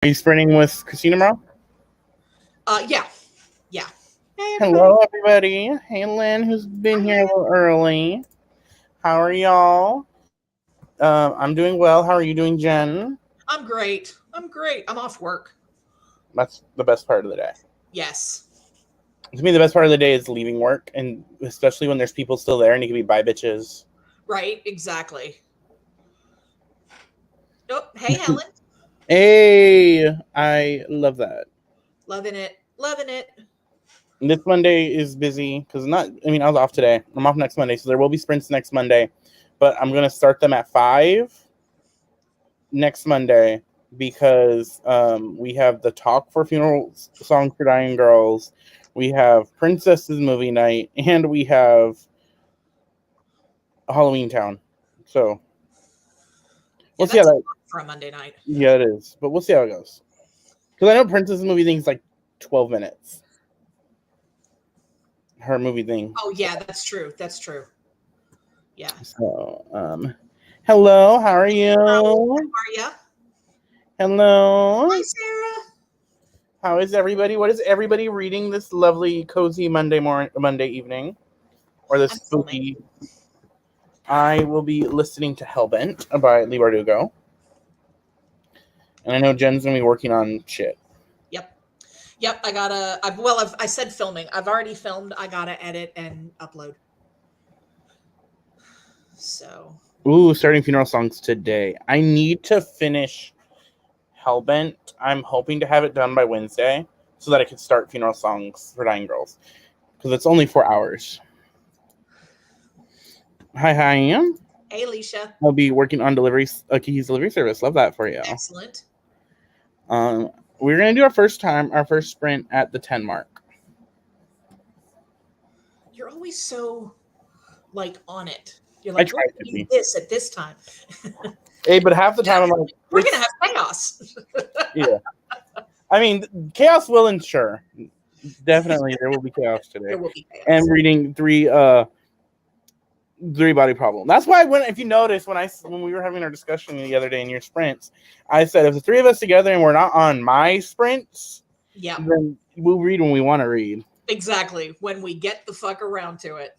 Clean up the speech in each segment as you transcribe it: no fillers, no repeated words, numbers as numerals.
Are you sprinting with Christina tomorrow? Yeah. Yeah. Hey, everybody. Hello, everybody. Hey, Lynn, who's been Hi, here a Lynn. little early. How are y'all? I'm doing well. How are you doing, Jen? I'm great. I'm great. I'm off work. That's the best part of the day. Yes. To me, the best part of the day is leaving work, and especially when there's people still there and you can be bye bitches. Right. Exactly. Oh, hey, Helen. Hey, I love that. Loving it. Loving it. This Monday is busy because I was off today. I'm off next Monday, so there will be sprints next Monday, but I'm going to start them at 5 next Monday because we have the talk for funeral songs for dying girls, we have Princess's movie night, and we have Halloween Town. So Yeah, we'll see how that's a that. lot for a Monday night. Yeah, it is, but we'll see how it goes. Because I know Princess's movie thing is like 12 minutes. Her movie thing. Oh, yeah, that's true. That's true. Yeah. So hello, how are How you? are ya? Hello. Hi, Sarah. How is everybody? What is everybody reading this lovely, cozy Monday evening, or this I'm filming. spooky? I will be listening to Hellbent by Lee Bardugo, and I know Jen's gonna be working on shit. Yep. Yep. I said filming. I've already filmed. I gotta edit and upload. So. Ooh, starting funeral songs today. I need to finish Hellbent. I'm hoping to have it done by Wednesday so that I can start funeral songs for dying girls because it's only 4 hours. Hi, Hey, Alicia. I'll be working on Kiki's delivery service. Love that for you. Excellent. We're gonna do our first sprint at the 10 mark. You're always so like on it. You're I like, try we're to gonna do be. this at this time. Hey, but half the time I'm like, We're gonna have chaos. yeah. I mean, chaos will ensure. Definitely, there will be chaos today. There will be chaos. And reading three body problem. That's why if you notice when we were having our discussion the other day in your sprints, I said if the three of us together and we're not on my sprints, Yeah, then we'll read when we want to read. exactly. When we get the fuck around to it.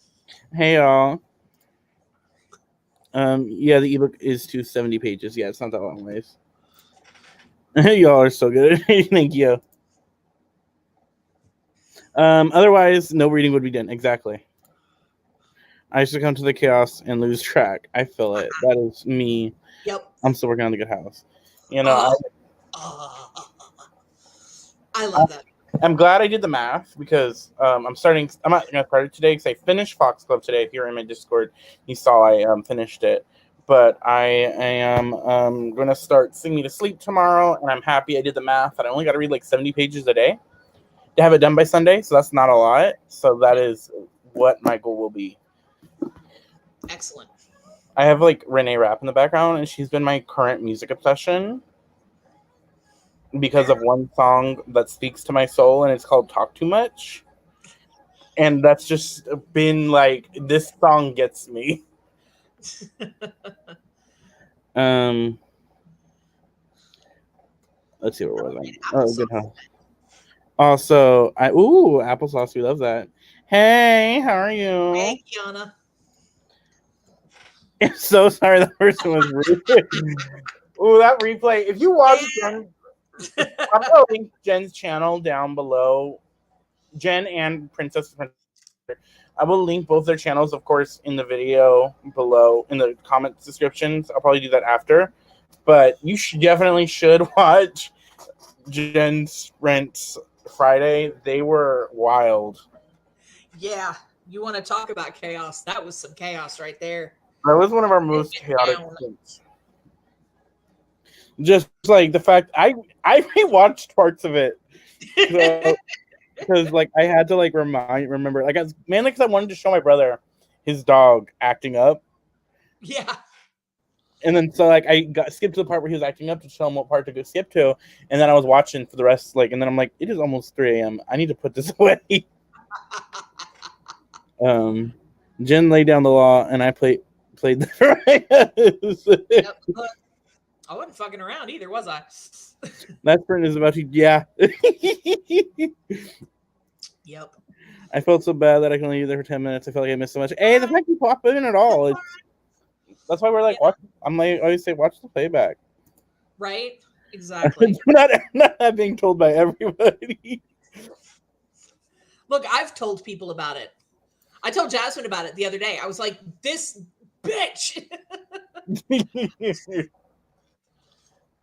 Hey y'all. Yeah, the ebook is 270 pages. Yeah, it's not that long ways. Y'all are so good. Thank you. Otherwise, no reading would be done. Exactly. I succumb to the chaos and lose track. I feel it. That is me. Yep. I'm still working on the good house. You know, I love that. I'm glad I did the math because I'm not going to start it today because I finished Fox Club today. If you're in my Discord, you saw I finished it. But I am going to start Sing Me to Sleep tomorrow, and I'm happy I did the math. And I only got to read like 70 pages a day to have it done by Sunday, so that's not a lot. So that is what my goal will be. Excellent. I have like Renee Rapp in the background, and she's been my current music obsession because of one song that speaks to my soul, and it's called Talk Too Much. And that's just been like, this song gets me. Let's see, where was I? Oh, good house. Also, applesauce, we love that. Hey, how are you? Hey, Kiana. I'm so sorry that person was rude. Ooh, that replay. If you watch Jen, I'm gonna link Jen's channel down below. Jen and Princess. I will link both their channels, of course, in the video below in the comment descriptions. I'll probably do that after. But you definitely should watch Jen's sprints Friday. They were wild. Yeah, you want to talk about chaos? That was some chaos right there. That was one of our most chaotic sprints. Just like the fact I rewatched parts of it because like I had to like remember like mainly because I wanted to show my brother his dog acting up. Yeah. And then so like I skipped to the part where he was acting up to show him what part to go skip to, and then I was watching for the rest and then I'm like, it is almost 3 a.m. I need to put this away. Jen laid down the law, and I played the Yep. I wasn't fucking around either, was I? That sprint is about to. Yeah. Yep. I felt so bad that I can only be there for 10 minutes. I felt like I missed so much. Hey, the fact you pop in at all, that's why we're like, watch. I'm like, I always say, watch the playback. Right? Exactly. I'm not being told by everybody. Look, I've told people about it. I told Jasmine about it the other day. I was like, this bitch.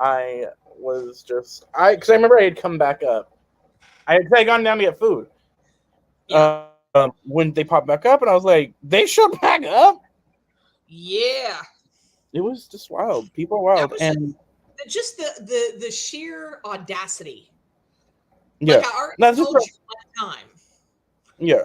I was just, because I remember I had come back up. I had gone down to get food. Yeah. When they popped back up, and I was like, they showed back up? Yeah. It was just wild. People are wild. And just the sheer audacity. Yeah. Like I already told you one time. Yeah.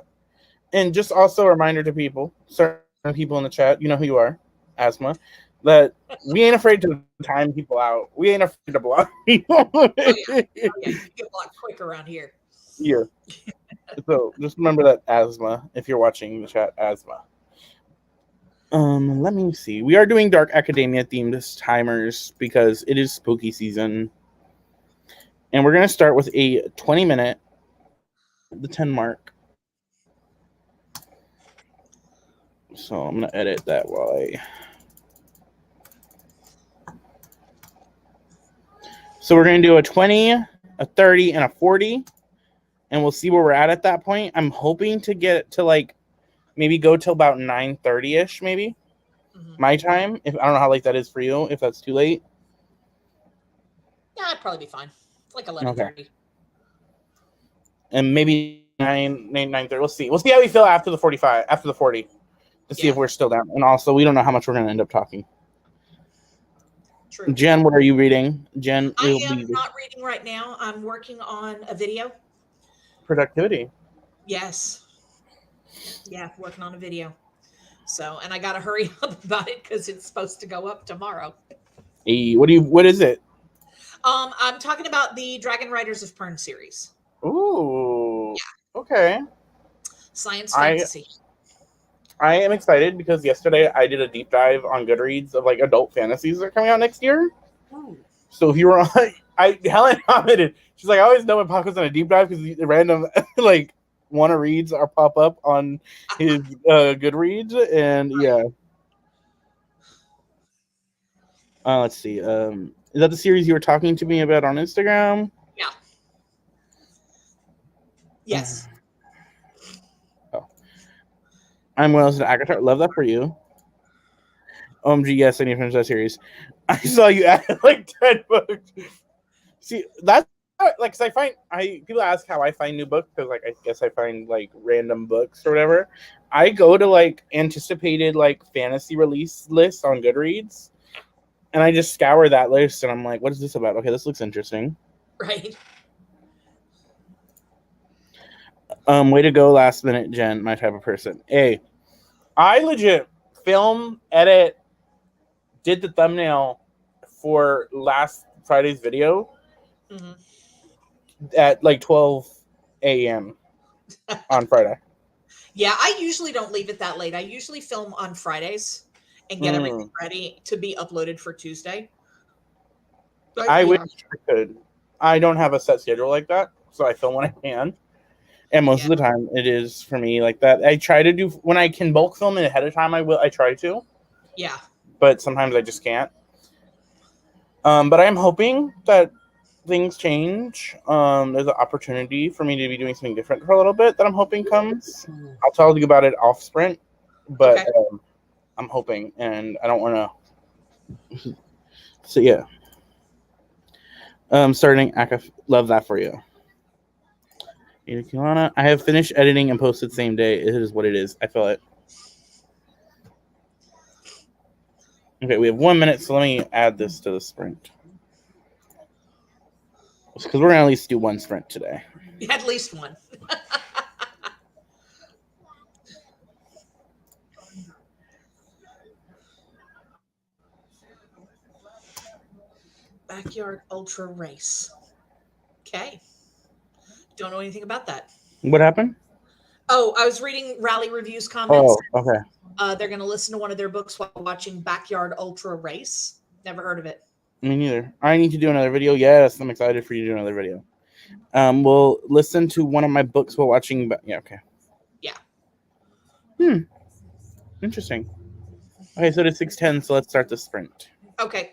And just also a reminder to people, certain people in the chat, you know who you are, Asthma, that we ain't afraid to time people out. We ain't afraid to block people. Oh, yeah. You get blocked quick around here. Yeah. So just remember that, Asthma, if you're watching the chat, Asthma. Let me see. We are doing Dark Academia themed timers because it is spooky season. And we're going to start with a 20-minute, the 10 mark. So I'm going to edit that while So we're going to do a 20, a 30, and a 40. And we'll see where we're at that point. I'm hoping to get to like maybe go till about 9:30ish, maybe. Mm-hmm. My time. If I don't know how late that is for you, if that's too late. Yeah, I'd probably be fine. It's like 11:30. Okay. And maybe 9:30. We'll see. We'll see how we feel after the 45, after the 40, to see if we're still down. And also, we don't know how much we're going to end up talking. True. Jen, what are you reading? Jen, I am not reading right now. I'm working on a video. Productivity. Yes. Yeah, working on a video. So, and I got to hurry up about it because it's supposed to go up tomorrow. Hey, what is it? I'm talking about the Dragon Riders of Pern series. Ooh. Yeah. Okay. Science fantasy. I am excited because yesterday I did a deep dive on Goodreads of like adult fantasies that are coming out next year. Ooh. So if you were on, Helen commented, she's like, I always know when Paco's on a deep dive because the random like wanna reads are pop up on his Goodreads, and yeah. Let's see. Is that the series you were talking to me about on Instagram? Yeah. Yes. Oh. I'm Wells to Agatar. Love that for you. OMG, yes, I need to finish that series. I saw you add like 10 books. See, that's like, cause people ask how I find new books, because like I guess I find like random books or whatever. I go to like anticipated like fantasy release lists on Goodreads, and I just scour that list, and I'm like, what is this about? Okay, this looks interesting. Right. Way to go, last minute, Jen, my type of person. Hey, I legit film, edit, did the thumbnail for last Friday's video at like 12 a.m. on Friday. Yeah, I usually don't leave it that late. I usually film on Fridays and get everything ready to be uploaded for Tuesday. But, I wish I could. I don't have a set schedule like that, so I film when I can. And most of the time, it is for me like that. I try to do, when I can bulk film it ahead of time, I try to. Yeah. But sometimes I just can't. But I'm hoping that things change. There's an opportunity for me to be doing something different for a little bit that I'm hoping comes. I'll tell you about it off Sprint, but I'm hoping, and I don't want to. So yeah. Starting Aka, love that for you. I have finished editing and posted same day. It is what it is. I feel it. Okay, we have 1 minute, so let me add this to the sprint. Because we're going to at least do one sprint today. At least one. Backyard Ultra Race. Okay. Don't know anything about that. What happened? Oh, I was reading Rally Reviews comments. Oh, okay. They're going to listen to one of their books while watching Backyard Ultra Race. Never heard of it. Me neither. I need to do another video. Yes, I'm excited for you to do another video. We'll listen to one of my books while watching. Yeah, okay. Yeah. Interesting. Okay, so it is 6:10. So let's start the sprint. Okay.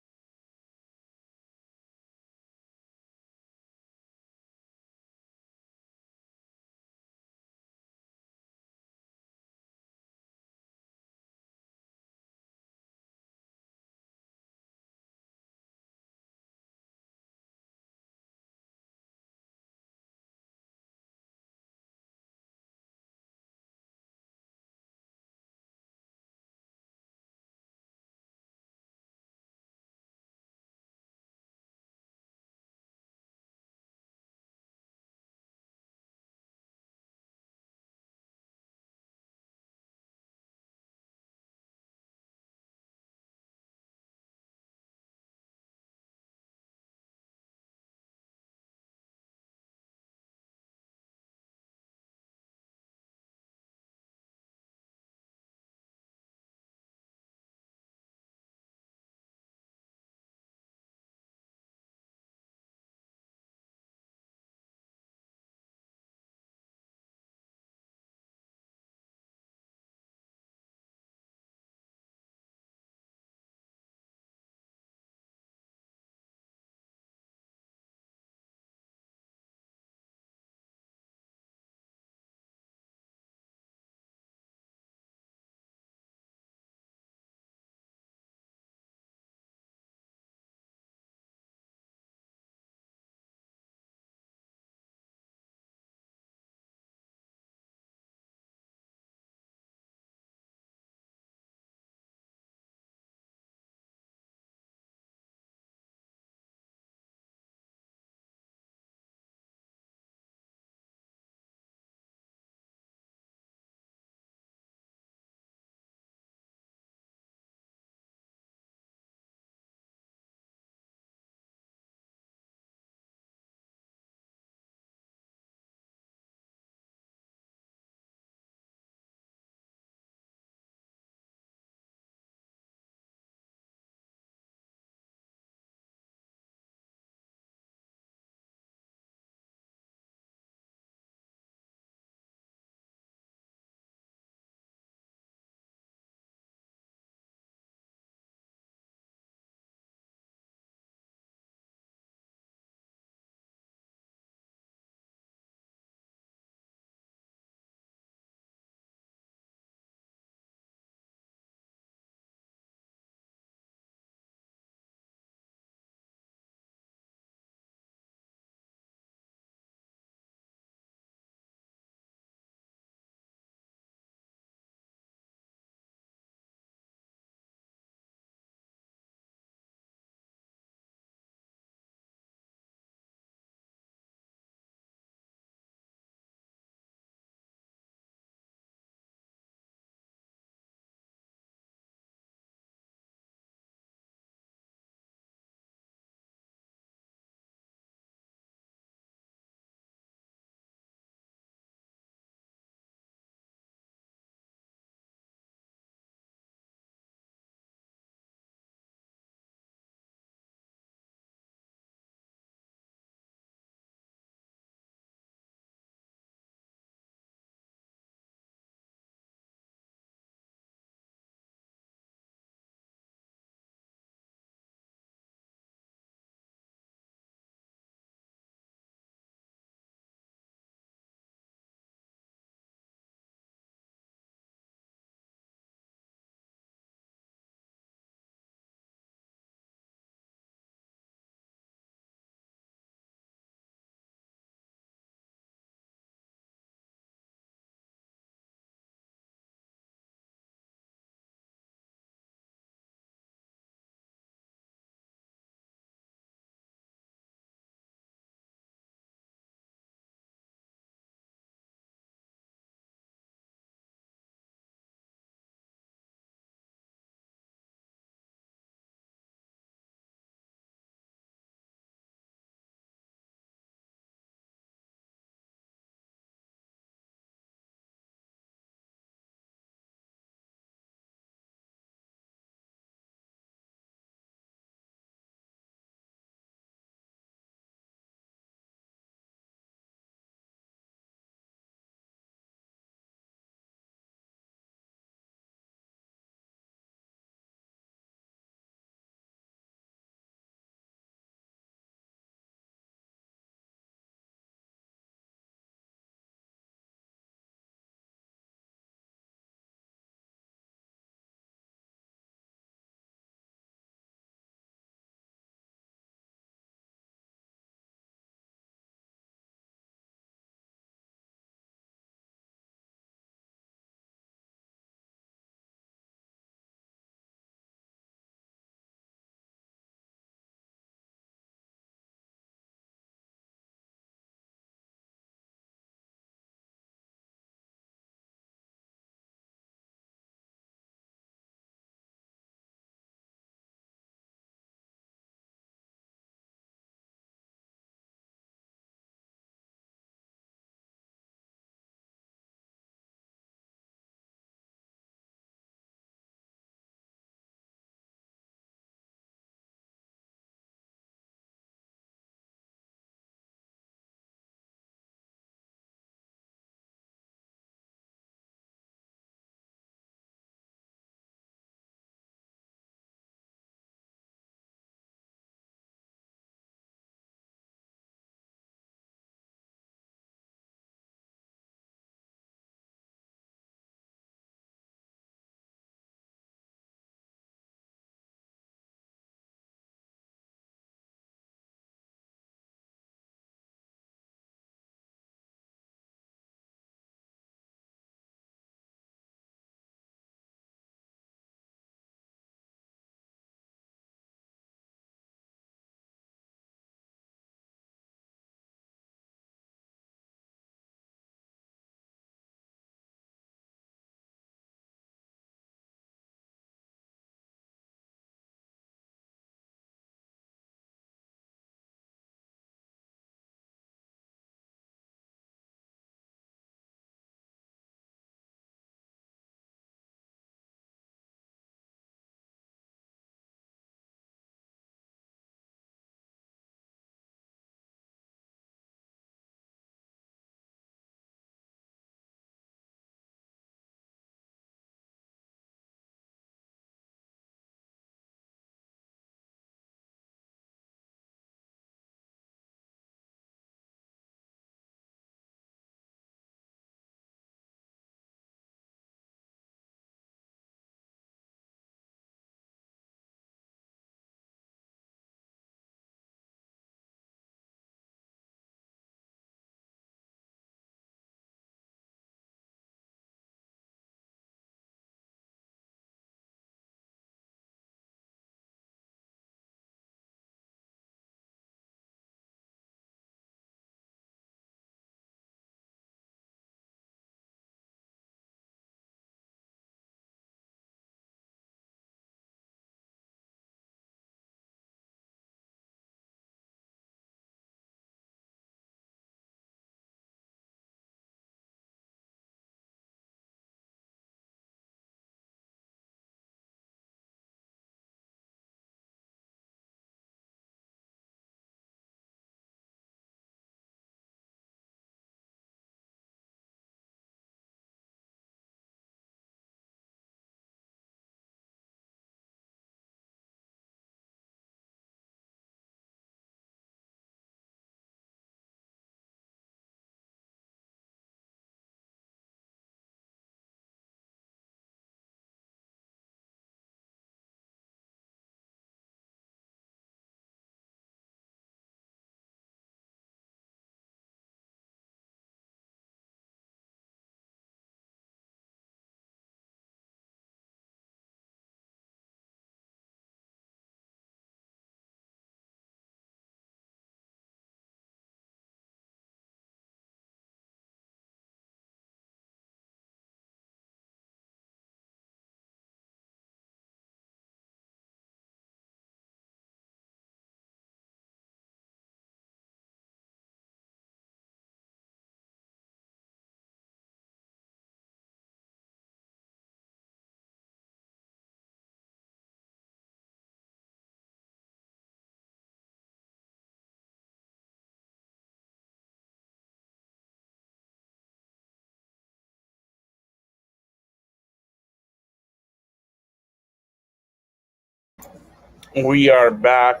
We are back.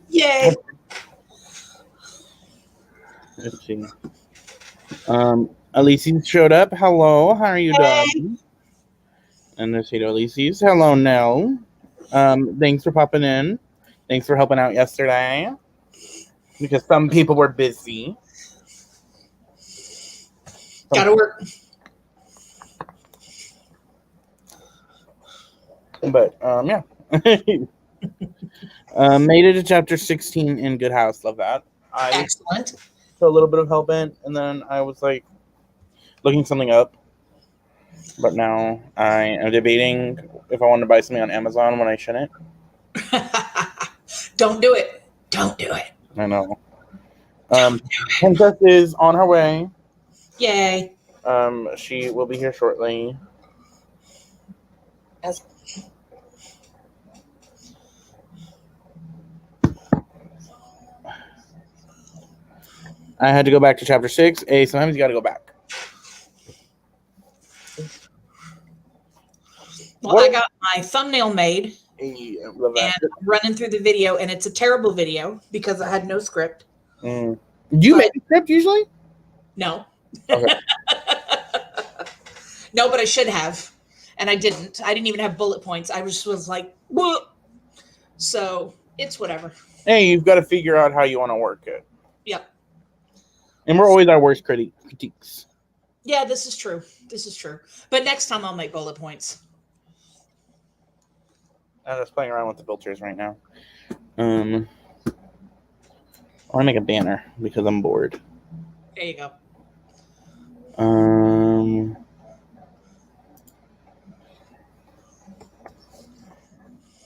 Yay! Let's see. Alicia showed up. Hello, how are you doing? And there's Alicia. Hello, Nell. Thanks for popping in. Thanks for helping out yesterday. Because some people were busy. Gotta work. But yeah. Made it to chapter 16 in Good House. Love that. Excellent. So a little bit of Hellbent, and then I was like looking something up. But now I am debating if I want to buy something on Amazon when I shouldn't. Don't do it. Don't do it. I know. Princess is on her way. Yay. She will be here shortly. I had to go back to chapter 6. Sometimes you got to go back. Well, I got my thumbnail made. And I'm running through the video, and it's a terrible video because I had no script. Do you make a script usually? No. Okay. No, but I should have. And I didn't. I didn't even have bullet points. I just was like, whoa. So it's whatever. Hey, you've got to figure out how you want to work it. Yep. And we're always our worst critiques. Yeah, this is true. But next time I'll make bullet points. I'm just playing around with the filters right now. I want to make a banner because I'm bored. There you go.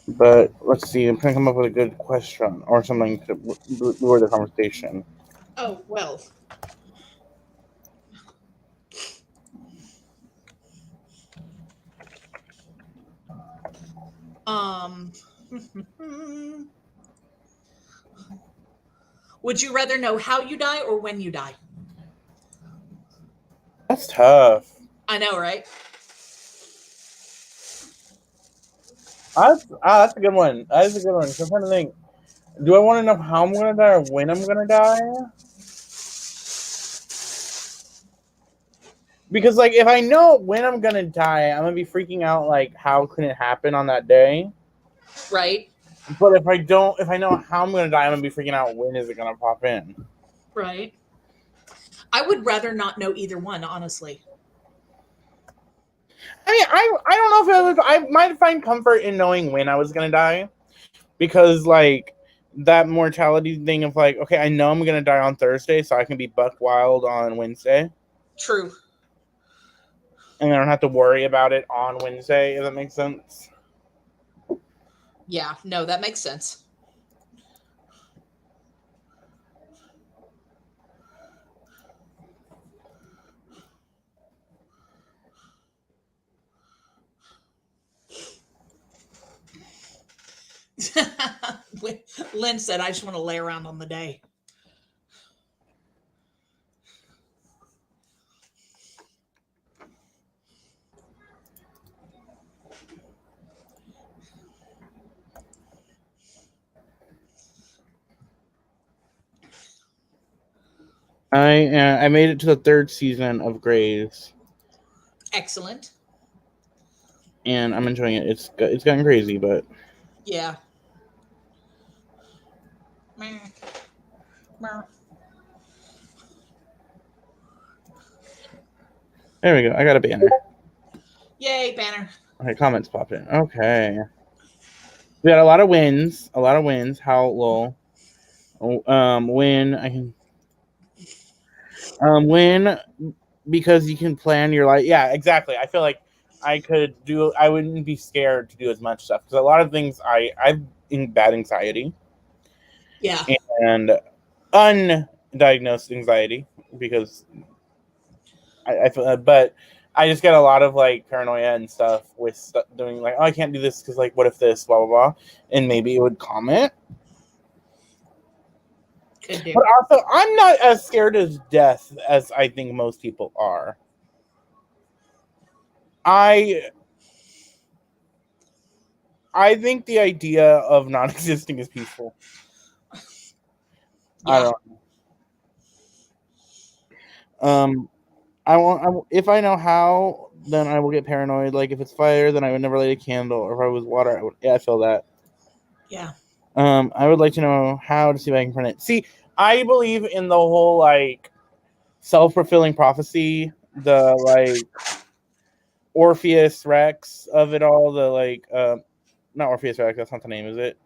But let's see. I'm trying to come up with a good question or something to lure the conversation. Oh, well. Would you rather know how you die or when you die? That's tough. I know, right? That's a good one. That's a good one. So I'm trying to think. Do I want to know how I'm going to die or when I'm going to die? Because, like, if I know when I'm going to die, I'm going to be freaking out, like, how can it happen on that day? Right. But if I know how I'm going to die, I'm going to be freaking out when is it going to pop in? Right. I would rather not know either one, honestly. I mean, I don't know if I might find comfort in knowing when I was going to die. Because, like, that mortality thing of, like, okay, I know I'm going to die on Thursday, so I can be buck wild on Wednesday. True. And I don't have to worry about it on Wednesday, if that makes sense. Yeah, no, that makes sense. Lynn said, I just want to lay around on the day. I made it to the 3rd season of Grey's. Excellent. And I'm enjoying it. It's gotten crazy, but yeah. There we go. I got a banner. Yay, banner. Okay, comments popped in. Okay. We got a lot of wins. How low? Win. I can. Win because you can plan your life. Yeah, exactly. I feel like I wouldn't be scared to do as much stuff because a lot of things I've in bad anxiety. Yeah. And undiagnosed anxiety because I feel, but I just get a lot of like paranoia and stuff with doing like, oh, I can't do this because like, what if this, blah blah blah, and maybe it would calm it. But also, I'm not as scared of death as I think most people are. I think the idea of not existing is peaceful. Yeah. I don't know. If I know how, then I will get paranoid. Like if it's fire, then I would never light a candle. Or if I was water, I feel that. Yeah. I would like to know how to see if I can print it. See, I believe in the whole like self-fulfilling prophecy, the like Orpheus Rex of it all, the like not Orpheus Rex, that's not the name, is it?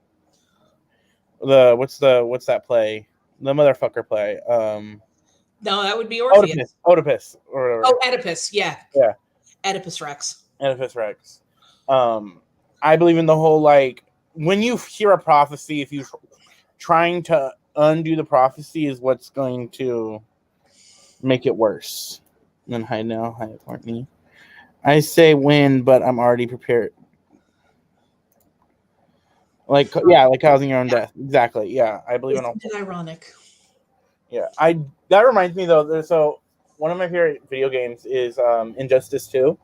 What's that play? The motherfucker play. No, that would be Orpheus. Oedipus or whatever. Oh, Oedipus. Yeah. Yeah. Oedipus Rex. Oedipus Rex. I believe in the whole like when you hear a prophecy, if you trying to undo the prophecy is what's going to make it worse. And then hi now, hi Courtney. I say win, but I'm already prepared. Like like causing your own death. Exactly. Yeah, I believe Isn't it ironic? Yeah, that reminds me though. So one of my favorite video games is Injustice 2,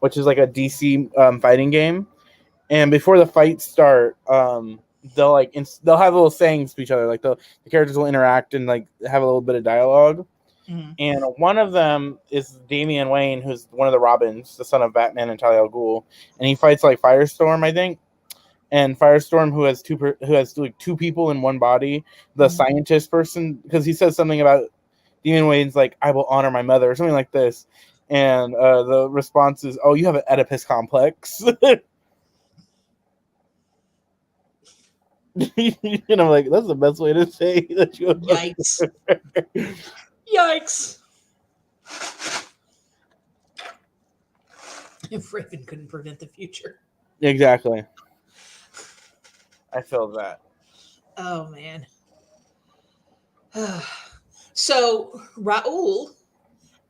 which is like a DC fighting game. And before the fights start, they'll have little sayings to each other. Like the characters will interact and like have a little bit of dialogue. Mm-hmm. And one of them is Damian Wayne, who's one of the Robins, the son of Batman and Talia al Ghul, and he fights like Firestorm, I think. And Firestorm, who has like two people in one body, the scientist person, because he says something about Damian Wayne's like, "I will honor my mother," or something like this. And the response is, "Oh, you have an Oedipus complex." And I'm like, that's the best way to say that you. Yikes! Yikes! If Raven couldn't prevent the future. Exactly. I feel that. Oh man. So Raul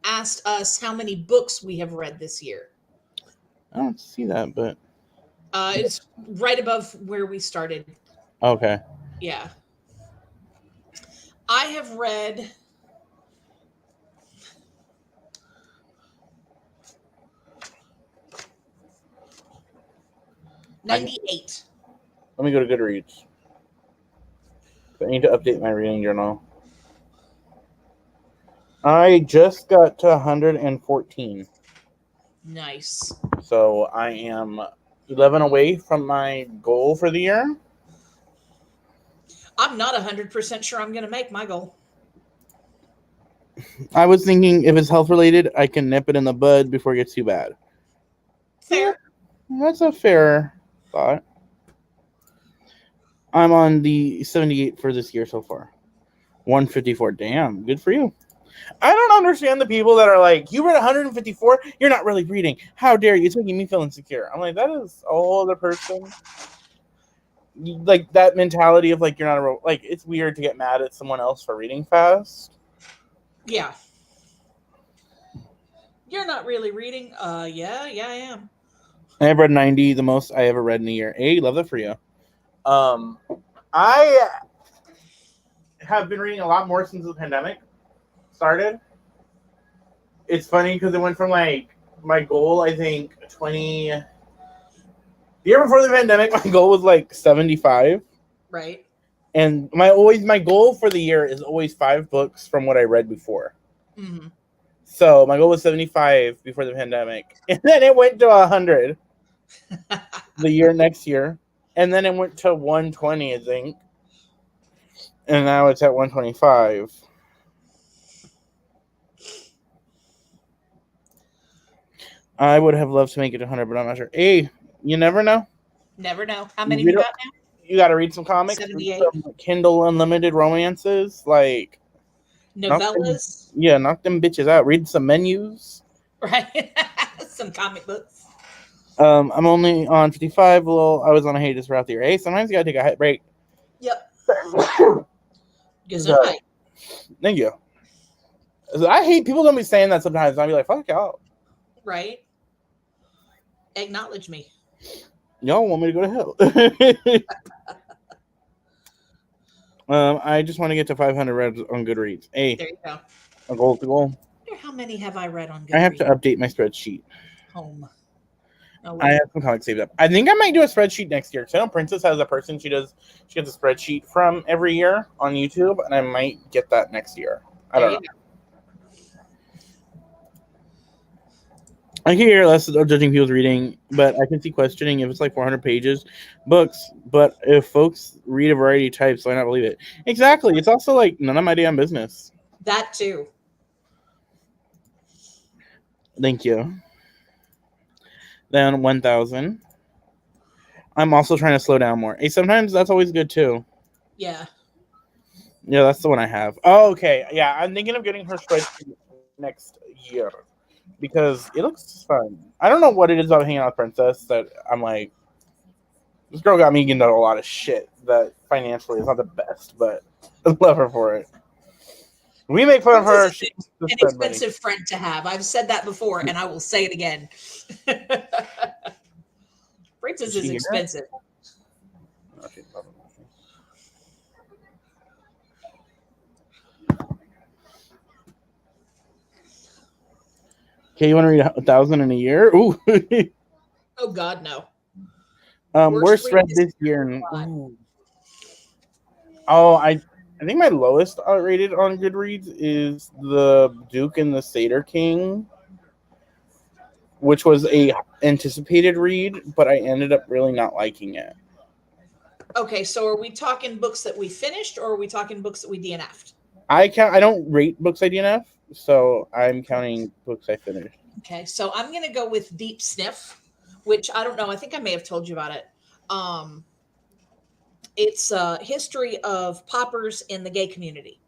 asked us how many books we have read this year. I don't see that, but it's right above where we started. Okay. Yeah. I have read $98. Let me go to Goodreads. I need to update my reading journal. I just got to 114. Nice. So I am 11 away from my goal for the year. I'm not 100% sure I'm going to make my goal. I was thinking if it's health related, I can nip it in the bud before it gets too bad. Fair. Yeah, that's a fair thought. I'm on the 78 for this year so far. 154. Damn, good for you. I don't understand the people that are like, you read 154, you're not really reading. How dare you? It's making me feel insecure. I'm like, that is a whole other person. Like that mentality of like, you're not a like, it's weird to get mad at someone else for reading fast. Yeah. You're not really reading? Yeah, I am. I have read 90, the most I ever read in a year. Hey, love that for you. I have been reading a lot more since the pandemic started. It's funny because it went from like my goal, I think the year before the pandemic, my goal was like 75. Right. And my goal for the year is always 5 books from what I read before. Mm-hmm. So my goal was 75 before the pandemic, and then it went to 100 the next year, and then it went to 120, I think, and now it's at 125. I would have loved to make it to 100, but I'm not sure. Hey, you never know. Never know. How many you got now? You got to read some comics. 78. Some Kindle Unlimited romances, like novellas. Knock them bitches out. Read some menus. Right. Some comic books. I'm only on 55. Well, I was on a hiatus throughout the year. Hey, sometimes you got to take a break. Yep. So, thank you. I hate people don't be saying that sometimes. I'll be like, fuck y'all. Right. Acknowledge me. Y'all want me to go to hell. I just want to get to 500 read on Goodreads. Hey, there you go. A goal to goal. How many have I read on Goodreads? I have to update my spreadsheet. home. Oh, I have some comics saved up. I think I might do a spreadsheet next year. Because I know Princess has a person she gets a spreadsheet from every year on YouTube, and I might get that next year. I don't know. I can hear less of judging people's reading, but I can see questioning if it's like 400 pages books. But if folks read a variety of types, why not believe it? Exactly. It's also like none of my damn business. That too. Thank you. Then 1,000. I'm also trying to slow down more. Hey, sometimes that's always good too. Yeah. Yeah, that's the one I have. Oh, okay. Yeah, I'm thinking of getting her spreadsheet next year because it looks fun. I don't know what it is about hanging out with Princess that I'm like, this girl got me into a lot of shit that financially is not the best, but I love her for it. We make fun of her. She An expensive friend to have. I've said that before, and I will say it again. Princess is expensive. Okay, you want to read 1,000 in a year? Ooh. Oh God, no. Worst read this year. Oh, I think my lowest rated on Goodreads is The Duke and the Satyr King, which was a anticipated read, but I ended up really not liking it. Okay, so are we talking books that we finished, or are we talking books that we DNF'd? I don't rate books I DNF, so I'm counting books I finished. Okay, so I'm gonna go with Deep Sniff, which I don't know. I think I may have told you about it. It's a history of poppers in the gay community,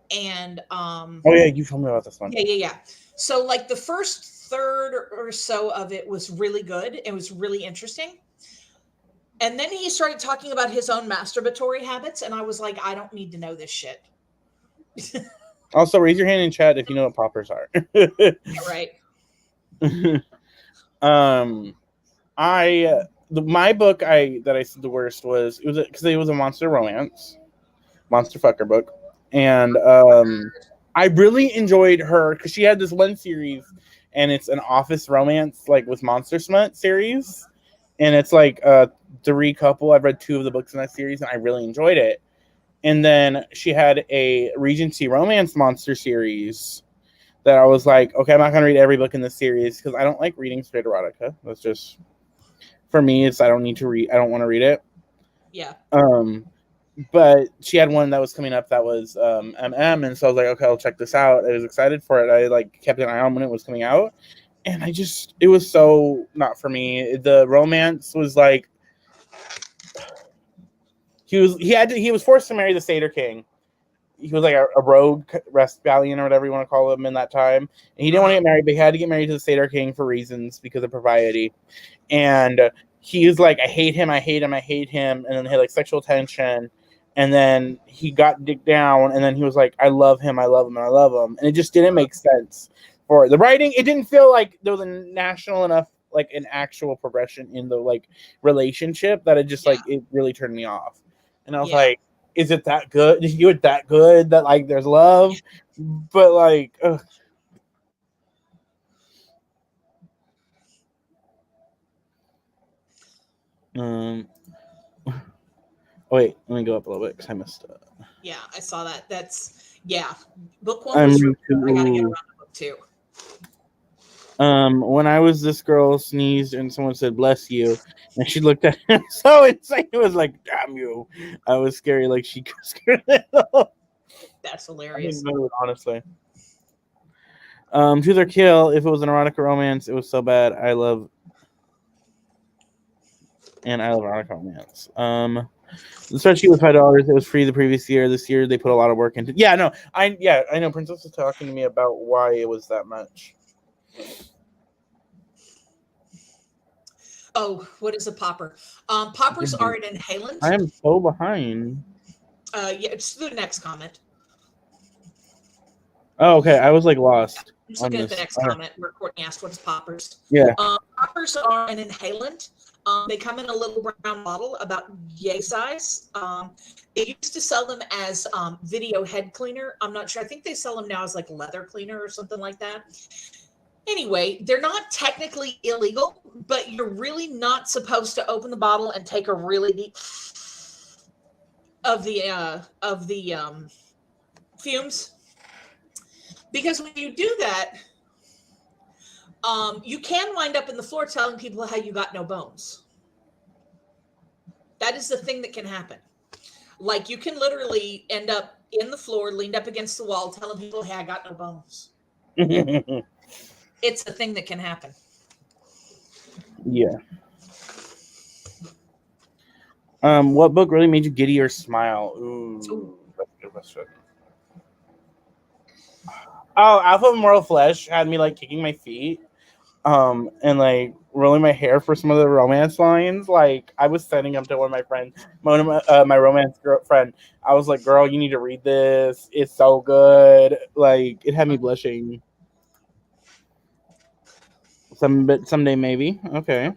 and oh yeah, you told me about this one. Yeah. So like the first third or so of it was really good. It was really interesting. And then he started talking about his own masturbatory habits, and I was like, I don't need to know this shit. Also, raise your hand in chat if you know what poppers are. Right. My book that I said the worst was because it was a monster fucker book, and I really enjoyed her because she had this one series, and it's an office romance like with monster smut series, and it's like a 3 couple. I've read 2 of the books in that series, and I really enjoyed it. And then she had a Regency romance monster series that I was like, okay, I'm not gonna read every book in this series because I don't like reading straight erotica. That's just for me. I don't want to read it. Yeah. But she had one that was coming up that was MM, and so I was like, okay, I'll check this out. I was excited for it. I like kept an eye on when it was coming out, and it was so not for me. The romance was like he was forced to marry the Satyr King. He was like a rogue Restballion or whatever you want to call him in that time, and he didn't want to get married, but he had to get married to the Satyr King for reasons because of propriety. And he was like, I hate him, and then they had like sexual tension, and then he got dicked down, and then he was like, I love him, and it just didn't make sense for the writing. It didn't feel like there was a national enough, like an actual progression in the like relationship that it just like it really turned me off. And I was like, is it that good? Did you do it that good that like there's love? But like, ugh. Wait, let me go up a little bit because I missed it. Yeah, I saw that. Book 1 was really good. I gotta get around to book 2. When I was this girl sneezed and someone said bless you, and she looked at him so insane. It was like, damn you. I was scary, like she scared. That's hilarious. I mean, honestly. Truth or Kill, if it was an erotic romance, it was so bad. I love erotic romance. The spreadsheet was $5. It was free the previous year. This year they put a lot of work into. I know. Princess was talking to me about why it was that much. Oh, what is a popper? Poppers are an inhalant. I am so behind. It's the next comment. Oh, okay. I was like lost. I'm just looking at the next comment where Courtney asked, what is poppers? Yeah. Poppers are an inhalant. They come in a little brown bottle about yay size. They used to sell them as video head cleaner. I'm not sure. I think they sell them now as like leather cleaner or something like that. Anyway, they're not technically illegal, but you're really not supposed to open the bottle and take a really deep of the fumes, because when you do that, you can wind up in the floor telling people how you got no bones. That is the thing that can happen. Like, you can literally end up in the floor, leaned up against the wall, telling people, "Hey, I got no bones." It's a thing that can happen. Yeah. What book really made you giddy or smile? Ooh, that's a good question. Oh, Alpha of Moral Flesh had me like kicking my feet, and like rolling my hair for some of the romance lines. Like I was sending them to one of my friends, my romance friend. I was like, "Girl, you need to read this. It's so good." Like it had me blushing. Someday maybe. Okay.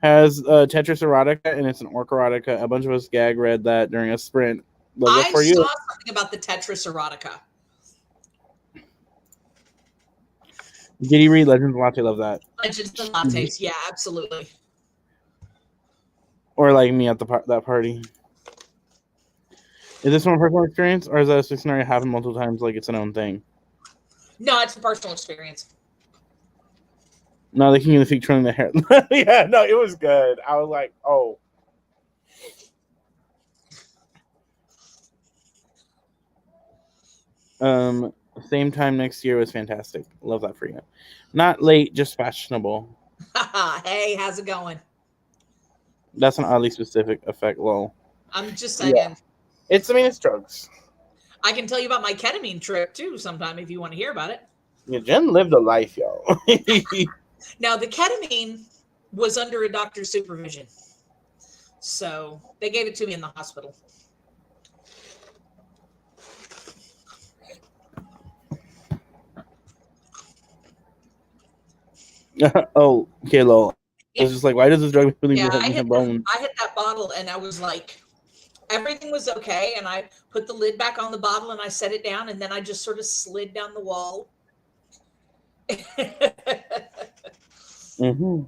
Has Tetris Erotica, and it's an orc erotica. A bunch of us gag read that during a sprint. Logo I for you. saw something about the Tetris erotica. Did you read Legends of Latte? Love that. Legends and lattes, yeah, absolutely. Or like me at that party. Is this from a personal experience, or is that a scenario happened multiple times, like it's an own thing? No, it's a personal experience. No, the King of the Feet trimming the hair. Yeah, no, it was good. I was like, oh. Same time next year was fantastic. Love that for you. Not late, just fashionable. Hey, how's it going? That's an oddly specific effect. Lol. I'm just saying. Yeah. It's drugs. I can tell you about my ketamine trip too sometime if you want to hear about it. Yeah, Jen lived a life, yo. Now, the ketamine was under a doctor's supervision. So they gave it to me in the hospital. Oh, okay, lol. I was just like, why does this drug really I hit that bottle and I was like, everything was okay. And I put the lid back on the bottle and I set it down. And then I just sort of slid down the wall. Mm-hmm.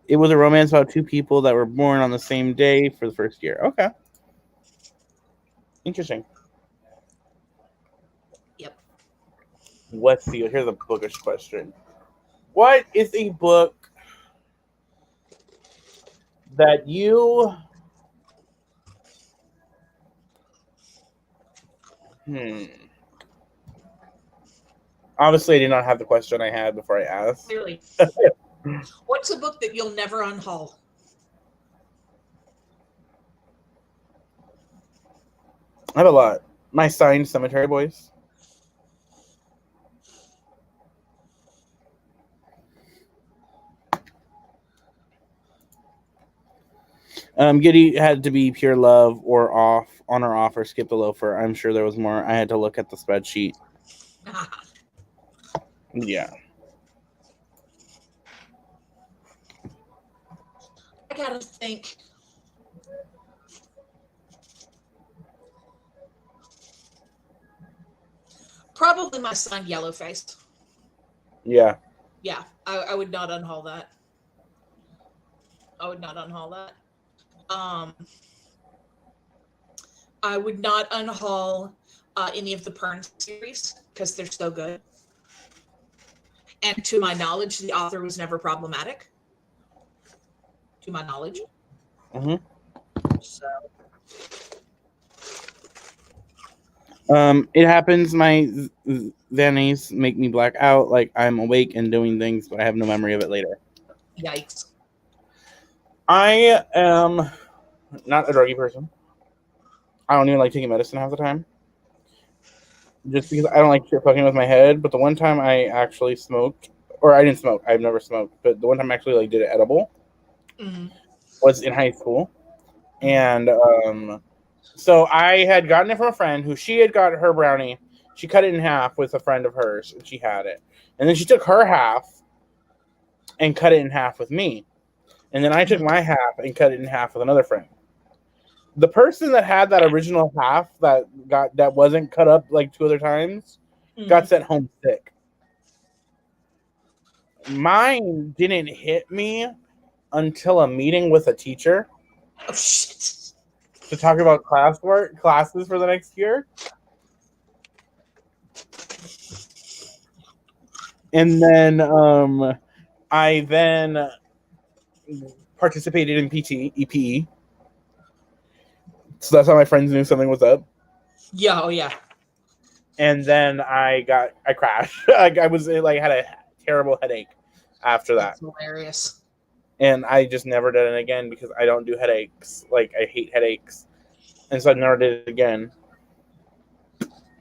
It was a romance about two people that were born on the same day for the first year. Okay. Interesting. Yep. Here's a bookish question. What is a book that you Obviously I did not have the question I had before I asked. Clearly. What's a book that you'll never unhaul? I have a lot. My signed Cemetery Boys. Giddy had to be pure love or off, on or off, or skip the loafer. I'm sure there was more. I had to look at the spreadsheet. Yeah. I gotta think. Probably my son Yellowface. Yeah. Yeah, I would not unhaul that. I would not unhaul that. I would not unhaul any of the Pern series because they're so good. And to my knowledge, the author was never problematic. To my knowledge. Mm-hmm. So. It happens. My Xannies make me black out. Like I'm awake and doing things, but I have no memory of it later. Yikes. I am not a druggy person. I don't even like taking medicine half the time. Just because I don't like shit fucking with my head. But the one time I actually smoked, or I didn't smoke, I've never smoked, but the one time I actually like did it edible was in high school. And so I had gotten it from a friend who she had got her brownie. She cut it in half with a friend of hers, and she had it. And then she took her half and cut it in half with me. And then I took my half and cut it in half with another friend. The person that had that original half that wasn't cut up like 2 other times got sent home sick. Mine didn't hit me until a meeting with a teacher Oh shit! to talk about classes for the next year. And then I then participated in EPE. So that's how my friends knew something was up. Yeah, oh yeah. And then I crashed. I was like had a terrible headache after that. That's hilarious. And I just never did it again because I don't do headaches. Like I hate headaches, and so I never did it again.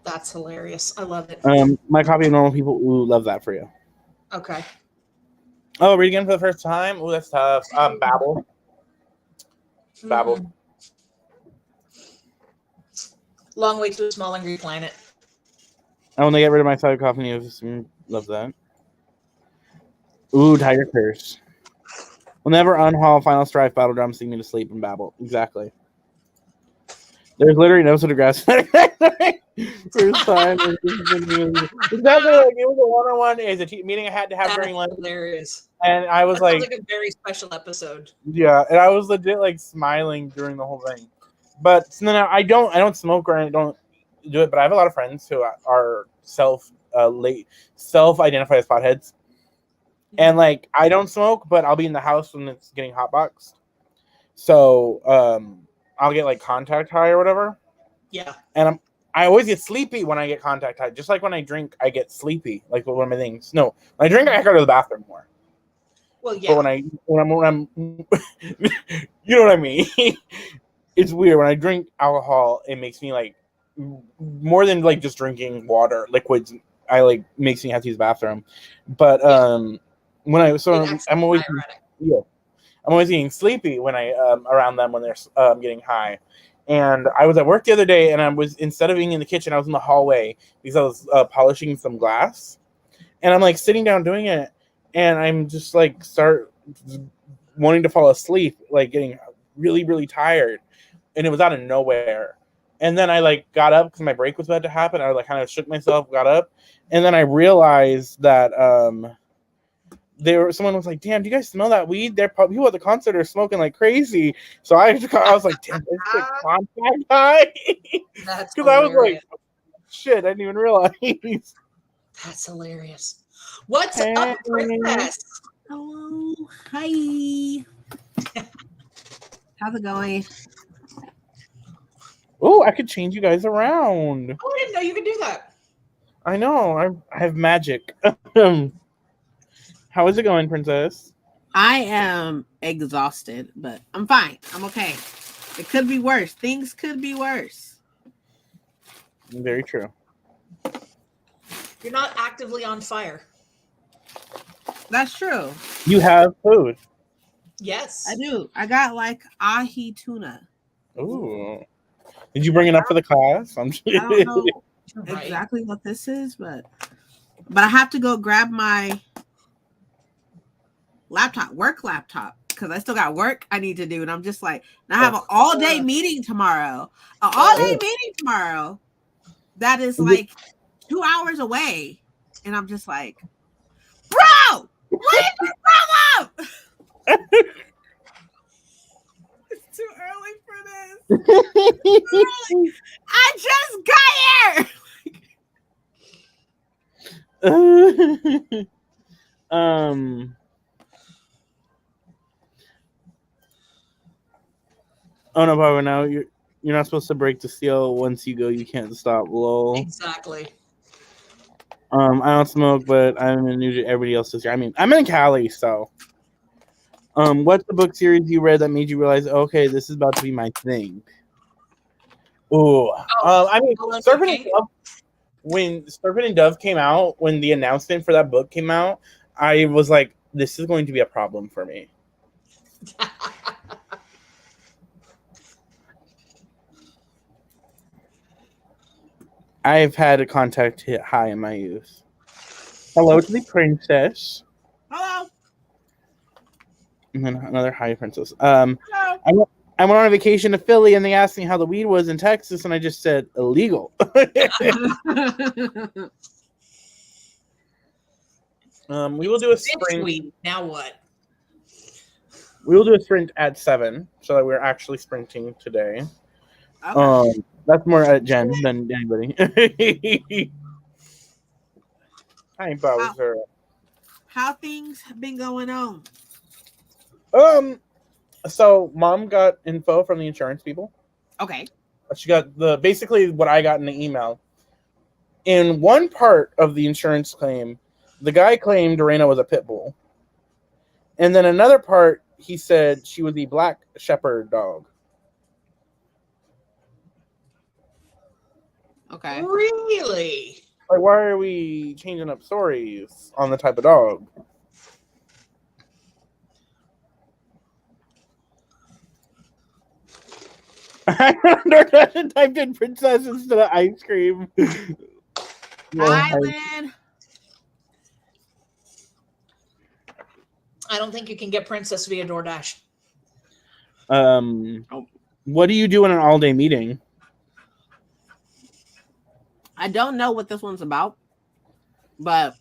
That's hilarious. I love it. My copy of Normal People. Ooh, love that for you. Okay. Oh, read again for the first time. Ooh, that's tough. Babel. Babel. Long Way to a Small Angry Planet. I want to get rid of my psychophony. Love that. Ooh, Tiger Curse. Will never unhaul Final Strife Battle Drum, sing me to sleep and babble. Exactly. There's literally no sort of grass. First time. Exactly. Like it was a one-on-one. It's a meeting I had to have during lunch. Hilarious. And I was sounds like a very special episode. Yeah, and I was legit like smiling during the whole thing. But no, I don't smoke or I don't do it. But I have a lot of friends who are self-identify as potheads. And like I don't smoke, but I'll be in the house when it's getting hotboxed. So I'll get like contact high or whatever. Yeah. And I always get sleepy when I get contact high. Just like when I drink, I get sleepy. Like one of my things. No, when I drink, I go to the bathroom more. Well, yeah. But when I'm you know what I mean. It's weird when I drink alcohol. It makes me like more than like just drinking water, liquids. I like makes me have to use the bathroom. But when I'm always getting sleepy when I around them when they're getting high. And I was at work the other day, and I was instead of being in the kitchen, I was in the hallway because I was polishing some glass, and I'm like sitting down doing it, and I'm just like start wanting to fall asleep, like getting really really tired, and it was out of nowhere. And then I like got up because my break was about to happen. I like kind of shook myself, got up, and then I realized that someone was like, "Damn, do you guys smell that weed? People at the concert are smoking like crazy." So I was like, "Damn, it's like contact high." That's because I was like, "Shit, I didn't even realize." That's hilarious. What's up, Princess? Hello, hi. How's it going? Oh, I could change you guys around. Oh, I didn't know you could do that. I know. I have magic. How is it going, Princess? I am exhausted, but I'm fine. I'm okay. It could be worse. Things could be worse. Very true. You're not actively on fire. That's true. You have food. Yes. I do. I got like ahi tuna. Ooh. Did you bring enough for the class? I don't know exactly what this is, but I have to go grab my work laptop, because I still got work I need to do. And I'm just like, and I have an all-day meeting tomorrow. An all-day meeting tomorrow that is like 2 hours away. And I'm just like, bro, what is the problem? It's too early for this. I just got here. Oh no, Papa! Now you're not supposed to break the seal. Once you go, you can't stop. Lol. Exactly. I don't smoke, but I'm in New Jersey. Everybody else is here. I mean, I'm in Cali, so. What's the book series you read that made you realize, okay, this is about to be my thing? Ooh. I mean, Serpent and Dove. When Serpent and Dove came out, when the announcement for that book came out, I was like, this is going to be a problem for me. I've had a contact hit high in my youth. Hello to the princess. Hello. And then another high princess. Hello. I I went on a vacation to Philly, and they asked me how the weed was in Texas, and I just said illegal. We will do a sprint. Sweet. Now what? We will do a sprint at 7, so that we're actually sprinting today. Okay. That's more at Jen than anybody. Hi, Bowser. How things been going on? So Mom got info from the insurance people. Okay. She got basically what I got in the email. In one part of the insurance claim, the guy claimed Dorena was a pit bull. And then another part, he said she was the black shepherd dog. Okay. Really? Like, why are we changing up stories on the type of dog? I typed in princess instead of ice cream. Island. I don't think you can get Princess via DoorDash. What do you do in an all-day meeting? I don't know what this one's about, but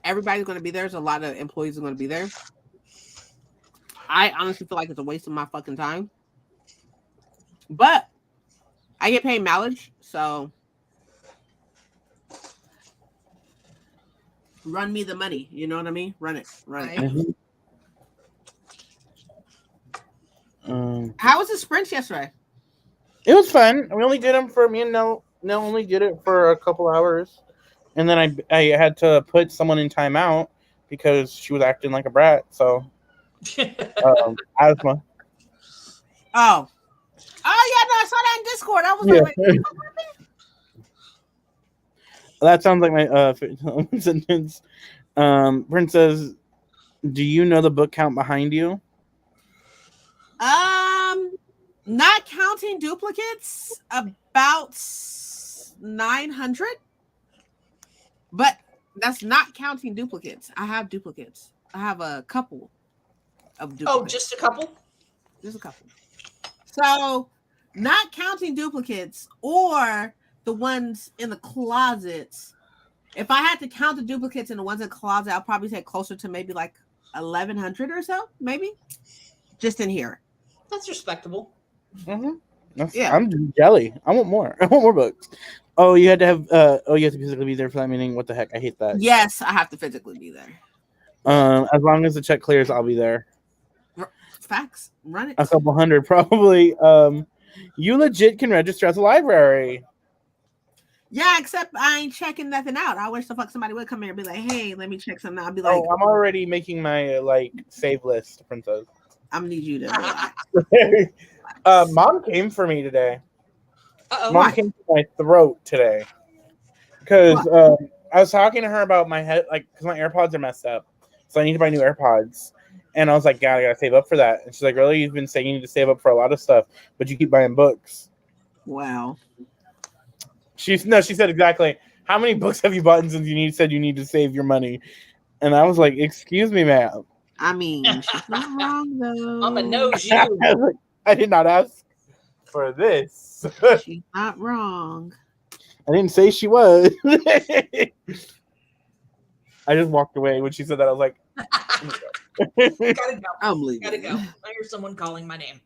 everybody's going to be there. There's a lot of employees are going to be there. I honestly feel like it's a waste of my fucking time. But I get paid mileage, so run me the money. You know what I mean? Run it. Right. How was the sprints yesterday? It was fun. We only did them for me and Nell only did it for a couple hours, and then I had to put someone in timeout because she was acting like a brat. So asthma. Oh yeah, no, I saw that in Discord. I was like, wait, that sounds like my sentence. Princess, do you know the book count behind you? Not counting duplicates, about 900. But that's not counting duplicates. I have duplicates. I have a couple of duplicates. Oh, just a couple? Just a couple. So, not counting duplicates or the ones in the closets. If I had to count the duplicates and the ones in the closet, I'll probably say closer to maybe like 1,100 or so, maybe. Just in here. That's respectable. Mm-hmm. Yeah. I'm jelly. I want more. I want more books. Oh, you had to have. You have to physically be there for that meeting. What the heck? I hate that. Yes, I have to physically be there. As long as the check clears, I'll be there. Facts. Run it. A couple hundred, probably. You legit can register at the library. Yeah, except I ain't checking nothing out. I wish the fuck somebody would come here and be like, "Hey, let me check something out." I'll be like, "Oh, I'm already making my save list, Princess." I'm gonna need you to relax. Mom came for me today. Uh-oh. Mom came to my throat today because I was talking to her about my head, because my AirPods are messed up, so I need to buy new AirPods. And I was like, "God, I gotta save up for that." And she's like, "Really? You've been saying you need to save up for a lot of stuff, but you keep buying books." Wow. She said exactly. How many books have you bought since you said you need to save your money? And I was like, "Excuse me, ma'am." I mean, she's not wrong though. Mama knows you. I did not ask for this. She's not wrong. I didn't say she was. I just walked away when she said that. I was like, Gotta go. I'm leaving. Gotta go. I hear someone calling my name.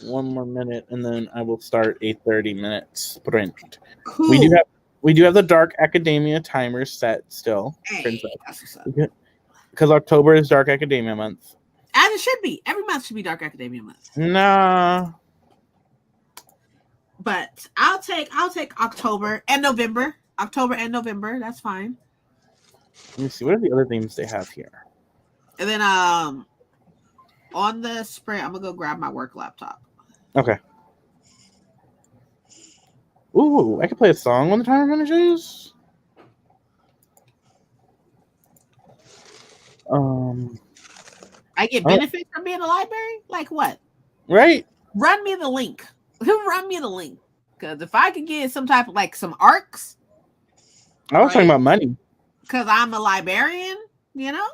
one more minute, and then I will start a 30-minute sprint. Cool. We do have the Dark Academia timer set still. Hey, because October is Dark Academia month. As it should be. Every month should be Dark Academia month. Nah. But I'll take October and November. October and November. That's fine. Let me see. What are the other themes they have here? And then on the sprint, I'm gonna go grab my work laptop. Okay. Ooh, I can play a song when the timer finishes. I get benefits from being a library? Like what? Right. Run me the link. Run me the link. Because if I could get some type of some arcs. I was talking about money. Because I'm a librarian, you know?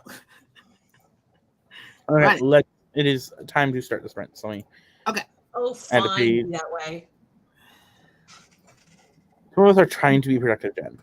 All right, Right. it is time to start the sprint. So let me Okay. Oh, add a fine, page. be that way. Some of us are trying to be productive, Jen.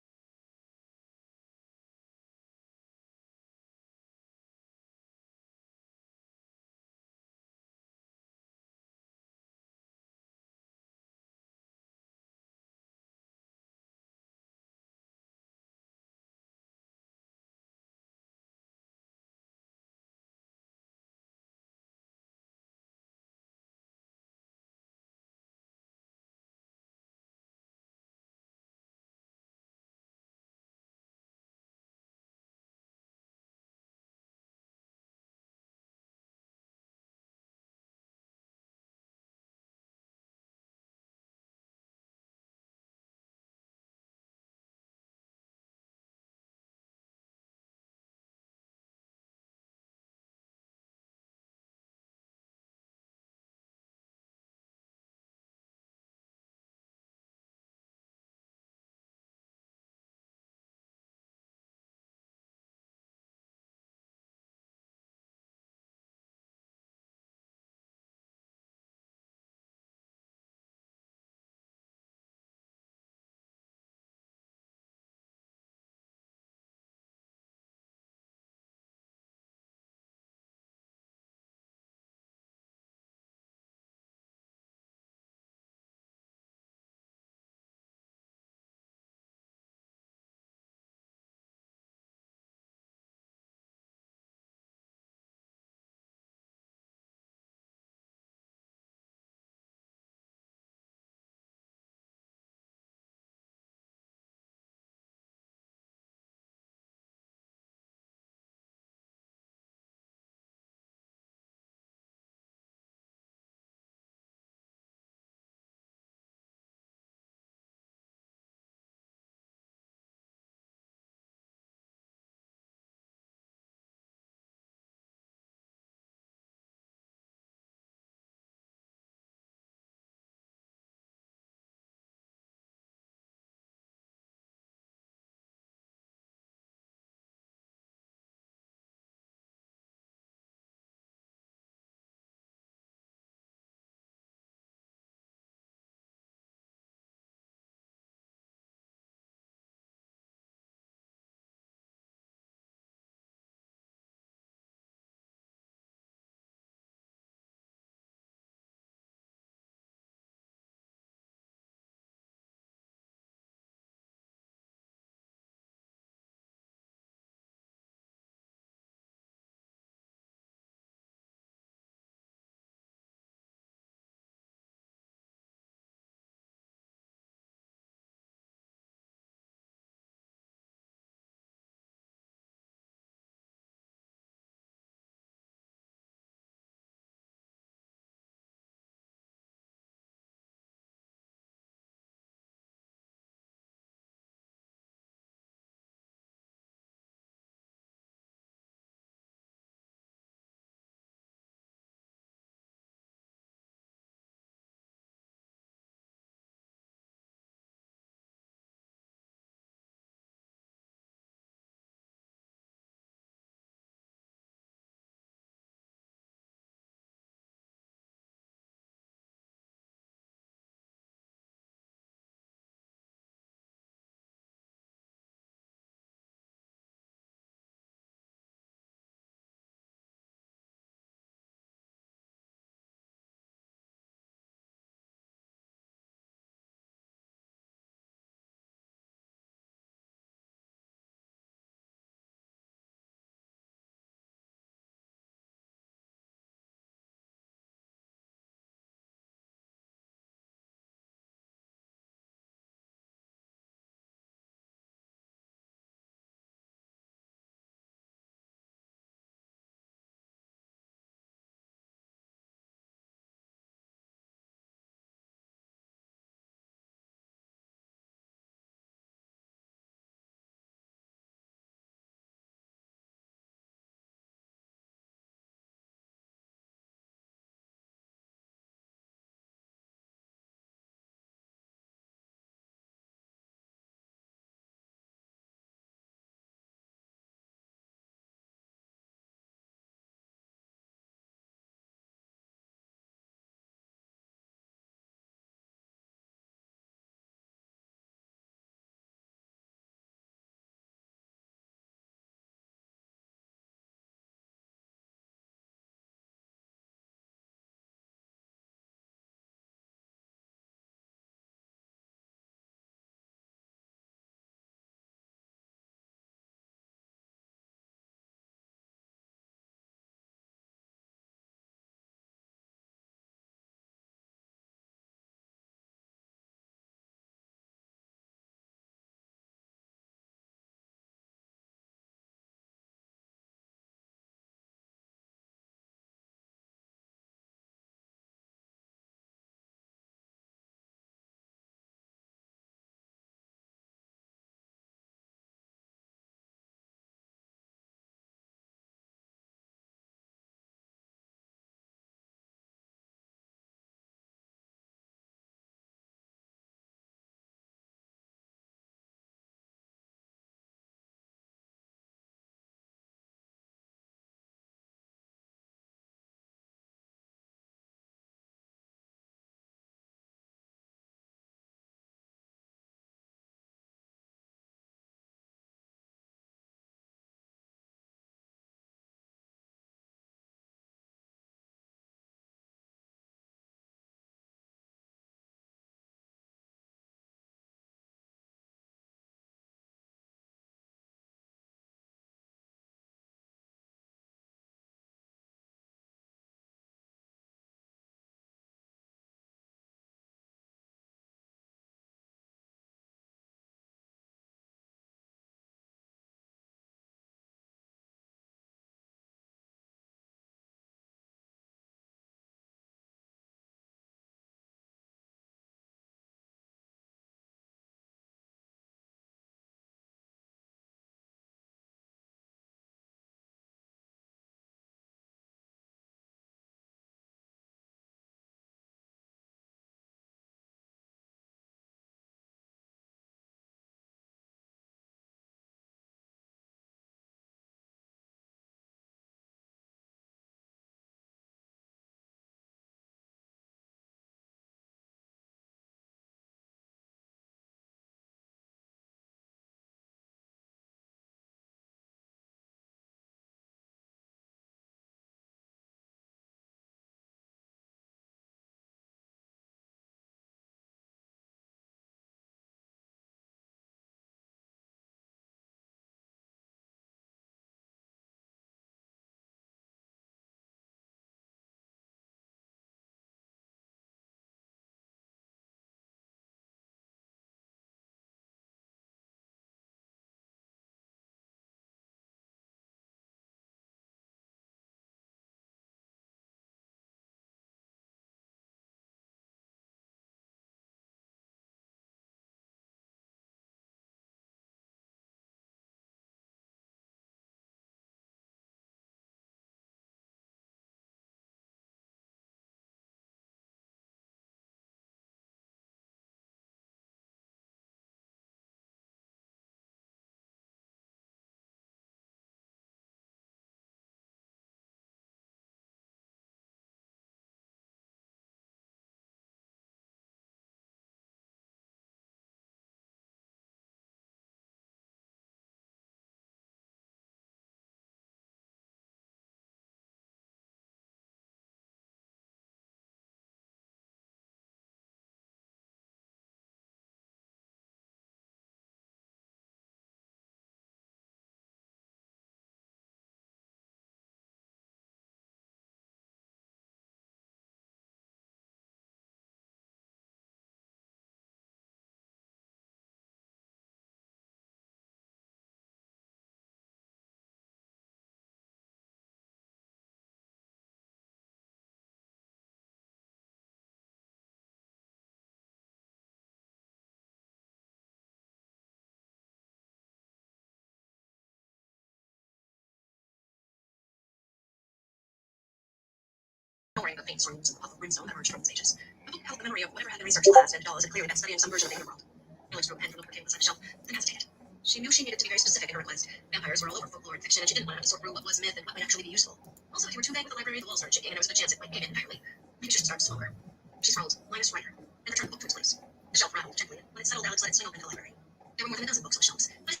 of faint storms and the puff of brimstone emerged from its pages. The book held the memory of whatever had been researched last, and Dawes had clearly been studying some version of the inner world. Alex drew a pen from the book beside the shelf, then hesitated. She knew she needed to be very specific in her request. Vampires were all over folklore and fiction, and she didn't want to have to sort through what was myth and what might actually be useful. Also, if you were too vague with the library, the walls started shaking, and there was a good chance it might cave in entirely. Maybe she should start smaller. She scrawled, Linus Rider, and returned the book to its place. The shelf rattled gently. When it settled, Alex let it swing open to the library. There were more than a dozen books on the shelves. But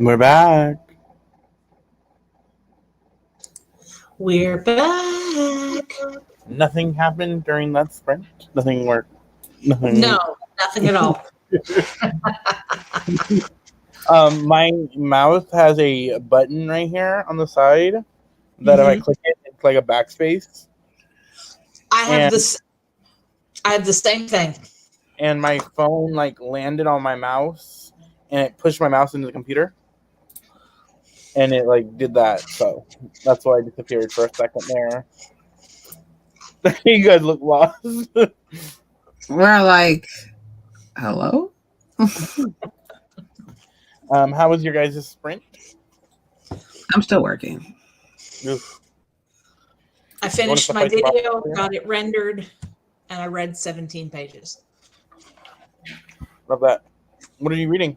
We're back. We're back. Nothing happened during that sprint. Nothing worked. Nothing. No, nothing at all. My mouse has a button right here on the side that if I click it, it's like a backspace. I have this. I have the same thing. And my phone like landed on my mouse, and it pushed my mouse into the computer, and it like did that. So that's why I disappeared for a second there. You guys look lost. We're like, hello? How was your guys' sprint? I'm still working. Oof. I finished my video, got it rendered, and I read 17 pages. Love that. What are you reading?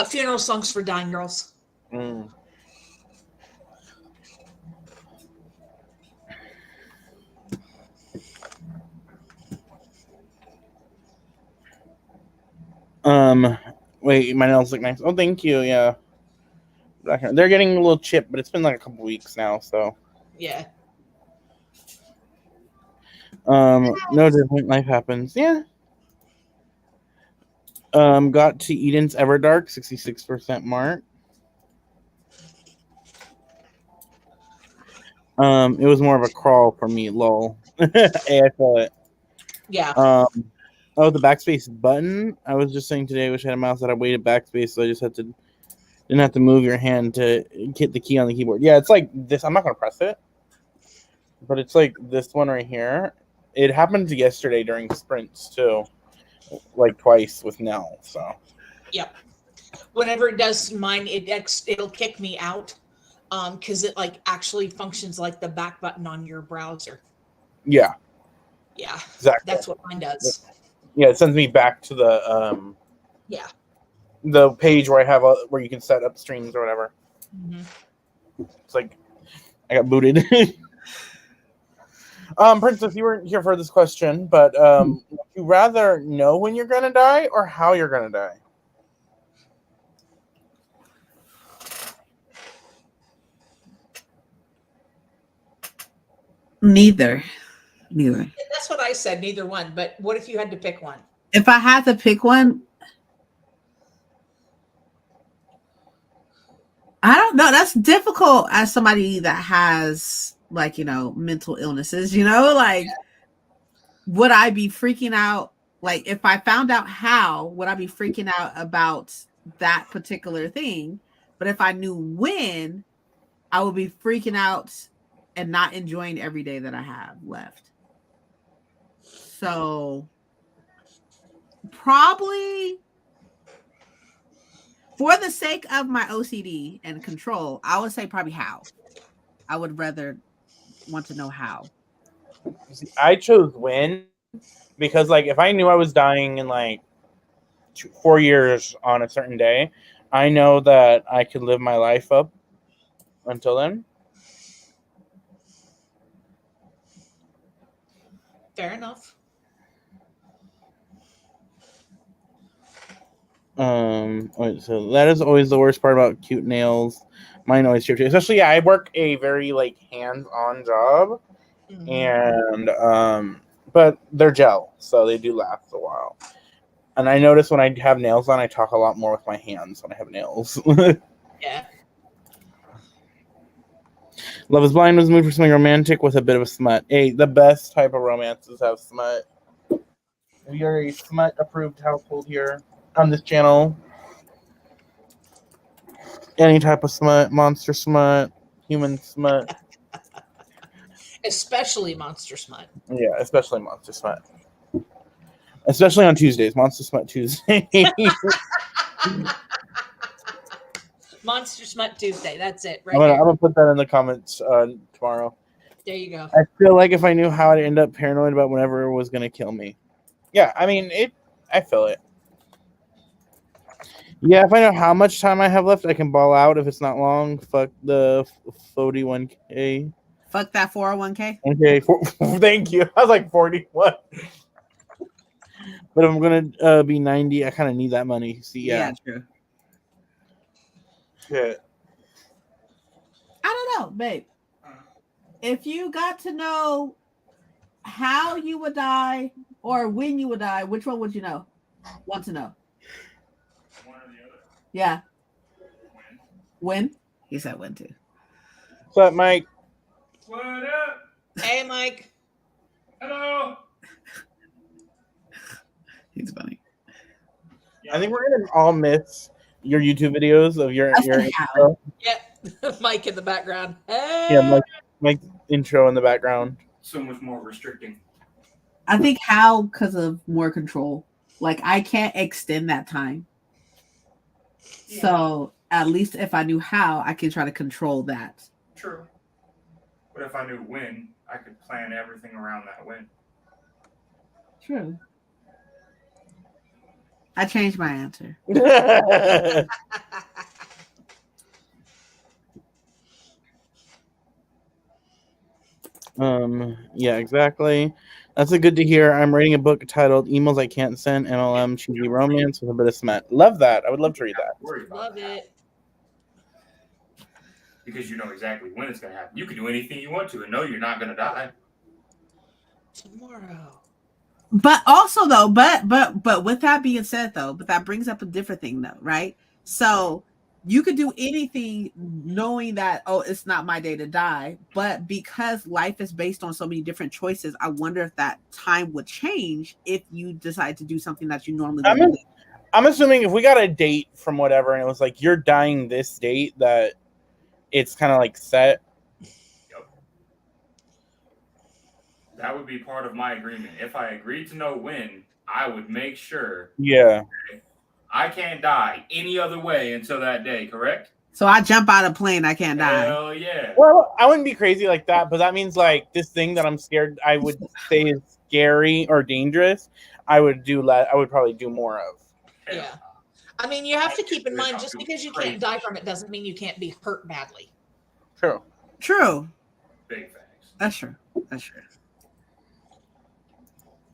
Funeral Songs for Dying Girls. Mm. Wait, my nails look nice. Oh, thank you. Yeah. They're getting a little chipped, but it's been like a couple weeks now, so. Yeah. No different. Life happens. Yeah. Got to Eden's Everdark, 66% mark. It was more of a crawl for me, lol. Hey, I feel it. Yeah. Oh, the backspace button. I was just saying today, I wish I had a mouse that I waited backspace, so I just didn't have to move your hand to hit the key on the keyboard. Yeah, it's like this. I'm not gonna press it, but it's like this one right here. It happened yesterday during sprints too, like twice with Nell. So. Yep. Whenever it does mine, it'll kick me out, because it like actually functions like the back button on your browser. Yeah. Yeah. Exactly. That's what mine does. Yeah, it sends me back to the Yeah. the page where I have where you can set up streams or whatever. Mm-hmm. It's like I got booted. Princess, you weren't here for this question, but would you rather know when you're gonna die or how you're gonna die? Neither. That's what I said. Neither one. But what if you had to pick one? If I had to pick one, I don't know. That's difficult as somebody that has like, mental illnesses, like would I be freaking out? Like if I found out how, would I be freaking out about that particular thing? But if I knew when, I would be freaking out and not enjoying every day that I have left. So probably for the sake of my OCD and control, I would say probably how. I would rather want to know how. I chose when because like if I knew I was dying in like 4 years on a certain day, I know that I could live my life up until then. Fair enough. So that is always the worst part about cute nails. Mine always chip too. Especially, I work a very like hands-on job, and but they're gel, so they do last a while. And I notice when I have nails on, I talk a lot more with my hands when I have nails. Yeah. Love is Blind was moved for something romantic with a bit of a smut. Hey, the best type of romances have smut. We are a smut-approved household here on this channel. Any type of smut, monster smut, human smut. Especially monster smut. Yeah, especially monster smut. Especially on Tuesdays, Monster Smut Tuesday. Monster Smut Tuesday. That's it. Right. I'm gonna put that in the comments tomorrow. There you go. I feel like if I knew how, I'd end up paranoid about whenever it was gonna kill me. Yeah, I mean it. I feel it. Yeah, if I know how much time I have left, I can ball out if it's not long. Fuck the 41K. Fuck that 401k. Okay, thank you. I was like 41. But if I'm gonna be 90, I kind of need that money. See, yeah, true. Shit. I don't know, babe. If you got to know how you would die or when you would die, which one would you know? Want to know? One or the other. Yeah. When? He said when too. What's up, Mike? What up? Hey, Mike. Hello. He's funny. I think we're gonna all miss your YouTube videos of your intro. Yeah, Mike in the background. Hey. Yeah, Mike intro in the background. So much more restricting. I think how because of more control. Like I can't extend that time. So at least if I knew how, I can try to control that. True. But if I knew when, I could plan everything around that when. True. I changed my answer. Yeah, exactly. That's a good to hear. I'm reading a book titled Emails I Can't Send, MLM Cheesy Romance with a bit of cement. Love that. I would love to read that. Worry about Love that. it. Because you know exactly when it's going to happen. You can do anything you want to and know you're not going to die. Tomorrow. But also though, but with that being said though, but that brings up a different thing though, right? So you could do anything knowing that, oh, it's not my day to die. But because life is based on so many different choices, I wonder if that time would change if you decide to do something that you normally wouldn't do. I'm assuming if we got a date from whatever and it was like, you're dying this date, that it's kind of like set. Yep. That would be part of my agreement. If I agreed to know when, I would make sure. Yeah. I can't die any other way until that day, correct? So I jump out of a plane, I can't die. Hell yeah. Well, I wouldn't be crazy like that, but that means like this thing that I'm scared I would say is scary or dangerous, I would probably do more of. Hell. Yeah. I mean, you have to keep in mind, just because you can't die from it doesn't mean you can't be hurt badly. True. True. Big facts. That's true. That's true.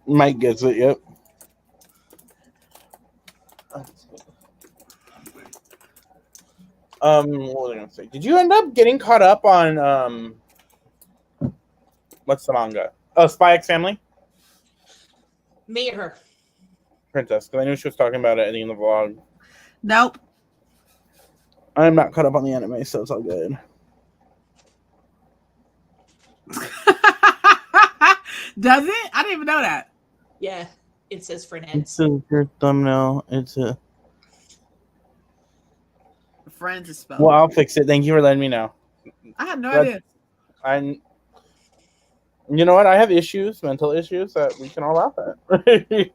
Mike gets it, yep. What was I gonna say? Did you end up getting caught up on what's the manga? Oh, Spy X Family? Me or her? Princess, because I knew she was talking about it at the end of the vlog. Nope. I'm not caught up on the anime, so it's all good. Does it? I didn't even know that. Yeah, it says It's Friends. your thumbnail. It's a. Friends is spelled. Well, I'll fix it. Thank you for letting me know. I had no That's- idea. You know what? I have issues, mental issues that we can all laugh at.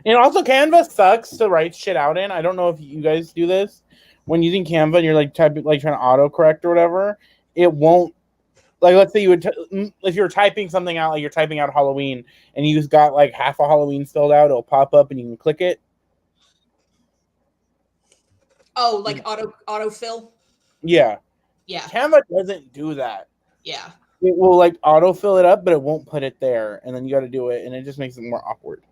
And also, Canva sucks to write shit out in. I don't know if you guys do this. When using Canva and you're like typing, like trying to autocorrect or whatever, it won't. Like, let's say you would, if you're typing something out, like you're typing out Halloween, and you just got like half a Halloween filled out, it'll pop up and you can click it. Oh, like autofill? Yeah. Yeah, Canva doesn't do that. yeah. It will like autofill it up, but it won't put it there, and then you got to do it, and it just makes it more awkward.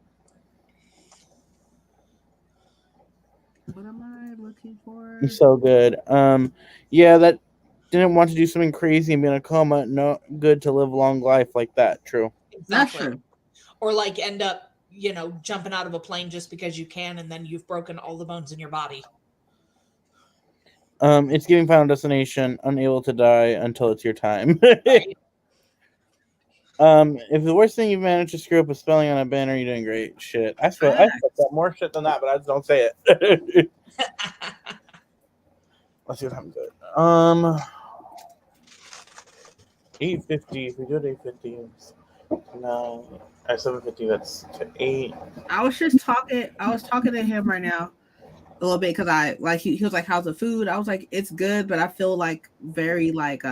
What am I looking for? So good. Yeah, that didn't want to do something crazy and be in a coma. No good to live a long life like that. True. That's Exactly. true. Or like end up, jumping out of a plane just because you can, and then you've broken all the bones in your body. It's giving Final Destination unable to die until it's your time. Right? If the worst thing you've managed to screw up is spelling on a banner, you're doing great. Shit. I spelled more shit than that, but I just don't say it. Let's see what happens. 8:50. If we do it 8:50, no, at 7:50, that's to 8. I was talking to him right now a little bit because he was like, how's the food? I was like, it's good, but I feel like very like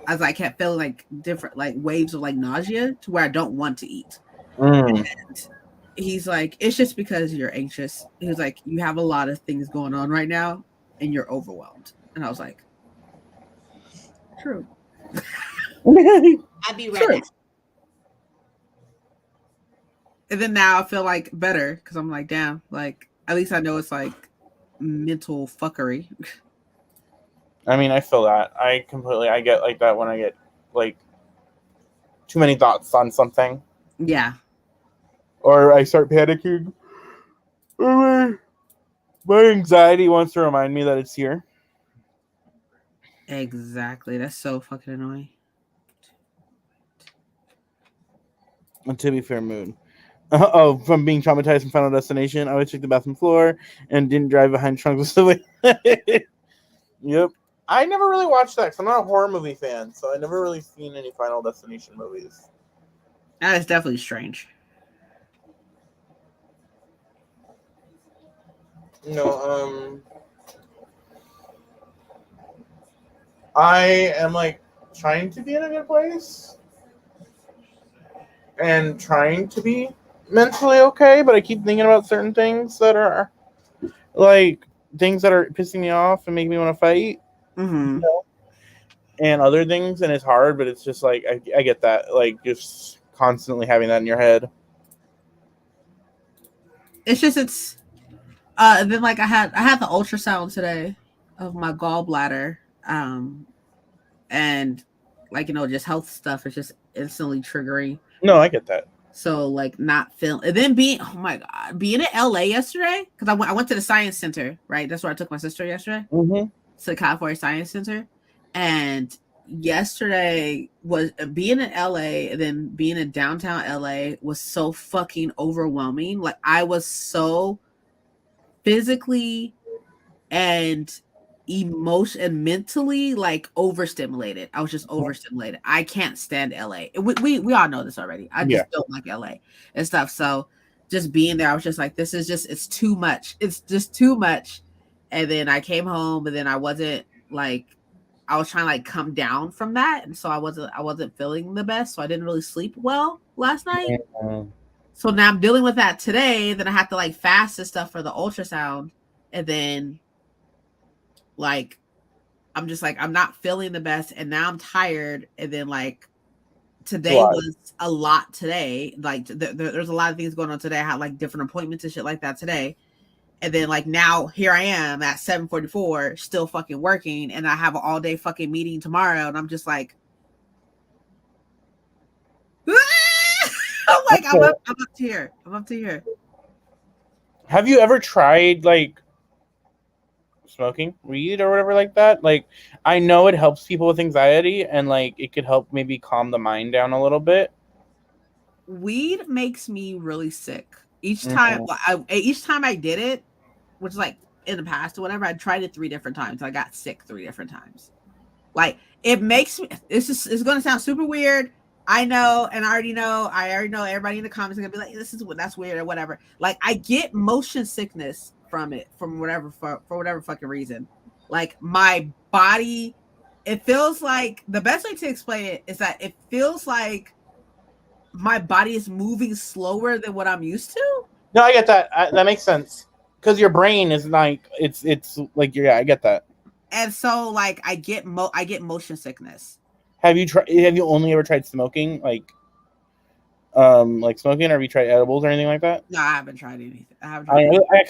as I kept feeling like different like waves of like nausea to where I don't want to eat. And he's like, it's just because you're anxious. He was like, you have a lot of things going on right now and you're overwhelmed. And I was like, true. I'd be ready. True. And then now I feel like better because I'm like, damn, like at least I know it's like mental fuckery. I mean, I feel that. I get like that when I get like too many thoughts on something. Yeah. Or I start panicking. My anxiety wants to remind me that it's here. Exactly. That's so fucking annoying. And to be fair, mood. Oh, from being traumatized from Final Destination, I always took the bathroom floor and didn't drive behind trunks of Yep. I never really watched that because I'm not a horror movie fan, so I never really seen any Final Destination movies. That is definitely strange. No, I am like trying to be in a good place and trying to be mentally okay, but I keep thinking about certain things that are like things that are pissing me off and making me want to fight, Mm-hmm. and other things, and it's hard, but it's just like I get that, like just constantly having that in your head. It's and then like I had the ultrasound today of my gallbladder, and like just health stuff is just instantly triggering. No, I get that. So like not feeling, and then being being in LA yesterday, because I went to the science center, right? That's where I took my sister yesterday. Mm-hmm. To the California Science Center, and yesterday was being in LA and then being in downtown LA was so fucking overwhelming. Like I was so physically and mentally like overstimulated. I was just overstimulated. I can't stand LA. We all know this already. I just don't like LA and stuff. So just being there, I was just like, this is just, it's too much. It's just too much. And then I came home and then I wasn't like, I was trying to like come down from that. And so I wasn't feeling the best. So I didn't really sleep well last night. Mm-hmm. So now I'm dealing with that today. Then I have to like fast and stuff for the ultrasound. And then like, I'm just like, I'm not feeling the best. And now I'm tired. And then like today was a lot today. Like there's a lot of things going on today. I had like different appointments and shit like that today. And then like now here I am at 7:44 still fucking working, and I have an all day fucking meeting tomorrow, and I'm just like I'm like I'm up to here. I'm up to here. Have you ever tried like smoking weed or whatever like that? Like I know it helps people with anxiety and like it could help maybe calm the mind down a little bit. Weed makes me really sick. Each time I did it, which is like in the past or whatever, I tried it 3 different times. I got sick 3 different times. Like it makes me. It's going to sound super weird. I know, and I already know everybody in the comments are gonna be like, that's weird or whatever. Like I get motion sickness from it, from whatever for whatever fucking reason. Like my body, it feels like, the best way to explain it is that it feels like my body is moving slower than what I'm used to. No, I get that. That makes sense because your brain is like it's like I get that. And so like I get motion sickness. Have you only ever tried smoking, like smoking, or have you tried edibles or anything like that? No, I haven't tried anything. I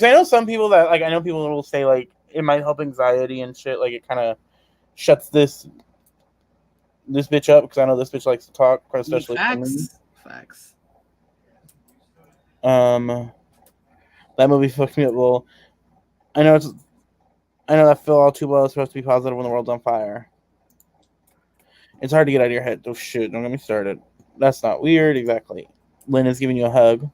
know some people that like, I know people will say like it might help anxiety and shit. Like it kind of shuts this bitch up, because I know this bitch likes to talk, especially facts. That movie fucked me up. Well, I know that Phil All Too Well is supposed to be positive when the world's on fire. It's hard to get out of your head. Oh shit! Don't get me started. That's not weird. Exactly. Lynn is giving you a hug.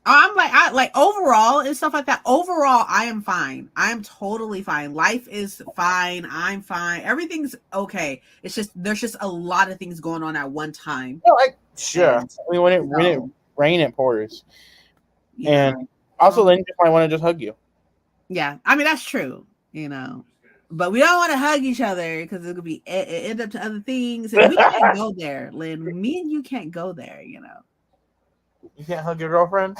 I'm like overall and stuff like that. Overall, I am fine. I am totally fine. Life is fine. I'm fine. Everything's okay. It's just there's just a lot of things going on at one time. No, sure. I mean, when it rains, it pours. Yeah. And also, Lynn just might want to just hug you. Yeah, I mean that's true. But we don't want to hug each other because it could be end up to other things. And we can't go there, Lynn. Me and you can't go there. You can't hug your girlfriend?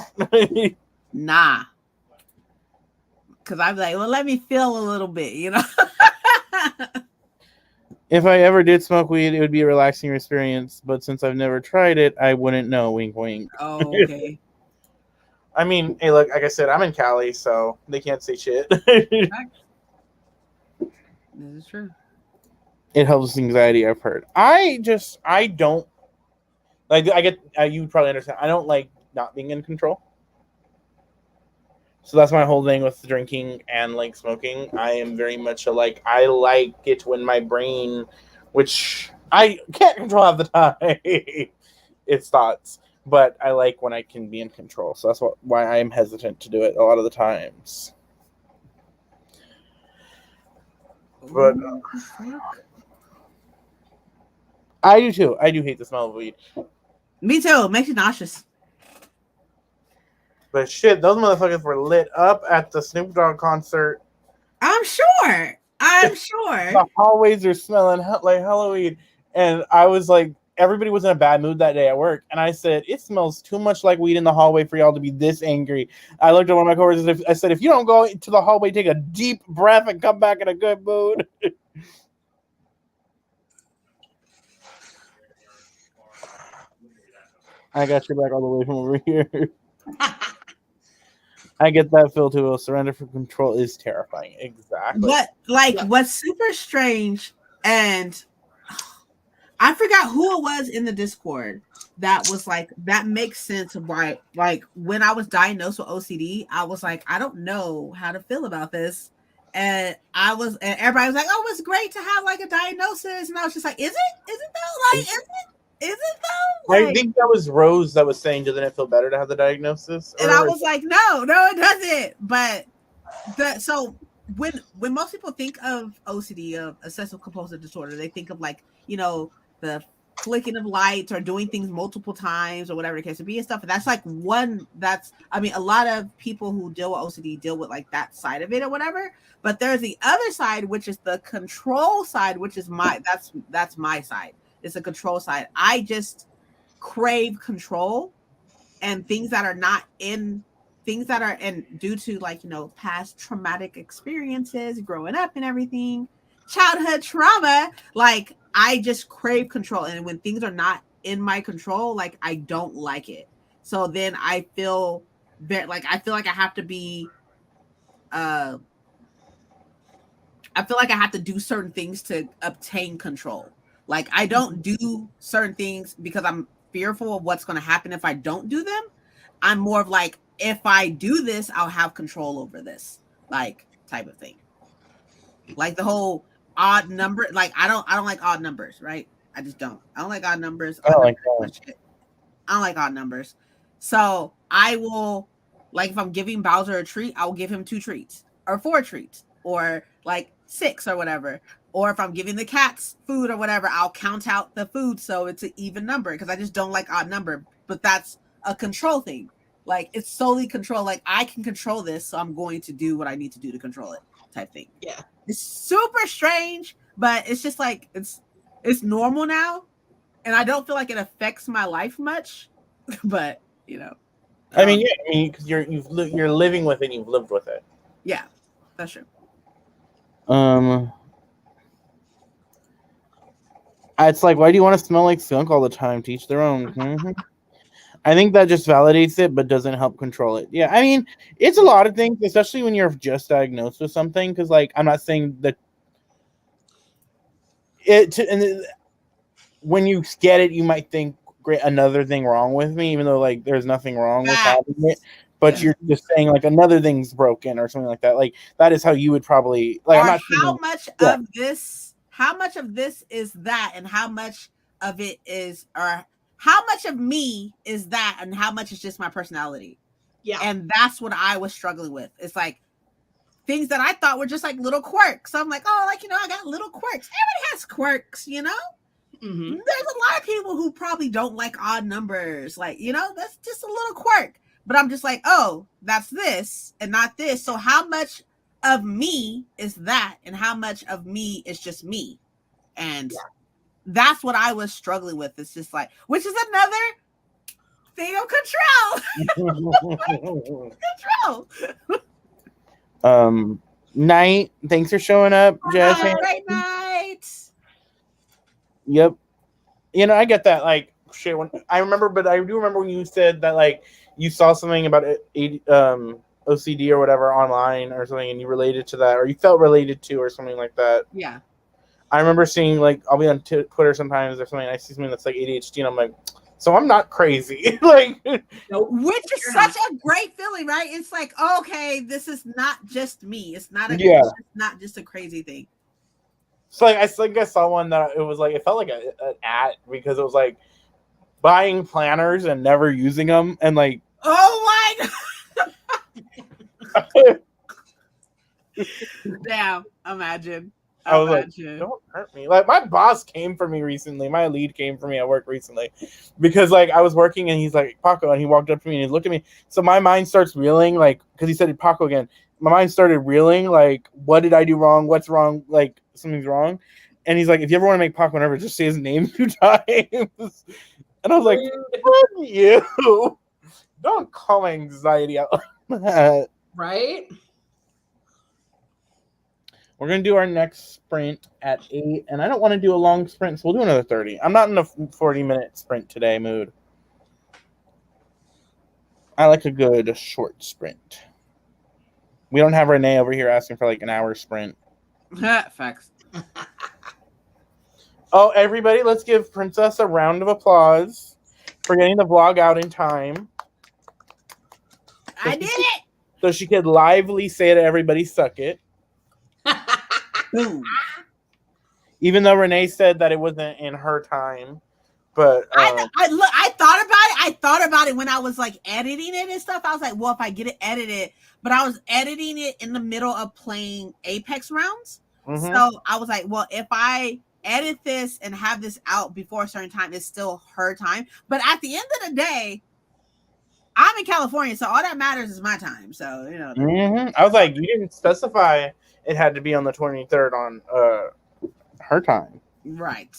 Nah. Because I'm like, well, let me feel a little bit, If I ever did smoke weed, it would be a relaxing experience. But since I've never tried it, I wouldn't know. Wink, wink. Oh, okay. I mean, hey, look, like I said, I'm in Cali, so they can't say shit. This is true. It helps anxiety, I've heard. I don't like. I get you probably understand. I don't like not being in control. So that's my whole thing with drinking and like smoking. I am very much I like it when my brain, which I can't control half the time, its thoughts. But I like when I can be in control. So that's why I am hesitant to do it a lot of the times. But I do too. I do hate the smell of weed. Me too. It makes you nauseous. But shit, those motherfuckers were lit up at the Snoop Dogg concert. I'm sure. I'm sure. The hallways are smelling like Halloween. And I was like, everybody was in a bad mood that day at work. And I said, it smells too much like weed in the hallway for y'all to be this angry. I looked at one of my coworkers. I said, if you don't go to the hallway, take a deep breath and come back in a good mood. I got your back all the way from over here. I get that, Phil, too. Surrender for control is terrifying. Exactly. But what's super strange, and I forgot who it was in the Discord that was like, that makes sense of why, like, when I was diagnosed with OCD, I was like, I don't know how to feel about this. And everybody was like, oh, it's great to have like a diagnosis. And I was just like, is it though? Like, is it though? Like, I think that was Rose that was saying, doesn't it feel better to have the diagnosis? And I was like, no, it doesn't. But so when most people think of OCD, of obsessive compulsive disorder, they think of like, you know, the flicking of lights or doing things multiple times or whatever the case may be and stuff. And that's like a lot of people who deal with OCD deal with like that side of it or whatever. But there's the other side, which is the control side, which is that's my side. It's a control side. I just crave control, and things that are due to like, you know, past traumatic experiences growing up and everything, childhood trauma, like I just crave control. And when things are not in my control, like I don't like it. So then I feel like I have to be I feel like I have to do certain things to obtain control. Like I don't do certain things because I'm fearful of what's going to happen if I don't do them. I'm more of like, if I do this, I'll have control over this, like type of thing. Like the whole odd number, like I don't like odd numbers, right? I just don't. I don't like odd numbers. I don't like odd numbers. So I will, like, if I'm giving Bowser a treat, I will give him 2 treats or 4 treats or like 6 or whatever. Or if I'm giving the cats food or whatever, I'll count out the food so it's an even number because I just don't like odd number. But that's a control thing. Like it's solely control. Like I can control this, so I'm going to do what I need to do to control it, type thing. Yeah, it's super strange, but it's just like it's normal now, and I don't feel like it affects my life much. But you know, I mean, because you're living with it, you've lived with it. Yeah, that's true. It's like, why do you want to smell like skunk all the time? Teach their own. Mm-hmm. I think that just validates it, but doesn't help control it. Yeah, I mean, it's a lot of things, especially when you're just diagnosed with something. Because, like, I'm not saying that when you get it, you might think, great, another thing wrong with me, even though like there's nothing wrong with having it. But you're just saying like another thing's broken or something like that. Like that is how you would probably like. Or I'm not how much of this? How much of this is that, and how much of it is, or how much of me is that, and how much is just my personality? Yeah, and that's what I was struggling with. It's like things that I thought were just like little quirks. So I'm like, oh, like, you know, I got little quirks. Everybody has quirks, you know. Mm-hmm. There's a lot of people who probably don't like odd numbers. Like, you know, that's just a little quirk. But I'm just like, oh, that's this and not this. So how much of me is that, and how much of me is just me? And that's what I was struggling with. It's just like, which is another thing of control. Control. Night. Thanks for showing up, Jess. Great night. Yep. You know, I get that. Like, shit. I do remember when you said that, like, you saw something about OCD or whatever online or something, and you related to that, or you felt related to, or something like that. Yeah. I remember seeing, like, I'll be on Twitter sometimes or something, and I see something that's like ADHD, and I'm like, so I'm not crazy. Like, which is such a great feeling, right? It's like, okay, this is not just me. It's not it's not just a crazy thing. So like, I saw one that it was like, it felt like an ad, because it was like buying planners and never using them, and like, oh my god. Damn, imagine. I was like, don't hurt me. Like, my boss came for me recently. My lead came for me at work recently because, like, I was working and he's like, Paco, and he walked up to me and he looked at me. So my mind starts reeling, like, because he said Paco again. my mind started reeling. Like, what did I do wrong? What's wrong? Like, something's wrong. And he's like, if you ever want to make Pac whenever, just say his name 2 times. And I was like, fuck you. Don't call my anxiety out like that. Right? We're going to do our next sprint at 8. And I don't want to do a long sprint, so we'll do another 30. I'm not in a 40-minute sprint today mood. I like a good short sprint. We don't have Renee over here asking for like an hour sprint. Facts. Oh, everybody, let's give Princess a round of applause for getting the vlog out in time. I did it! So she could lively say to everybody, suck it. Boom. Even though Renee said that it wasn't in her time. But I thought about it when I was like editing it and stuff. I was like, well, if I get it edited, but I was editing it in the middle of playing Apex rounds. Mm-hmm. So I was like, well, if I edit this and have this out before a certain time, it's still her time. But at the end of the day, I'm in California, so all that matters is my time. So, you know. Mm-hmm. I was like, you didn't specify it had to be on the 23rd on her time. Right.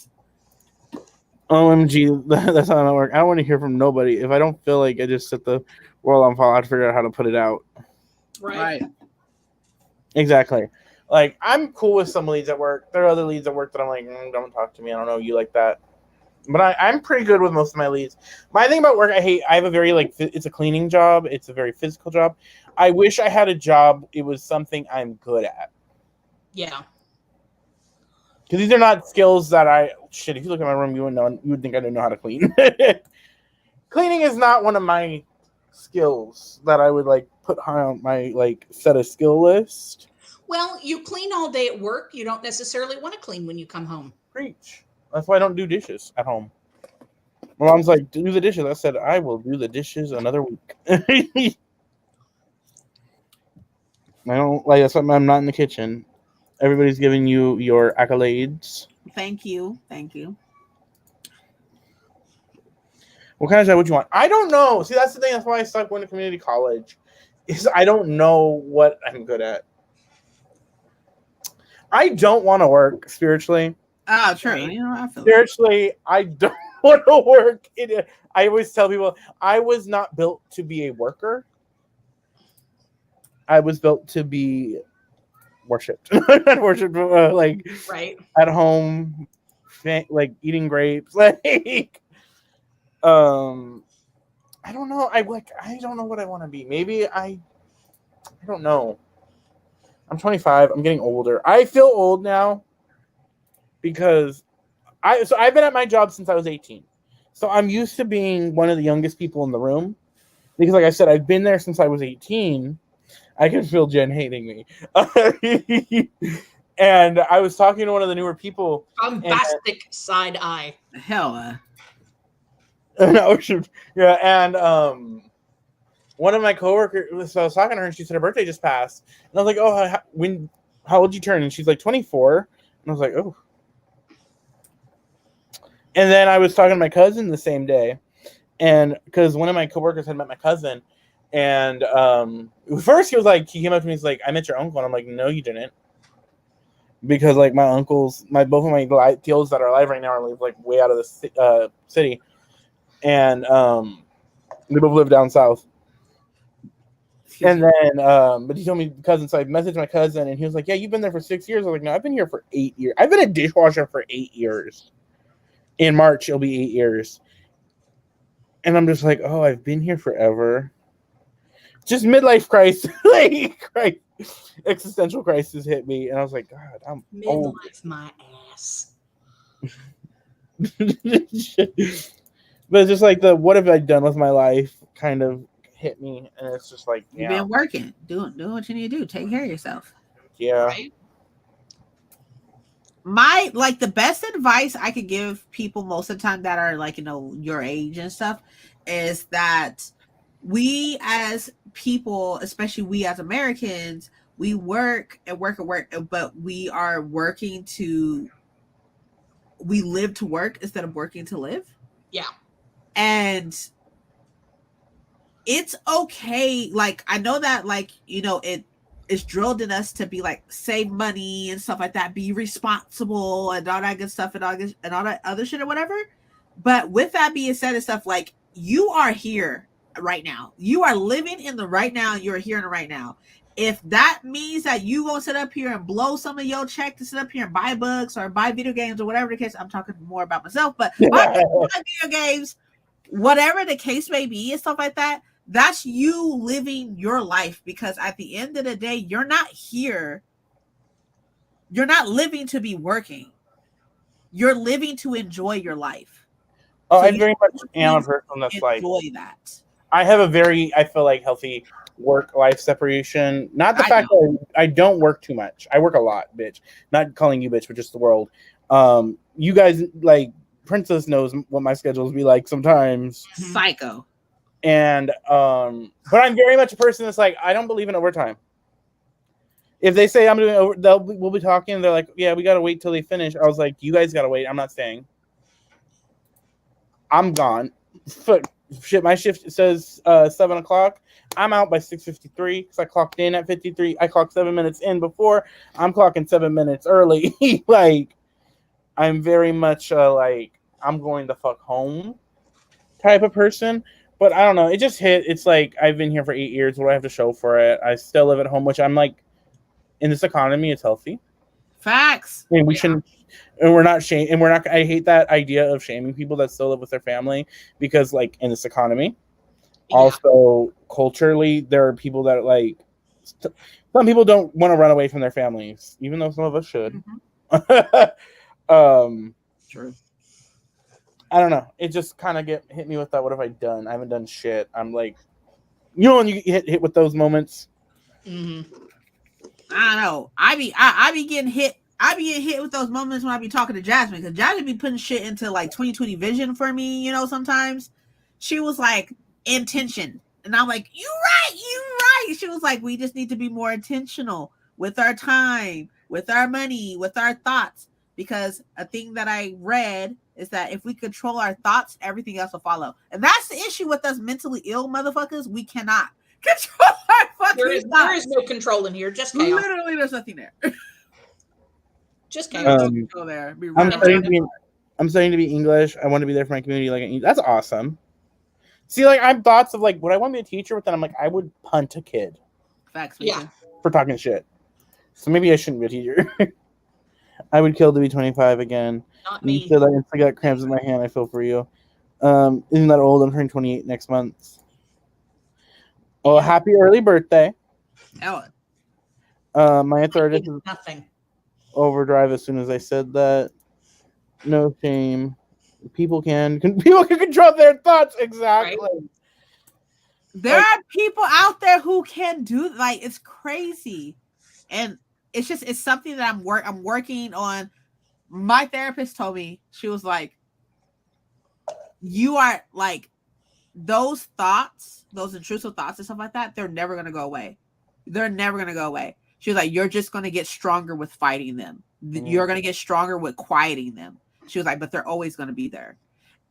OMG, that's how that works. I don't want to hear from nobody. If I don't feel like I just set the world on fire, I'd figure out how to put it out. Right. Exactly. Like, I'm cool with some leads at work. There are other leads at work that I'm like, don't talk to me. I don't know you like that. But I'm pretty good with most of my leads. My thing about work, I have a very, like, it's a cleaning job. It's a very physical job. I wish I had a job. It was something I'm good at. Yeah. Because these are not skills that if you look at my room, you would think I didn't know how to clean. Cleaning is not one of my skills that I would, like, put high on my, like, set of skill list. Well, you clean all day at work. You don't necessarily want to clean when you come home. Preach. That's why I don't do dishes at home. My mom's like, do the dishes. I said, I will do the dishes another week. I don't, like, that's why I'm not in the kitchen. Everybody's giving you your accolades. Thank you. Thank you. What kind of job would you want? I don't know. See, that's the thing. That's why I stopped going to community college. Is I don't know what I'm good at. I don't want to work spiritually. Oh, true. You know, I feel Spiritually, I don't want to work. I always tell people I was not built to be a worker. I was built to be worshipped. Worshipped, like right at home, like eating grapes. Like, I don't know. I don't know what I want to be. Maybe I don't know. I'm 25. I'm getting older. I feel old now because I've been at my job since I was 18. So I'm used to being one of the youngest people in the room because, like I said, I've been there since I was 18. I can feel Jen hating me. And I was talking to one of the newer people. Bombastic side eye. Hell. Yeah, and one of my coworkers, so I was talking to her, and she said her birthday just passed. And I was like, oh, how old did you turn? And she's like, 24. And I was like, oh. And then I was talking to my cousin the same day. And because one of my coworkers had met my cousin. And first he came up to me, he's like, I met your uncle. And I'm like, no, you didn't. Because, like, my uncles, both of my tios that are alive right now are, like, way out of the city. And they both live down south. And then, but he told me cousin, so I messaged my cousin, and he was like, yeah, you've been there for 6 years. I was like, no, I've been here for 8 years. I've been a dishwasher for 8 years. In March, it'll be 8 years. And I'm just like, oh, I've been here forever. Just midlife crisis, like, existential crisis hit me. And I was like, God, I'm old. Midlife my ass. But it's just like what have I done with my life kind of hit me, and it's just like, yeah. You've been working, doing what you need to do. Take care of yourself. Yeah. Right? The best advice I could give people most of the time that are, like, you know, your age and stuff is that we as people, especially we as Americans, we work, but we are working we live to work instead of working to live. Yeah. And it's okay. Like, I know that, like, you know, it's drilled in us to be like save money and stuff like that, be responsible and all that good stuff and all that other shit or whatever. But with that being said and stuff, like you are here right now. You are living in the right now. You're here in the right now. If that means that you gonna sit up here and blow some of your check to sit up here and buy books or buy video games or whatever the case, I'm talking more about myself, but buy video games, whatever the case may be and stuff like that, that's you living your life, because at the end of the day, you're not here. You're not living to be working. You're living to enjoy your life. Oh, I very much am a person that's like, enjoy that. I have a very, I feel like, healthy work-life separation. Not the fact that I don't work too much. I work a lot, bitch. Not calling you bitch, but just the world. You guys, like, Princess knows what my schedules be like sometimes. Psycho. And but I'm very much a person that's like, I don't believe in overtime. If they say I'm doing over, we'll be talking. They're like, yeah, we gotta wait till they finish. I was like, you guys gotta wait. I'm not staying. I'm gone. Shit, my shift says 7 o'clock. I'm out by 6:53 because I clocked in at 53. I clocked 7 minutes in before. I'm clocking 7 minutes early. Like, I'm very much like, I'm going the fuck home type of person. But I don't know. It just hit. It's like, I've been here for 8 years. What do I have to show for it? I still live at home, which I'm like, in this economy, it's healthy. Facts. I mean, we shouldn't, and we're not shame, and we're not. I hate that idea of shaming people that still live with their family, because, like, in this economy, also culturally, there are people that like. Some people don't want to run away from their families, even though some of us should. True. I don't know. It just kind of hit me with that. What have I done? I haven't done shit. I'm like, you know, when you get hit with those moments. Mm-hmm. I don't know. I be getting hit. I be getting hit with those moments when I be talking to Jasmine, because Jasmine be putting shit into like 2020 vision for me. You know, sometimes she was like, intention, and I'm like, you right. She was like, we just need to be more intentional with our time, with our money, with our thoughts, because a thing that I read is that if we control our thoughts, everything else will follow. And that's the issue with us mentally ill motherfuckers. We cannot control our fucking thoughts. There is no control in here. Just chaos. Literally, there's nothing there. Just chaos. I'm studying to be English. I want to be there for my community. Like, that's awesome. See, like, I'm thoughts of like, would I want to be a teacher? But then I'm like, I would punt a kid. Facts. Yeah. For talking shit. So maybe I shouldn't be a teacher. I would kill to be 25 again. Not me. You said I instantly got cramps in my hand. I feel for you. Isn't that old? I'm turning 28 next month. Oh, happy early birthday. Ellen. My arthritis is nothing. Overdrive as soon as I said that. No shame. People can control their thoughts. Exactly. Right. There are people out there who can do, like, it's crazy. And it's something that I'm working on. My therapist told me, she was like, you are like, those thoughts, those intrusive thoughts and stuff like that, they're never going to go away. They're never going to go away. She was like, you're just going to get stronger with fighting them. You're going to get stronger with quieting them. She was like, but they're always going to be there.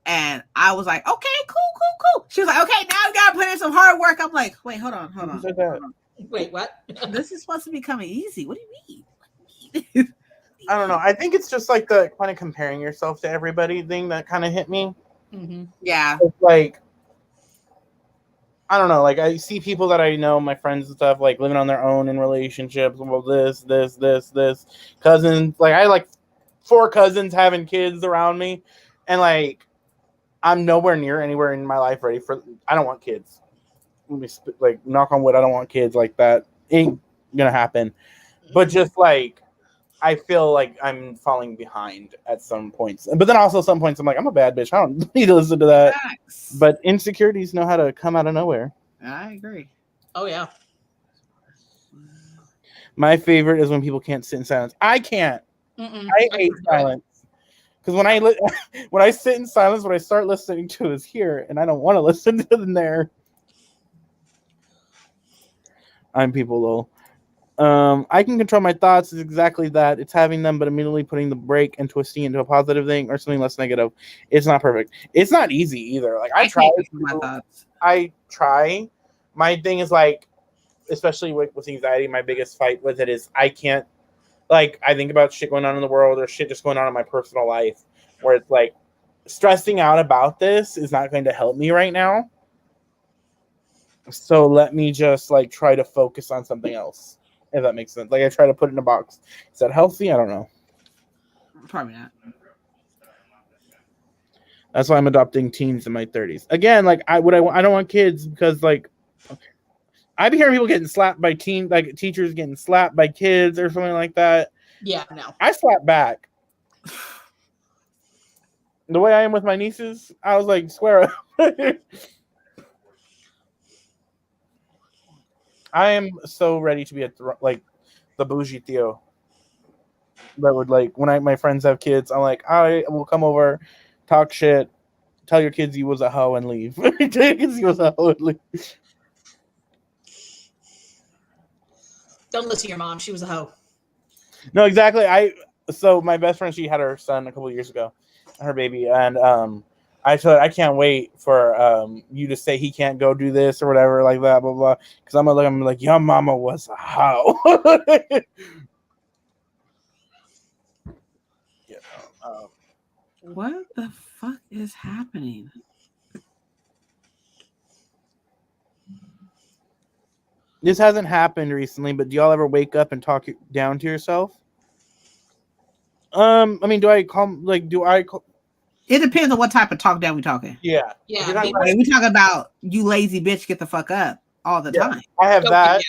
And I was like, okay, cool. She was like, okay, now we got to put in some hard work. I'm like, wait, hold on. Wait, what? This is supposed to be coming easy. What do you mean? I don't know. I think it's just like the kind of comparing yourself to everybody thing that kind of hit me. Mm-hmm. Yeah. It's like, I don't know. Like, I see people that I know, my friends and stuff, like living on their own in relationships. Well, this. Cousins. Like, I like 4 cousins having kids around me. And like, I'm nowhere near anywhere in my life ready for, I don't want kids. Let me like, knock on wood, I don't want kids like that. Ain't gonna happen. But just like, I feel like I'm falling behind at some points. But then also some points I'm like, I'm a bad bitch. I don't need to listen to that. Facts. But insecurities know how to come out of nowhere. I agree. Oh, yeah. My favorite is when people can't sit in silence. I can't. I hate silence. Because when I sit in silence, what I start listening to is here, and I don't want to listen to them there. I'm people though. I can control my thoughts. Is exactly that. It's having them, but immediately putting the break and twisting into a positive thing or something less negative. It's not perfect. It's not easy either. Like I try. My thing is like, especially with anxiety, my biggest fight with it is I can't, like, I think about shit going on in the world or shit just going on in my personal life where it's like stressing out about this is not going to help me right now. So let me just like try to focus on something else, if that makes sense. Like I try to put it in a box. Is that healthy? I don't know. Probably not. That's why I'm adopting teens in my 30s. Again, like I don't want kids because like I be hearing people getting slapped by teachers getting slapped by kids or something like that. Yeah, no. I slap back. The way I am with my nieces, I was like, swear up. I am so ready to be like the bougie Theo. That would like when my friends have kids, I'm like, I will come over, talk shit, tell your kids you was a hoe and leave. Tell your kids you was a hoe and leave. Don't listen to your mom. She was a hoe. No, exactly. So my best friend, she had her son a couple of years ago, her baby, and I told her I can't wait for you to say he can't go do this or whatever like that, blah blah. Because I'm gonna look at him like your mama was a hoe. What the fuck is happening? This hasn't happened recently, but do y'all ever wake up and talk down to yourself? I mean, do I call? It depends on what type of talk down we talking. Yeah. Yeah. Like, we talk about you lazy bitch, get the fuck up all the time. I have Don't that.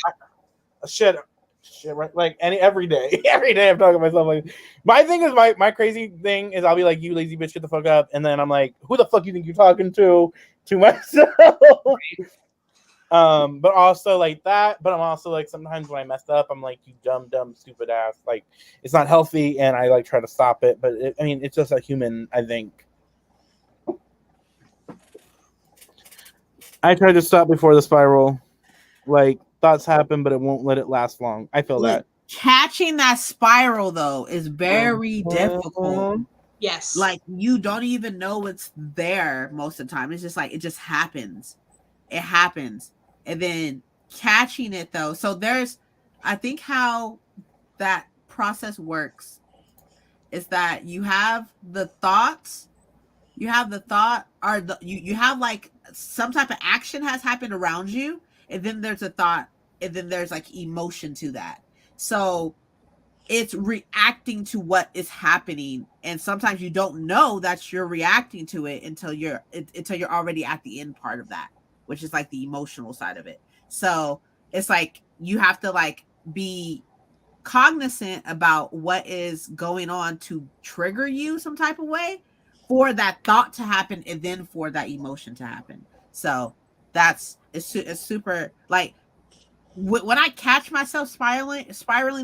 get Shit, right? Like every day. Every day I'm talking to myself like my thing is my crazy thing is I'll be like, you lazy bitch, get the fuck up, and then I'm like, who the fuck you think you're talking to myself? But also like that, but I'm also like sometimes when I mess up, I'm like, you dumb, stupid ass. Like it's not healthy, and I like try to stop it. But it's just a human, I think. I try to stop before the spiral. Like thoughts happen, but it won't let it last long. I feel that. Catching that spiral though is very difficult. Yes. Like you don't even know it's there most of the time. It's just like it just happens. It happens. And then catching it though. So I think how that process works is that you have the thoughts, you have like some type of action has happened around you, and then there's a thought, and then there's like emotion to that. So it's reacting to what is happening, and sometimes you don't know that you're reacting to it until you're already at the end part of that, which is like the emotional side of it. So it's like you have to like be cognizant about what is going on to trigger you some type of way for that thought to happen and then for that emotion to happen. So it's super like when I catch myself spiraling,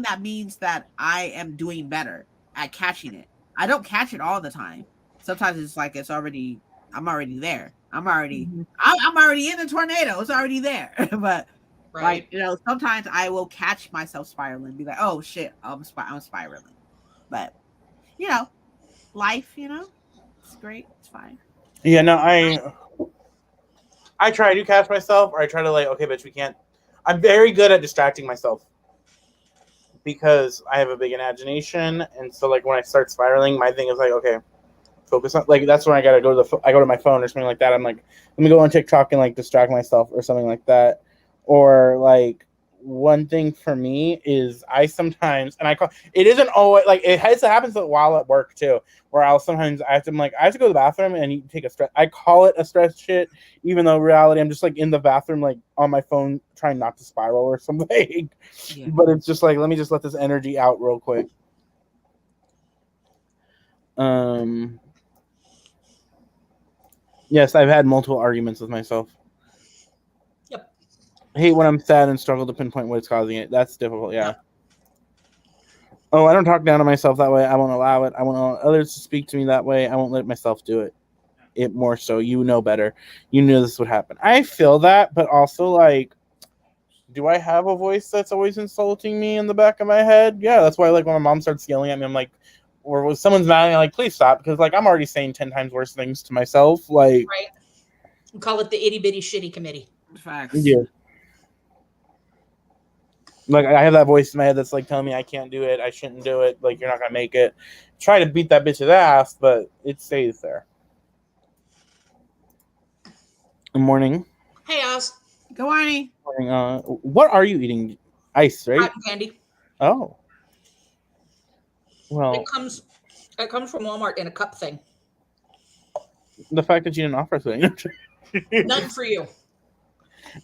that means that I am doing better at catching it. I don't catch it all the time. Sometimes it's like I'm already there. I'm already in the tornado. It's already there. But right. Like, sometimes I will catch myself spiraling, be like, oh shit, I'm spiraling. But life, it's great. It's fine. Yeah, no, I try to catch myself, or I try to like, okay, bitch, we can't. I'm very good at distracting myself because I have a big imagination, and so like when I start spiraling, my thing is like, okay, focus on, like that's when I gotta go to my phone or something like that. I'm like, let me go on TikTok and like distract myself or something like that. Or like one thing for me is I sometimes, and it isn't always like it happens while at work too, where I have to go to the bathroom and take a stretch. I call it a stretch shit, even though in reality I'm just like in the bathroom, like on my phone, trying not to spiral or something. Yeah. But it's just like, let me just let this energy out real quick. Yes, I've had multiple arguments with myself. Yep. I hate when I'm sad and struggle to pinpoint what's causing it. That's difficult, yeah. Oh, I don't talk down to myself that way. I won't allow it. I won't allow others to speak to me that way. I won't let myself do it. It more so. You know better. You knew this would happen. I feel that, but also like, do I have a voice that's always insulting me in the back of my head? Yeah, that's why like when my mom starts yelling at me, I'm like, or when someone's mad at me, I'm like, please stop, because like I'm already saying 10 times worse things to myself. Like, right. We call it the itty bitty shitty committee. Facts. Yeah. Like I have that voice in my head that's like telling me I can't do it, I shouldn't do it, like you're not gonna make it. Try to beat that bitch's ass, but it stays there. Good morning. Hey, Oz. Good morning. Morning. What are you eating? Ice, right? Cotton candy. Oh. It Well, comes from Walmart in a cup thing. the fact that you didn't offer something. None for you.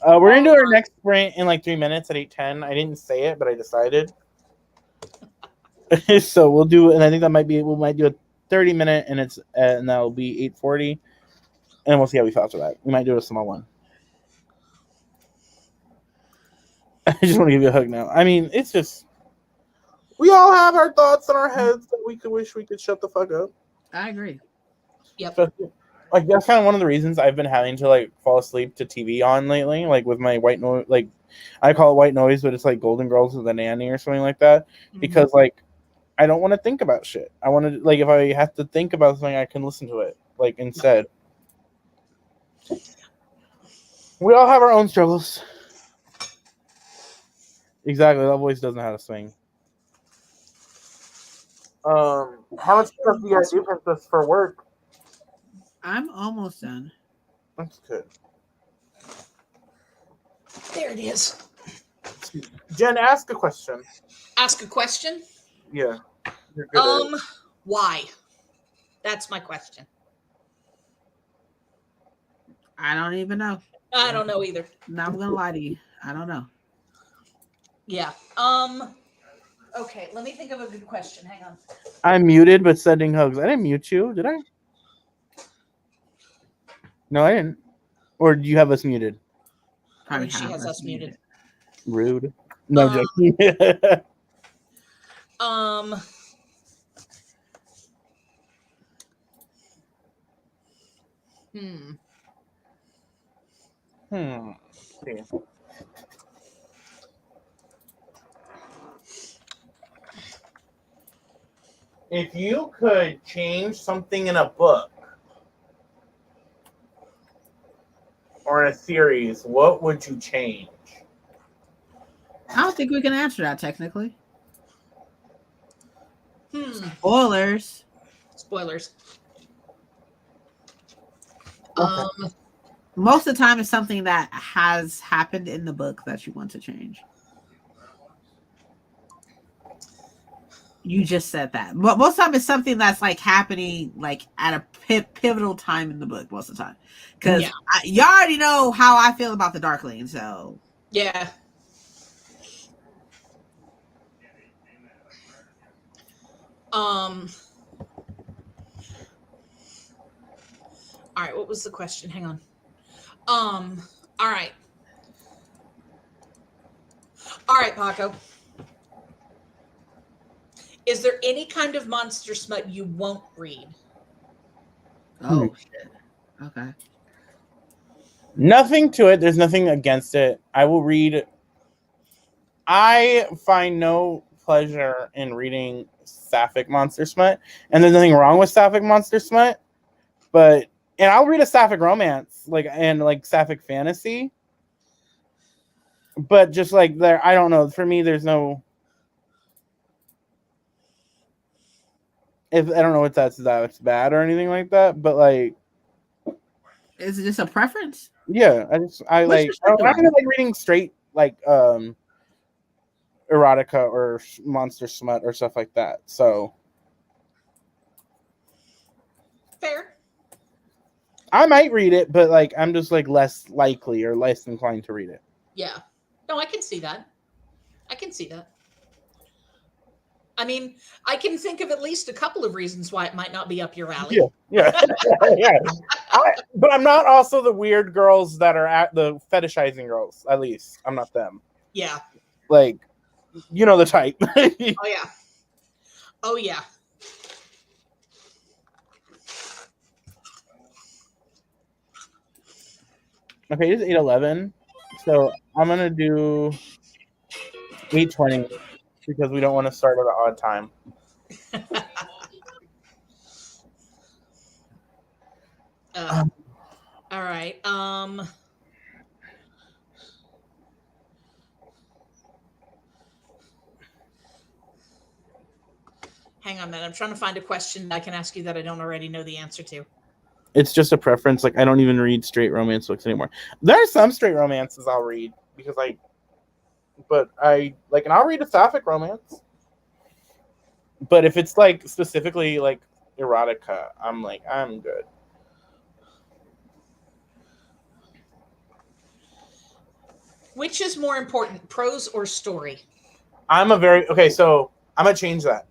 We're gonna do our next sprint in like 3 minutes at 8:10. I didn't say it, but I decided. So we'll do, and I think that might do a 30-minute, and that'll be 8:40, and we'll see how we feel after that. We might do a small one. I just want to give you a hug now. I mean, it's just we all have our thoughts in our heads that we could wish we could shut the fuck up. I agree. Yep. But, like that's kind of one of the reasons I've been having to like fall asleep to TV on lately, like with my white noise, like I call it white noise, but it's like Golden Girls with a nanny or something like that, because like I don't want to think about shit. I want to like if I have to think about something, I can listen to it like instead. We all have our own struggles. Exactly, that voice doesn't know how to swing. How much stuff do you guys do for work? I'm almost done. That's good. There it is. Jen, ask a question. Ask a question. Yeah. You're good at it. Why? That's my question. I don't even know. I don't know either. Not gonna lie to you. I don't know. Yeah. Okay, let me think of a good question. Hang on. I'm muted, but sending hugs. I didn't mute you, did I? No, I didn't. Or do you have us muted? I think she has us muted. Rude. No, I'm joking. Okay. If you could change something in a book or in a series, what would you change? I don't think we can answer that technically. Spoilers. Most of the time, it's something that has happened in the book that you want to change. You just said that. But most of the time, it's something that's like happening like at a pivotal time in the book. Most of the time, because you already know how I feel about the Darkling. So yeah. All right, what was the question? Hang on. All right. All right, Paco. Is there any kind of monster smut you won't read? Oh shit. Okay. Nothing to it. There's nothing against it. I will read. I find no pleasure in reading sapphic monster smut, and there's nothing wrong with sapphic monster smut, and I'll read a sapphic romance, like sapphic fantasy, but just like there, I don't know. For me, there's no. If I don't know if that's bad or anything like that, but like, is it just a preference? Yeah, I don't like reading straight like erotica or monster smut or stuff like that. So fair. I might read it, but like I'm just like less likely or less inclined to read it. Yeah. No, I can see that. I mean, I can think of at least a couple of reasons why it might not be up your alley. Yeah. Yeah. But I'm not also the weird girls that are at the fetishizing girls. At least I'm not them. Yeah. Like, you know the type. Oh yeah. Okay, it's 8:11, so I'm gonna do 8:20 because we don't want to start at an odd time. All right. Hang on a minute. I'm trying to find a question I can ask you that I don't already know the answer to. It's just a preference. Like I don't even read straight romance books anymore. There are some straight romances I'll read because but I like, and I'll read a sapphic romance. But if it's like specifically like erotica, I'm good. Which is more important, prose or story? So I'm gonna change that.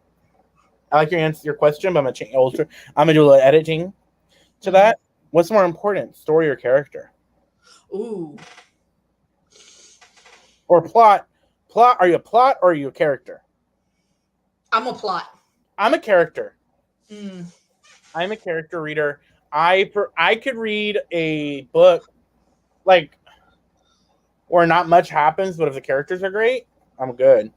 I like your question, but I'm gonna do a little editing to that. What's more important, story or character? Ooh. Or plot? Are you a plot or are you a character? I'm a plot. I'm a character. Mm. I'm a character reader. I could read a book like where not much happens, but if the characters are great, I'm good.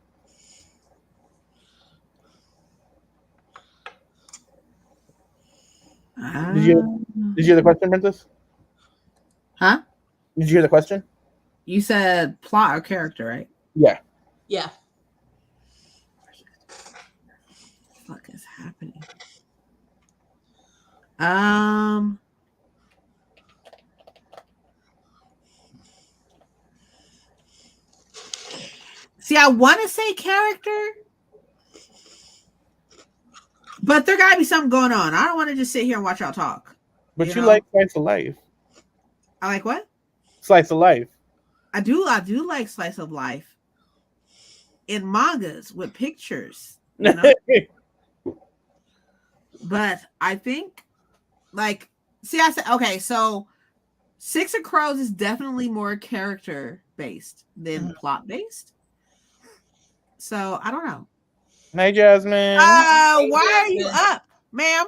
Did you hear the question, Princess? Huh? Did you hear the question? You said plot or character, right? Yeah. Yeah. What the fuck is happening? See, I want to say character, but there gotta be something going on. I don't want to just sit here and watch y'all talk. But you like slice of life. I like what? Slice of life. I do like slice of life in mangas with pictures, you know? But I think, like, see, I said, okay, so Six of Crows is definitely more character based than plot based. So I don't know. Hi, Jasmine. Why are you up, ma'am?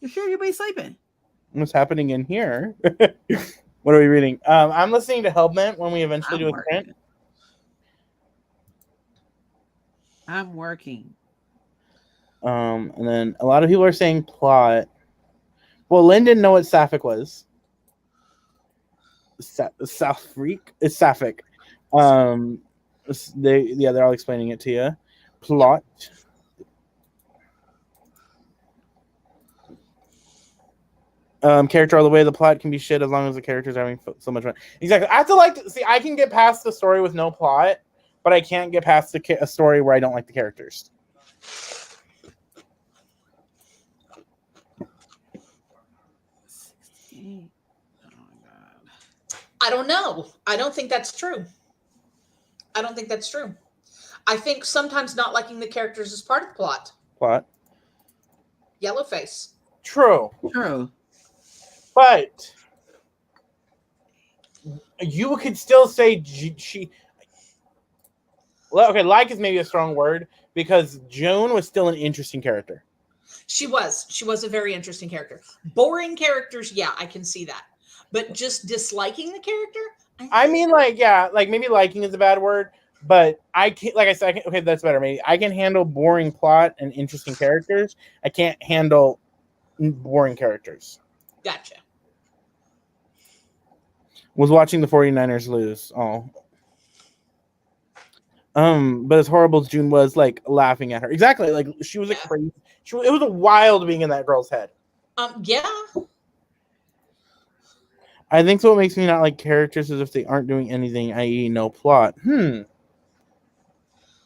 You sure you'll be sleeping? What's happening in here? What are we reading? I'm listening to Hellbent when we eventually do a print. I'm working. And then a lot of people are saying plot. Well, Lynn didn't know what sapphic was. Sapphic. It's sapphic. They're all explaining it to you. Plot. Character all the way. The plot can be shit as long as the characters are having so much fun. Exactly. I have to see. I can get past the story with no plot, but I can't get past a story where I don't like the characters. I don't know. I don't think that's true. I think sometimes not liking the characters is part of the plot. Plot. Yellowface. True. But you could still say she. Okay, like is maybe a strong word because June was still an interesting character. She was a very interesting character. Boring characters, yeah, I can see that. But just disliking the character? I mean, maybe liking is a bad word, but I can't, like I said, okay, that's better. Maybe I can handle boring plot and interesting characters. I can't handle boring characters. Gotcha. Was watching the 49ers lose. Oh. But as horrible as June was, like, laughing at her. Exactly. Like, she was a crazy. It was a wild being in that girl's head. Yeah. I think so. What makes me not like characters is if they aren't doing anything, i.e., no plot.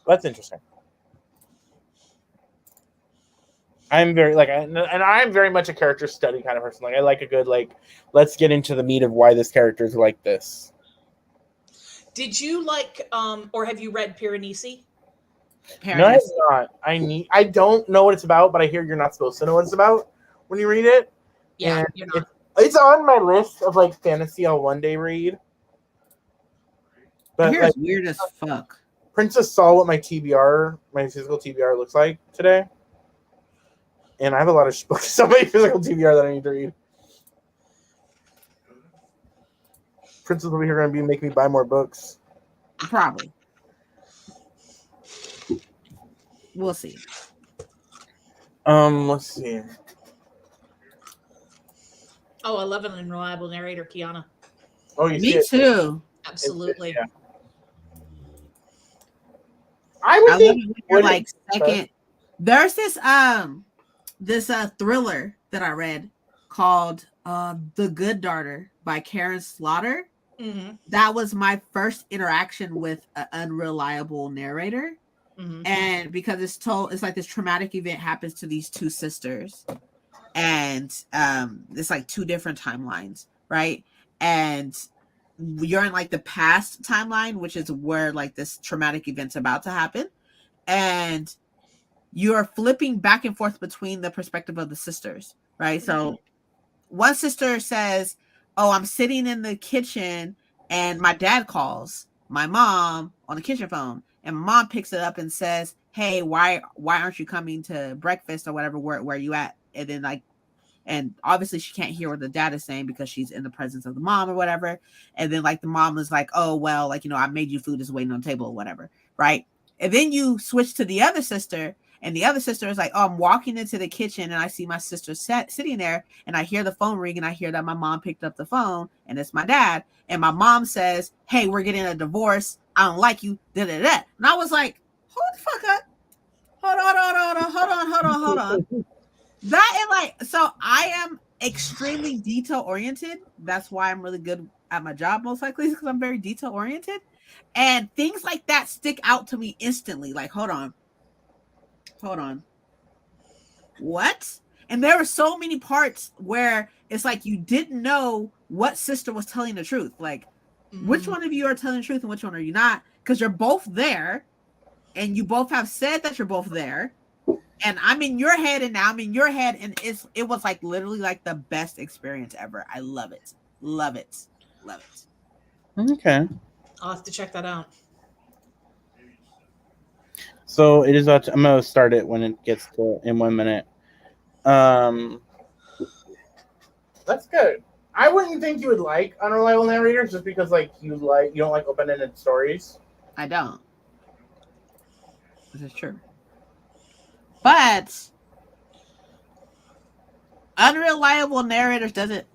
That's interesting. I'm very I'm very much a character study kind of person. Like, I like a good let's get into the meat of why this character is like this. Did you like or have you read Piranesi? No, I have not. I don't know what it's about, but I hear you're not supposed to know what it's about when you read it. Yeah, you're not. It's on my list of fantasy I'll one day read. But it's weird as fuck. Princess saw what my physical TBR looks like today. And I have a lot of books on my physical TBR that I need to read. Princess over here going to be making me buy more books. Probably. We'll see. Let's see. Oh, I love an unreliable narrator, Kiana. Oh, you Me too. Absolutely. I would think you're like second There's this thriller that I read called The Good Daughter by Karen Slaughter. Mm-hmm. That was my first interaction with an unreliable narrator. Mm-hmm. And because it's like this traumatic event happens to these two sisters, and it's like two different timelines, right? And you're in like the past timeline, which is where like this traumatic event's about to happen, and you're flipping back and forth between the perspective of the sisters, right? So one sister says, "Oh, I'm sitting in the kitchen and my dad calls my mom on the kitchen phone, and mom picks it up and says, "Hey, why aren't you coming to breakfast or whatever? Where you at?" And then like, and obviously she can't hear what the dad is saying because she's in the presence of the mom or whatever. And then like the mom is like, "Oh, well, like, I made you food, is waiting on the table or whatever," right? And then you switch to the other sister, and the other sister is like, "Oh, I'm walking into the kitchen and I see my sister sitting there, and I hear the phone ring, and I hear that my mom picked up the phone, and it's my dad. And my mom says, 'Hey, we're getting a divorce. I don't like you.'" Da da da. And I was like, "Hold the fuck up. Hold on. That is like, so I am extremely detail oriented. That's why I'm really good at my job, most likely, because I'm very detail oriented. And things like that stick out to me instantly. Like, hold on. What? And there were so many parts where it's like you didn't know what sister was telling the truth. Like, which one of you are telling the truth and which one are you not? Because you're both there, and you both have said that you're both there. And I'm in your head, and now I'm in your head, and it was like literally like the best experience ever. I love it. Love it. Love it. Okay. I'll have to check that out. So it is. I'm gonna start it when it gets to in 1 minute. That's good. I wouldn't think you would like unreliable narrators just because like you don't like open-ended stories. I don't. This is true. But unreliable narrators doesn't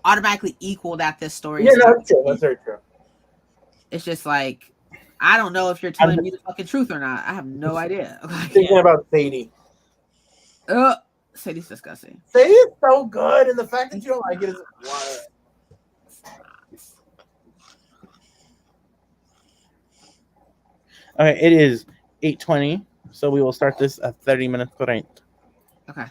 automatically equal that this story Yeah, is no, that's true. That's very true. It's just like, I don't know if you're telling me the fucking truth or not. I have no idea. Thinking about Sadie. Sadie's disgusting. Sadie is so good, and the fact that you don't like it is wild. Okay, it is 8:20, so we will start this at 30 minutes current. Okay.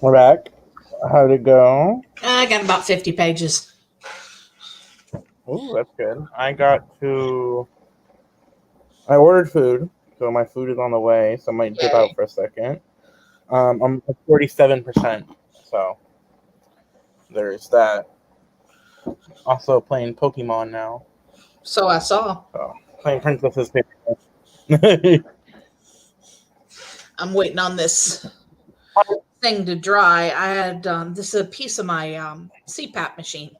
We're back. How'd it go? I got about 50 pages. Oh, that's good. I ordered food, so my food is on the way, so I might dip out for a second. I'm at 47%, so there's that. Also playing Pokemon now. So I saw. So playing Princess's Paper. I'm waiting on this thing to dry. I had this is a piece of my CPAP machine.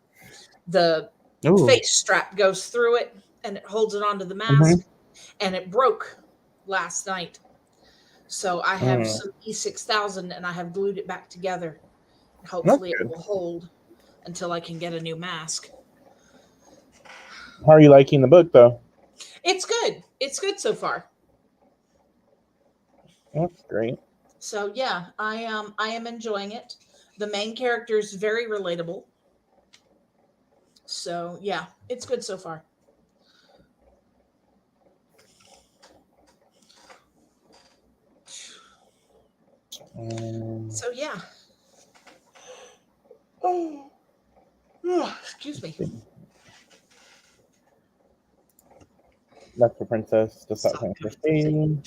The Ooh. face strap goes through it and it holds it onto the mask, and it broke last night. So I have some E6000 and I have glued it back together. Hopefully it will hold until I can get a new mask. How are you liking the book, though? It's good. It's good so far. That's great. So yeah, I am enjoying it. The main character is very relatable. So yeah, it's good so far. So yeah. Oh, excuse me. That's for Princess. Just that thing for Steve.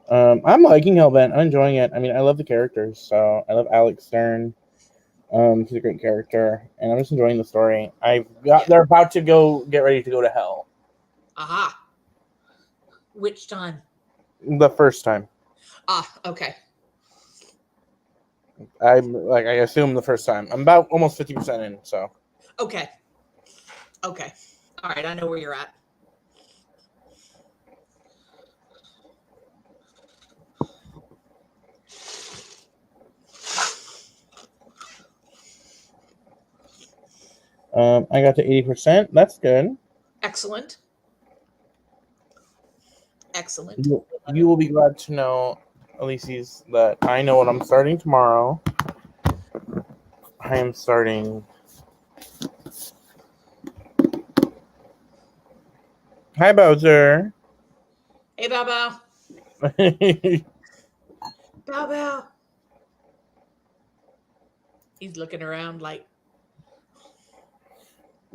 I'm liking Hellbent. I'm enjoying it. I mean, I love the characters. So I love Alex Stern. He's a great character, and I'm just enjoying the story. They're about to get ready to go to hell. Aha. Which time? The first time. Ah, okay. I assume the first time. I'm about almost 50% in. So. Okay. Okay. All right. I know where you're at. I got to 80%. That's good. Excellent. Excellent. You will be glad to know, Elises, that I know what I'm starting tomorrow. I am starting. Hi, Bowser. Hey, Bow Bow. Bow Bow. He's looking around like.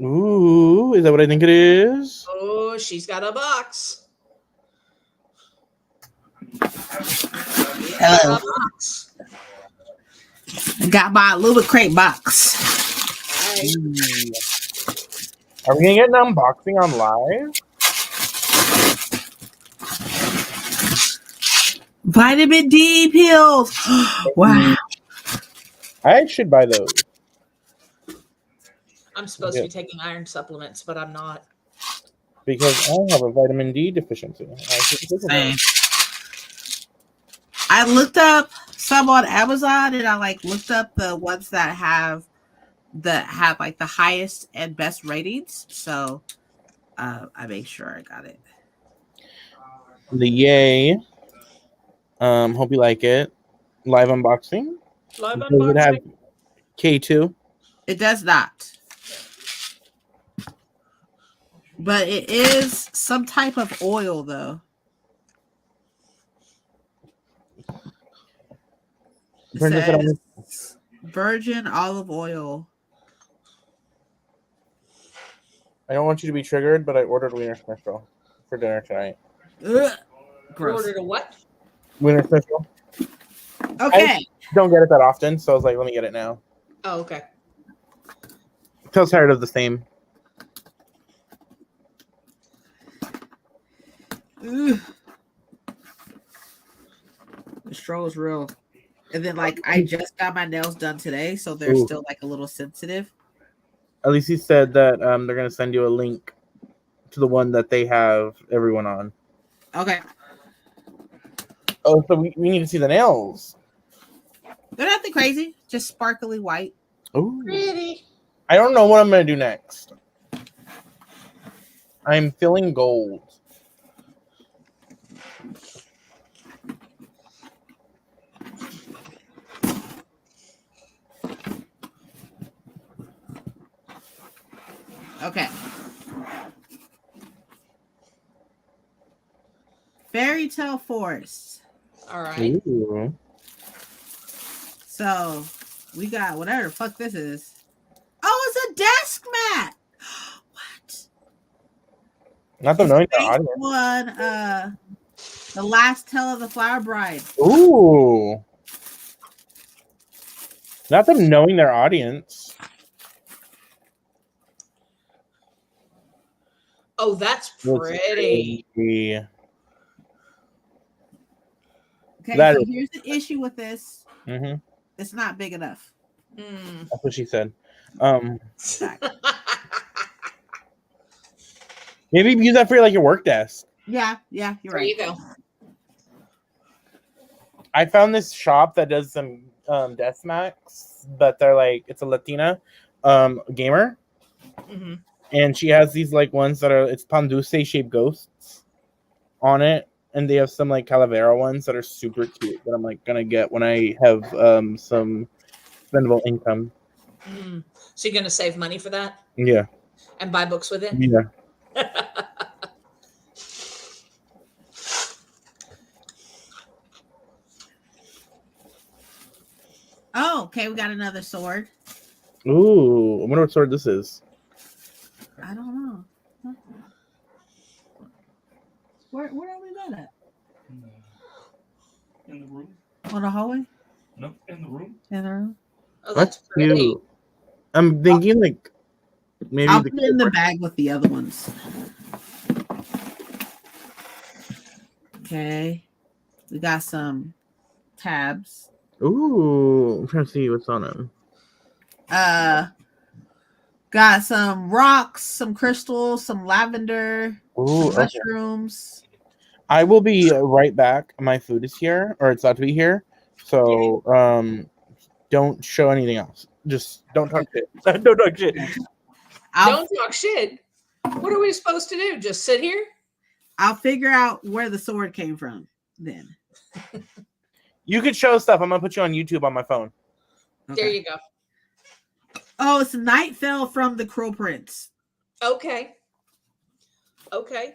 Ooh, is that what I think it is? Oh, she's got a box. Hello. A box. I got my little crate box. Right. Are we gonna get an unboxing on live? Vitamin D pills. Wow. I should buy those. I'm supposed to be taking iron supplements, but I'm not. Because I have a vitamin D deficiency. Same. I looked up some on Amazon, and I looked up the ones that have like the highest and best ratings. So I made sure I got it. The Yay. Hope you like it. Live unboxing. Live Does it have unboxing. K2? It does not. But it is some type of oil, though. It says virgin olive oil. I don't want you to be triggered, but I ordered Wiener Schnitzel for dinner tonight. Ugh. You Gross. ordered a what? Wiener Schnitzel. Okay. I don't get it that often, so I was like, let me get it now. Oh, okay. So tired of the same. Ugh. The stroll is real. And then I just got my nails done today, so they're still a little sensitive. At least he said that they're gonna send you a link to the one that they have everyone on. Okay. Oh, so we need to see the nails. They're nothing crazy, just sparkly white. Ooh. Pretty. I don't know what I'm gonna do next. I'm feeling gold. Okay. Fairy Tale Forest. All right. Ooh. So we got whatever the fuck this is. Oh, it's a desk mat. What? Not them It's knowing their based audience. on The Last Tale of the Flower Bride. Ooh. Not them knowing their audience. Oh, that's pretty. Okay, That so is- here's the issue with this. Mm-hmm. It's not big enough. Mm. That's what she said. Maybe use that for like your work desk. Yeah, you're There right. you go. I found this shop that does some desk mats, but they're like it's a Latina gamer, Mm-hmm. and she has these like ones that are it's pan dulce shaped ghosts on it, and they have some like calavera ones that are super cute that I'm like gonna get when I have some spendable income. Mm. So you're gonna save money for that Yeah, and buy books with it? yeah. Oh, okay, we got another sword. Ooh, I wonder what sword this is. I don't know. Where are we going at? In the room? On the hallway? No, in the room. In the room? Oh, that's That's pretty. cute. I'm thinking like maybe I'll put it in the bag with the other ones. Okay. We got some tabs. Ooh, I'm trying to see what's on them. Got some rocks, some crystals, some lavender, Ooh, some mushrooms. I will be right back. My food is here, or it's about to be here. So, don't show anything else. Just don't talk shit. Don't talk shit. Don't talk shit. What are we supposed to do? Just sit here? I'll figure out where the sword came from then. You could show stuff. I'm gonna put you on YouTube on my phone. There you go. Oh, it's Night Fell from the Crow Prince. Okay. Okay.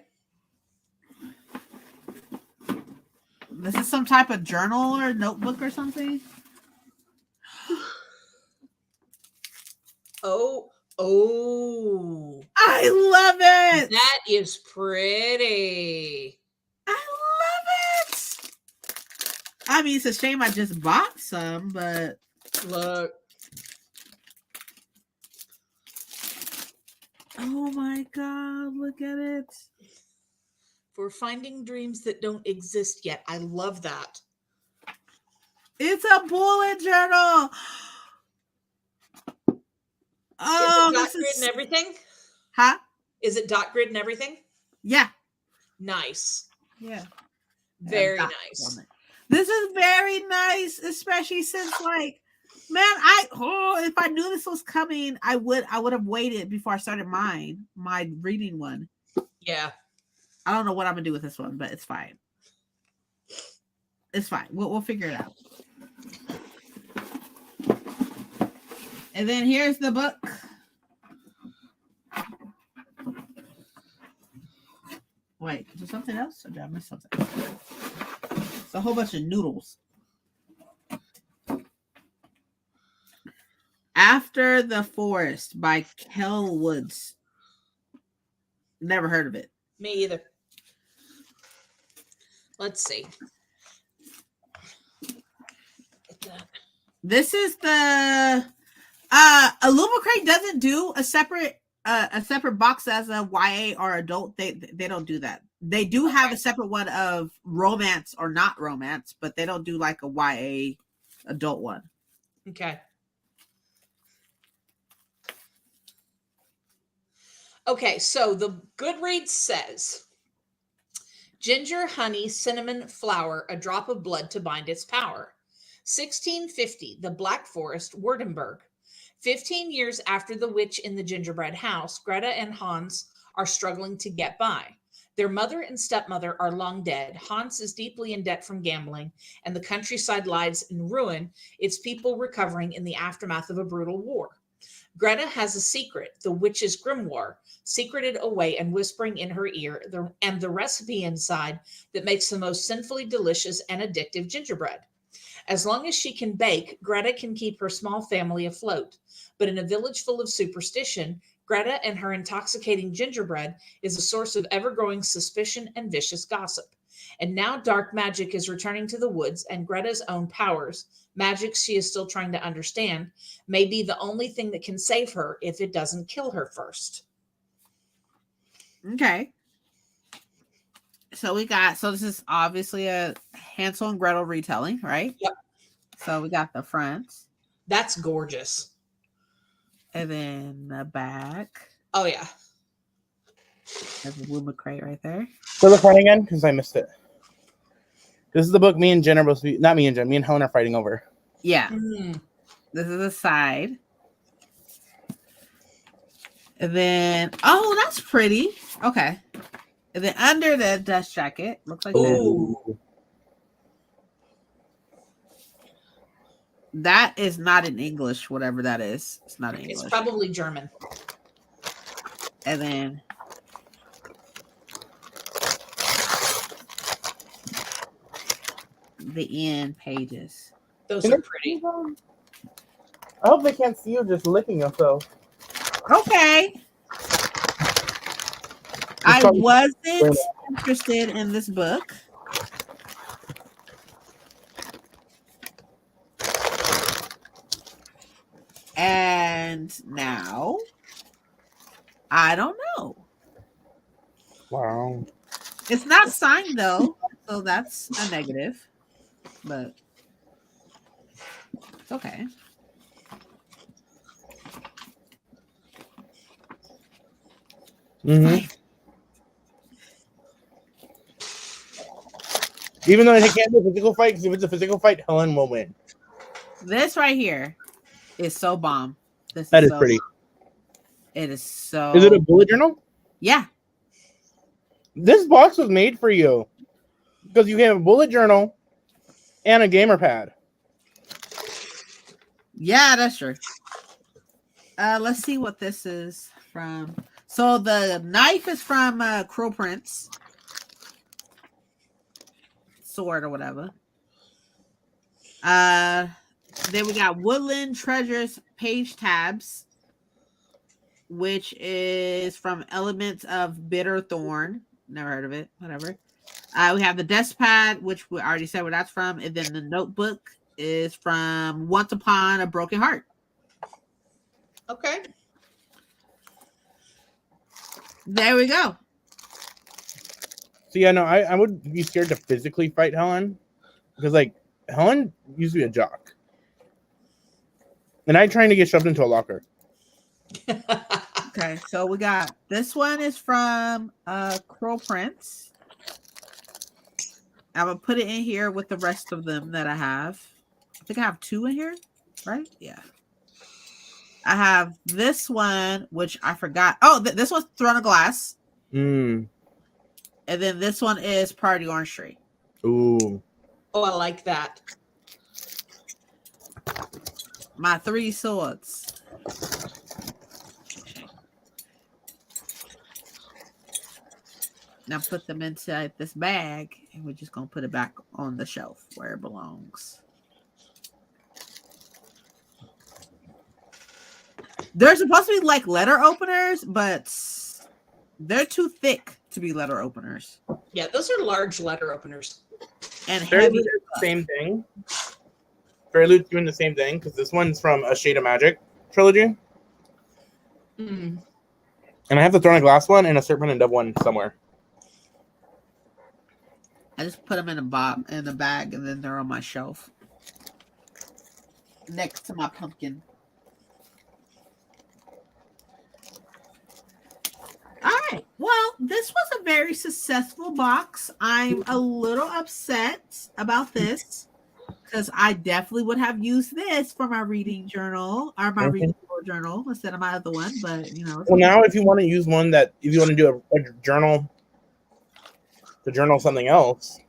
This is some type of journal or notebook or something. Oh. I love it. That is pretty. I love it. I mean, it's a shame I just bought some, but Look. oh my God, look at it. For finding dreams that don't exist yet. I love that. It's a bullet journal. Oh, Is it dot this grid is and everything? huh? Is it dot grid and everything? Yeah. Nice. Yeah. Very dots nice. on it. This is very nice, especially since like, man, if I knew this was coming, I would have waited before I started my reading one. Yeah. I don't know what I'm gonna do with this one, but it's fine. It's fine. We'll figure it out. And then here's the book. Wait, is there something else? Or did I miss something? It's a whole bunch of noodles. After the Forest by Kel Woods. Never heard of it. Me either. Let's see. This is the Illumicrate doesn't do a separate box as a YA or adult. They don't do that. They do have a separate one of romance or not romance, but they don't do like a YA adult one. Okay. Okay, so the Goodreads says ginger, honey, cinnamon, flour, a drop of blood to bind its power. 1650, the Black Forest, Württemberg. 15 years after the witch in the gingerbread house, Greta and Hans are struggling to get by. Their mother and stepmother are long dead. Hans is deeply in debt from gambling, and the countryside lies in ruin, its people recovering in the aftermath of a brutal war. Greta has a secret, the witch's grimoire, secreted away and whispering in her ear, and the recipe inside that makes the most sinfully delicious and addictive gingerbread. As long as she can bake, Greta can keep her small family afloat. But in a village full of superstition, Greta and her intoxicating gingerbread is a source of ever-growing suspicion and vicious gossip. And now dark magic is returning to the woods, and Greta's own powers, magic she is still trying to understand, may be the only thing that can save her if it doesn't kill her first. Okay. So this is obviously a Hansel and Gretel retelling, right? Yep. So we got the front. That's gorgeous. And then the back. Oh, yeah. There's a Blue crate right there. So the front again, because I missed it. This is the book me and Jen are supposed to be, not me and Jen, me and Helen are fighting over. Yeah. This is the side. And then, oh, that's pretty. Okay. And then under the dust jacket, looks like Ooh. that is not in English, whatever that is. It's not in English. It's probably German. And then the end pages. Those are pretty. I hope they can't see you just licking yourself. Okay. I wasn't interested in this book. And now I don't know. Wow. It's not signed though, so that's a negative. But it's okay. Mm-hmm. Even though it can't be a physical fight, because if it's a physical fight, Helen will win. This right here is so bomb. That is pretty. It is so. Is it a bullet journal? Yeah. This box was made for you because you have a bullet journal and a gamer pad. Yeah, that's true. Let's see what this is from. So the knife is from Crow Prince. Sword or whatever. Then we got Woodland Treasures page tabs, which is from Elements of Bitter Thorn. Never heard of it. Whatever. We have the desk pad, which we already said where that's from, and then the notebook is from Once Upon a Broken Heart. Okay. There we go. So yeah, no, I would be scared to physically fight Helen because like Helen used to be a jock, and I'm trying to get shoved into a locker. Okay, so we got this one is from Crow Prince. I'm gonna put it in here with the rest of them that I have. I think I have 2 in here, right? Yeah. I have this one, which I forgot. Oh, this one's Throne of Glass. Mm. And then this one is Party Orange Tree. Ooh. Oh, I like that. My 3 swords. Now put them inside this bag, and we're just gonna put it back on the shelf where it belongs. They're supposed to be like letter openers, but they're too thick to be letter openers. Yeah, those are large letter openers. And heavy. Same thing. Fairlute's doing the same thing because this one's from a Shade of Magic trilogy. Mm. And I have the Throne of Glass one and a Serpent and Dove one somewhere. I just put them in a bag, and then they're on my shelf next to my pumpkin. All right. Well, this was a very successful box. I'm a little upset about this because I definitely would have used this for my reading journal or my reading journal instead of my other one. But you know. Well, now if you want to use one if you want to do a journal, to journal something else.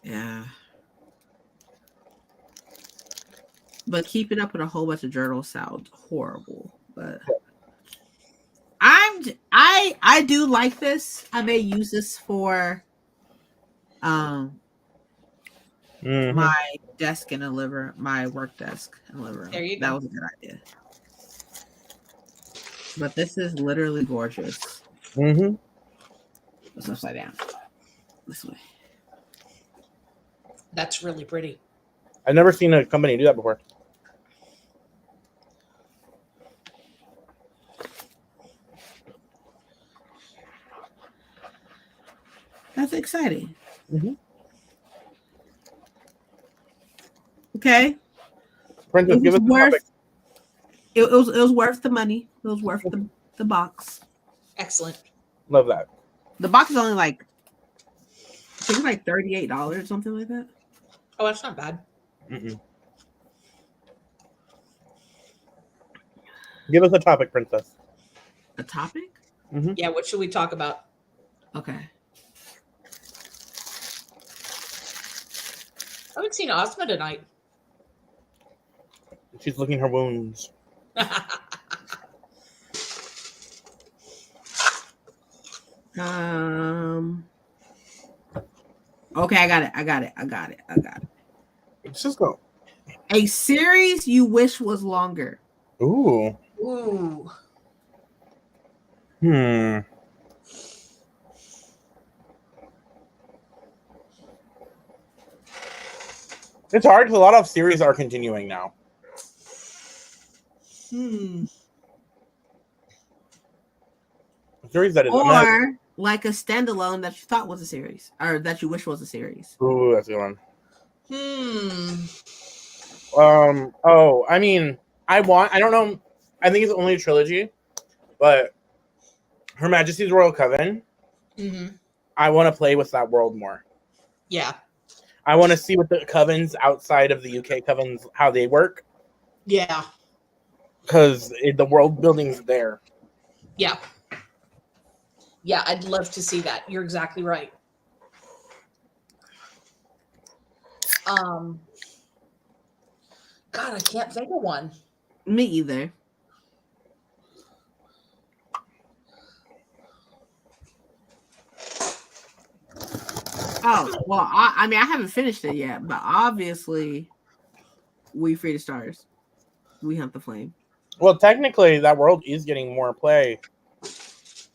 Yeah. But keeping up with a whole bunch of journals sounds horrible. But I do like this. I may use this for my desk in the living, my work desk in the living room. There you That go. was a good idea. But this is literally gorgeous. Mm-hmm. It's upside down. This way. That's really pretty. I've never seen a company do that before. That's exciting. Mm-hmm. Okay. Princess, give us the topic. It was worth the money. It was worth the box. Excellent. Love that. The box is only like, I think it's like $38, something like that. Oh, that's not bad. Mm-mm. Give us a topic, Princess. A topic? Mm-hmm. Yeah, what should we talk about? Okay. I haven't seen Ozma tonight. She's licking her wounds. Okay, I got it. Let's just go. A series you wish was longer. Ooh. Ooh. It's hard because a lot of series are continuing now. A series that is Or like a standalone that you thought was a series, or that you wish was a series. Ooh, that's a good Hmm. one. Oh, I mean, I don't know. I think it's only a trilogy, but Her Majesty's Royal Coven. Mm-hmm. I want to play with that world more. Yeah. I want to see what the covens outside of the UK covens, how they work. Yeah. Because the world building's there. Yeah. Yeah, I'd love to see that. You're exactly right. God, I can't think of one. Me either. Oh, well, I mean, I haven't finished it yet, but obviously, We Free the Stars. We Hunt the Flame. Well, technically, that world is getting more play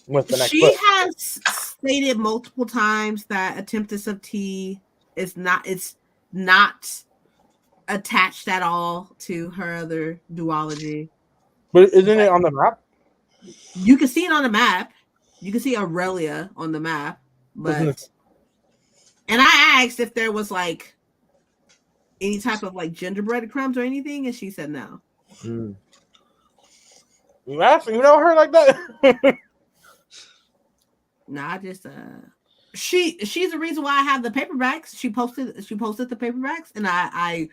with the next book. She has stated multiple times that A Tempest of Tea is not attached at all to her other duology. But isn't it on the map? You can see it on the map. You can see Aurelia on the map, but and I asked if there was like any type of like gingerbread crumbs or anything, and she said no. You know her like that? Nah, I just she's the reason why I have the paperbacks. She posted the paperbacks, and I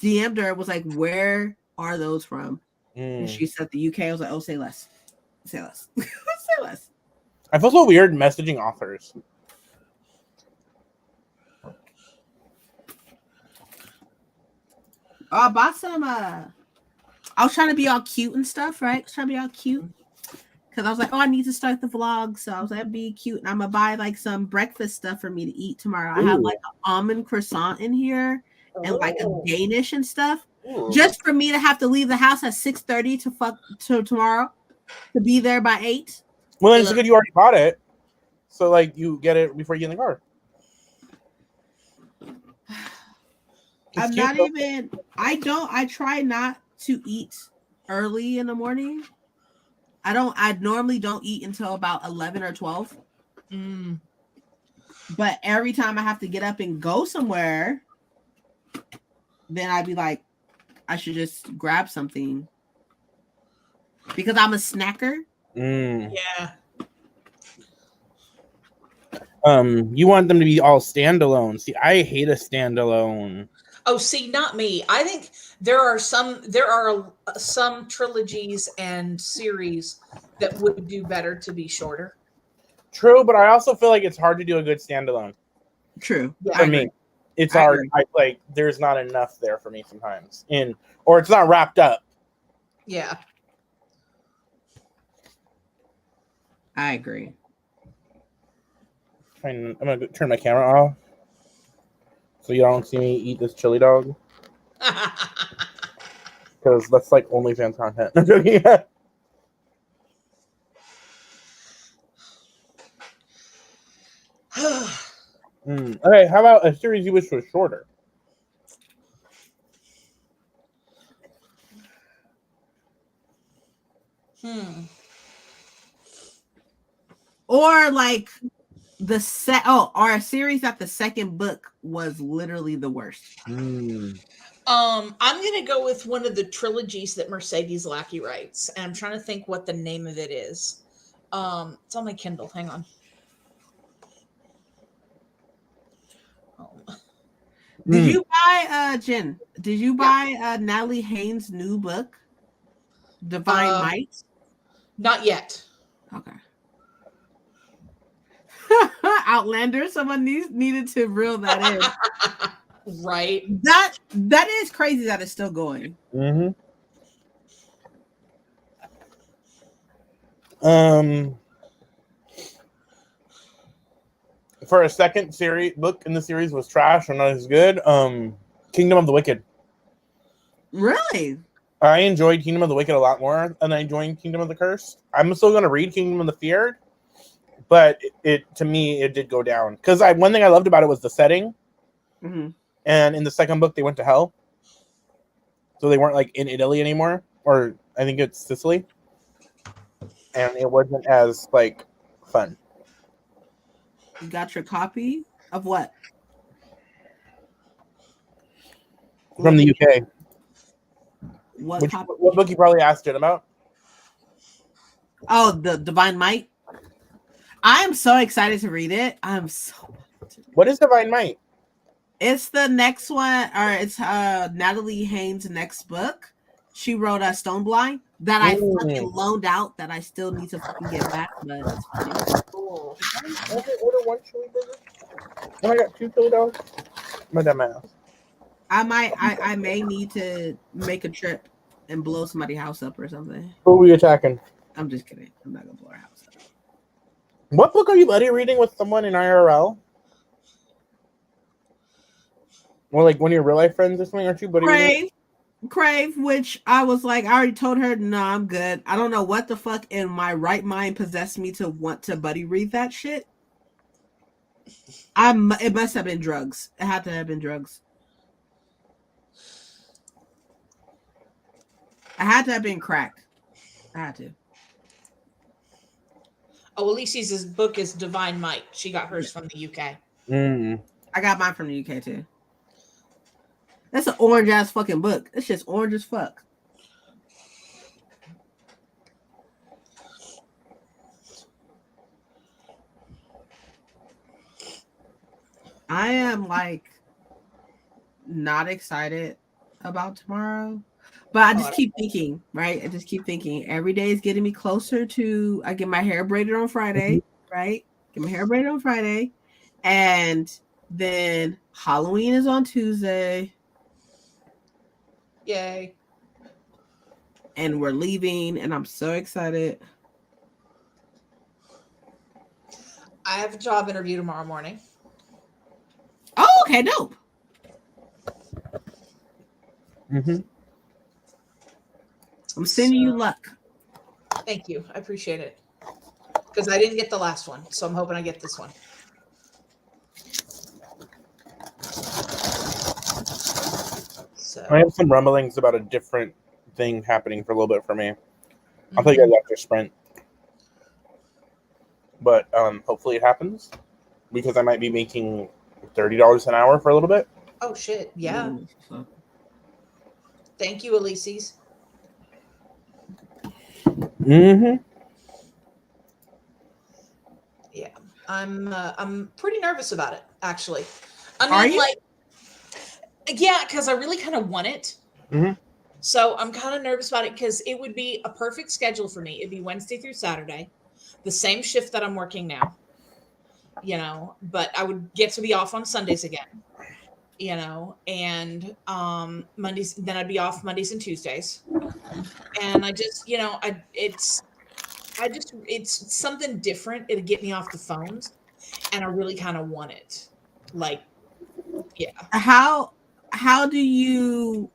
DM'd her, was like, where are those from? And she said the UK. I was like, oh, say less. Say less. Say less. I feel so weird messaging authors. I bought some I was trying to be all cute and stuff, right? I was trying to be all cute. Because I was like, oh, I need to start the vlog. So I was like, be cute. And I'm going to buy like some breakfast stuff for me to eat tomorrow. I have like an almond croissant in here and like a Danish and stuff. Just for me to have to leave the house at 6:30 to tomorrow to be there by 8. Well, then it's good you already bought it. So like you get it before you get in the car. I'm not even, I try not to eat early in the morning. I normally don't eat until about 11 or 12. But every time I have to get up and go somewhere, then I'd be like, I should just grab something. Because I'm a snacker. Yeah. You want them to be all standalone. See, I hate a standalone. Oh, see, not me. I think there are some trilogies and series that would do better to be shorter. True, but I also feel like it's hard to do a good standalone. True. For me. it's I hard. agree. Like there's not enough there for me sometimes, or it's not wrapped up. Yeah. I agree. I'm gonna turn my camera off so you don't see me eat this chili dog because that's like OnlyFans content. I'm joking. Okay, how about a series you wish was shorter? Or like or a series that the second book was literally the worst. I'm gonna go with one of the trilogies that Mercedes Lackey writes, and I'm trying to think what the name of it is. It's on my Kindle. Hang on. Did you buy Jen? Did you buy Natalie Haynes' new book, Divine Might? Not yet. Okay. Outlander. Someone needed to reel that in. Right. That is crazy that it's still going. Mm-hmm. For a second book in the series was trash or not as good. Kingdom of the Wicked. Really? I enjoyed Kingdom of the Wicked a lot more than I enjoyed Kingdom of the Cursed. I'm still going to read Kingdom of the Feared, but to me it did go down because one thing I loved about it was the setting. Mm-hmm. And in the second book they went to hell, so they weren't like in Italy anymore, or I think it's Sicily, and it wasn't as like fun. You got your copy of what? From the UK. What book you probably asked Jen about? Oh, the Divine Might. I am so excited to read it. What is Divine Might? It's the next one, or it's Natalie Haynes' next book. She wrote a Stone Blind that I fucking loaned out that I still need to fucking get back, but it's fine. Cool. Order one chili burger. And I got 2 chili dogs. My dumb ass. I may need to make a trip and blow somebody's house up or something. Who are we attacking? I'm just kidding. I'm not gonna blow her house up. What book are you buddy reading with someone in IRL? Or like one of your real life friends or something? Aren't you buddy? Crave, which I was like, I already told her, no, I'm good. I don't know what the fuck in my right mind possessed me to want to buddy read that shit. It must have been drugs. It had to have been drugs. I had to have been crack. I had to. Oh, Alicia's book is Divine Might. She got hers from the UK. I got mine from the UK too. That's an orange ass fucking book. It's just orange as fuck. I am like not excited about tomorrow, but I just keep thinking, right? I just keep thinking every day is getting me closer to. I get my hair braided on Friday, right? Get my hair braided on Friday, and then Halloween is on Tuesday. Yay. And we're leaving, and I'm so excited. I have a job interview tomorrow morning. Oh, okay, dope. I'm sending you luck. Thank you. I appreciate it. Because I didn't get the last one, so I'm hoping I get this one. So I have some rumblings about a different thing happening for a little bit for me. I'll tell you guys after Sprint. But hopefully it happens because I might be making $30 an hour for a little bit. Oh shit! Yeah. Thank you, Elises. Yeah, I'm pretty nervous about it, actually. I mean, yeah, because I really kind of want it. So I'm kind of nervous about it because it would be a perfect schedule for me. It'd be Wednesday through Saturday, the same shift that I'm working now. But I would get to be off on Sundays again. you know, and Mondays, then I'd be off Mondays and Tuesdays. And I just, you know, it's something different. It'll get me off the phones, and I really kind of want it. Like, yeah. How do you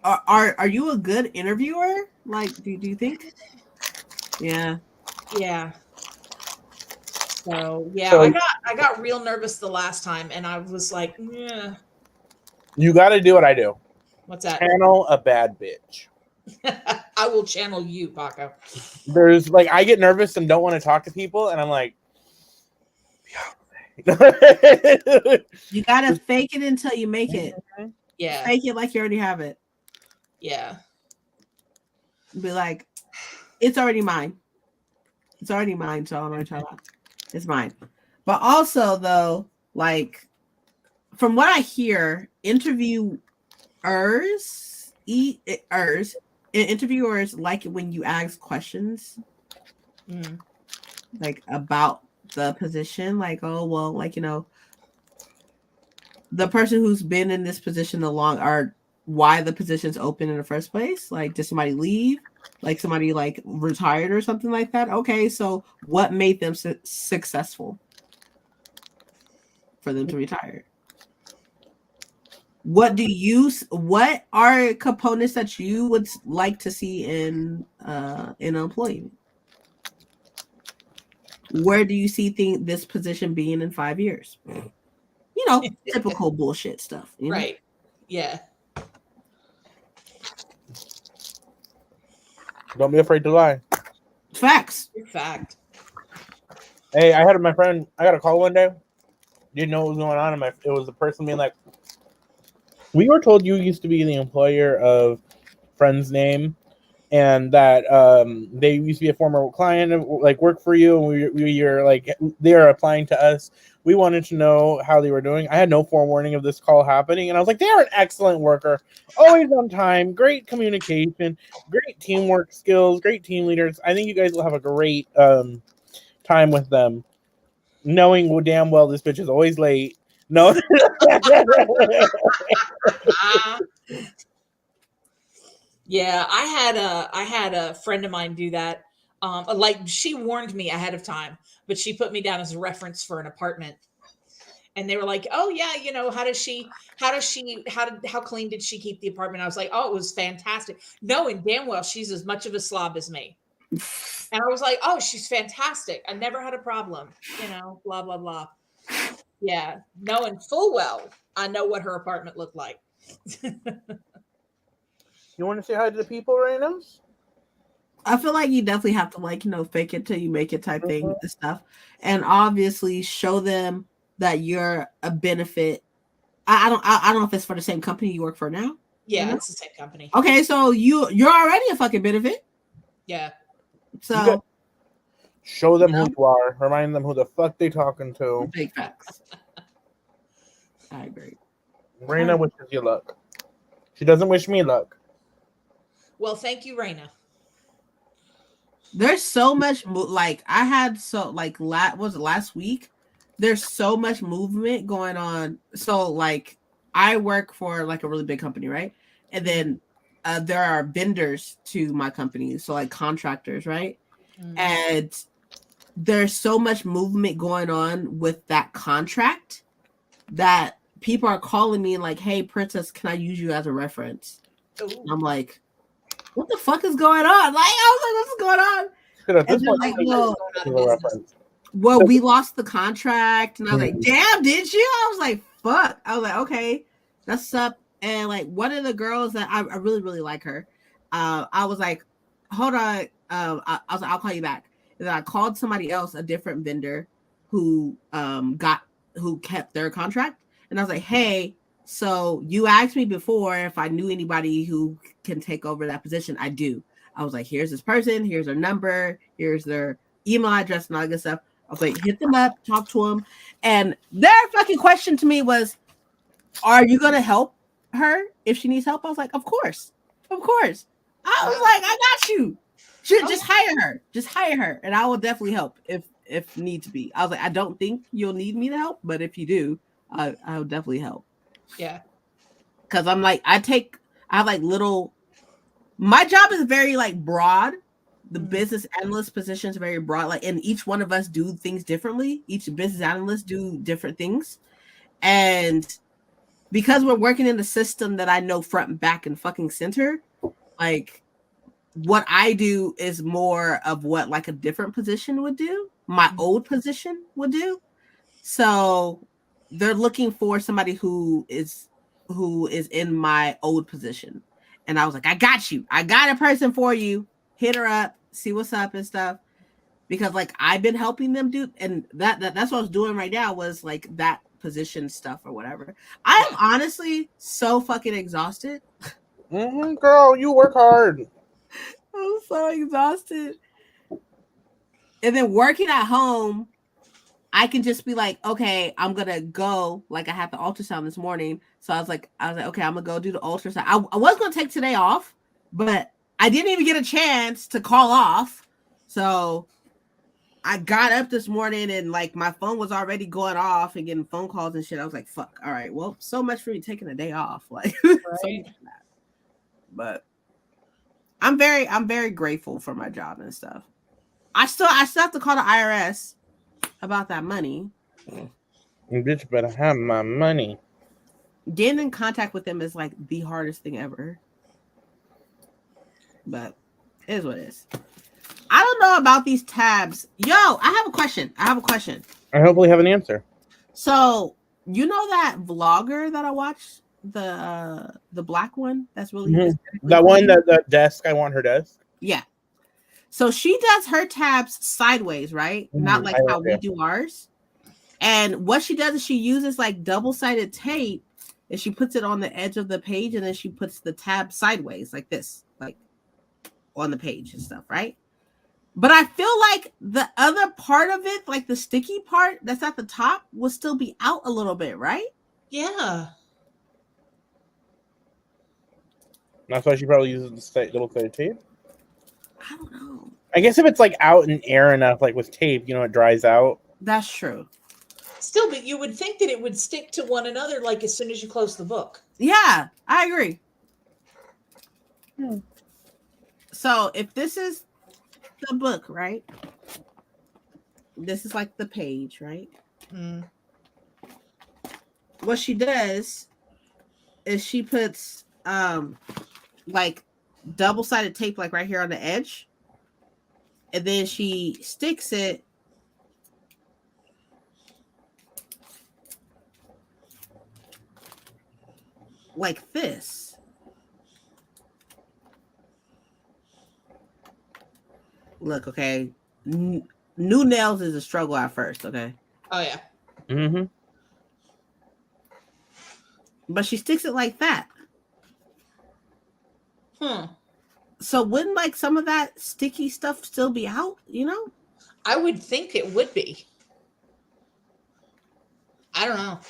are you a good interviewer? Like, do you think? Yeah. Yeah. So yeah, So- I got real nervous the last time, and I was like, yeah. You got to do what I do. What's that? Channel a bad bitch. I will channel you, Paco. There's like, I get nervous and don't want to talk to people, and I'm like, You gotta fake it until you make it. Yeah. Fake it like you already have it. Yeah. Be like, it's already mine. It's already mine, so I'm gonna try that. It's mine. But also though, like from what I hear, interviewers like it when you ask questions like about the position, like, oh well, like, you know, the person who's been in this position or why the position's open in the first place. Like, did somebody leave? Like somebody like retired or something like that? Okay, so what made them successful for them to retire? What are components that you would like to see in employment? Where do you see this position being in 5 years? You know, typical bullshit stuff. You know? Right. Yeah. don't be afraid to lie. Facts. Fact. Hey, I had my friend. I got a call one day. Didn't know what was going on, and it was the person being like, "We were told you used to be the employer of friend's name, and that they used to be a former client, like work for you, and you're like they are applying to us. We wanted to know how they were doing." I had no forewarning of this call happening, and I was like, "They are an excellent worker, always on time, great communication, great teamwork skills, great team leaders. I think you guys will have a great time with them." Knowing damn well this bitch is always late. No. Yeah, I had a friend of mine do that. Like she warned me ahead of time, but she put me down as a reference for an apartment. And they were like, "Oh yeah, you know, how clean did she keep the apartment?" I was like, "Oh, it was fantastic." Knowing damn well she's as much of a slob as me. And I was like, "Oh, she's fantastic. I never had a problem." You know, blah blah blah. Yeah, knowing full well I know what her apartment looked like. You want to say hi to the people right now? I feel like you definitely have to, like, you know, fake it till you make it type thing and stuff. And obviously show them that you're a benefit. I don't know if it's for the same company you work for now. Yeah, it's the same company. Okay, so you're already a fucking benefit. Yeah. So show them who you are. Remind them who the fuck they talking to. Big facts. I agree. Raina wishes you luck. She doesn't wish me luck. Well, thank you, Raina. There's so much like I had was it last week? There's so much movement going on. So like I work for like a really big company, right? And then there are vendors to my company, so like contractors, right? And there's so much movement going on with that contract that people are calling me like, "Hey, Princess, can I use you as a reference?" I'm like, what the fuck is going on? Like, I was like, what's going on? And well, we lost the contract. And I was like, damn, did you? I was like, fuck. I was like, okay, that's up. And like one of the girls that I really, really like her. I was like, hold on. I was like, I'll call you back. And then I called somebody else, a different vendor who kept their contract. And I was like, hey, so you asked me before if I knew anybody who can take over that position. I do. I was like, here's this person, here's their number, here's their email address and all that good stuff. I was like, hit them up, talk to them. And their fucking question to me was, are you going to help her if she needs help? I was like, of course. Of course. I was like, I got you. Just hire her. Just hire her. And I will definitely help if need to be. I was like, I don't think you'll need me to help, but if you do, I'll definitely help. Yeah. Because I'm like, I have like little. My job is very like broad. The business analyst position is very broad. Like, and each one of us do things differently. Each business analyst do different things, and because we're working in the system that I know front and back and fucking center, like what I do is more of what like a different position would do. My old position would do. So they're looking for somebody who is in my old position. And I was like, I got you. I got a person for you. Hit her up, see what's up and stuff. Because like I've been helping them do, and that's what I was doing right now was like that position stuff or whatever. I am honestly so fucking exhausted. Girl, you work hard. I'm so exhausted. And then working at home, I can just be like, okay, I'm gonna go. Like I had the ultrasound this morning, so I was like, okay, I'm gonna go do the ultrasound. I was gonna take today off, but I didn't even get a chance to call off. So I got up this morning and like my phone was already going off and getting phone calls and shit. I was like, fuck, all right, well, so much for me taking a day off. Like, Right. So much for that. But I'm very grateful for my job and stuff. I still have to call the IRS about that money. You bitch better have my money. Getting in contact with them is like the hardest thing ever. But it is what it is. I don't know about these tabs. Yo, I have a question. I hopefully have an answer. So you know that vlogger that I watched, the black one that's really that one, that desk. I want her desk. Yeah. So she does her tabs sideways, right? Not like how we do ours. And what she does is she uses like double-sided tape and she puts it on the edge of the page and then she puts the tab sideways like this, like on the page and stuff, right? But I feel like the other part of it, like the sticky part that's at the top, will still be out a little bit, right? Yeah. That's why she probably uses the double-sided tape. I don't know. I guess if it's like out in air enough, like with tape, it dries out. That's true. Still, but you would think that it would stick to one another like as soon as you close the book. Yeah, I agree. So if this is the book, right? This is like the page, right? What she does is she puts like double-sided tape like right here on the edge, and then she sticks it like this. Look, okay. New nails is a struggle at first, okay? Oh yeah. Mm-hmm. But she sticks it like that. So wouldn't like some of that sticky stuff still be out, I would think it would be. I don't know.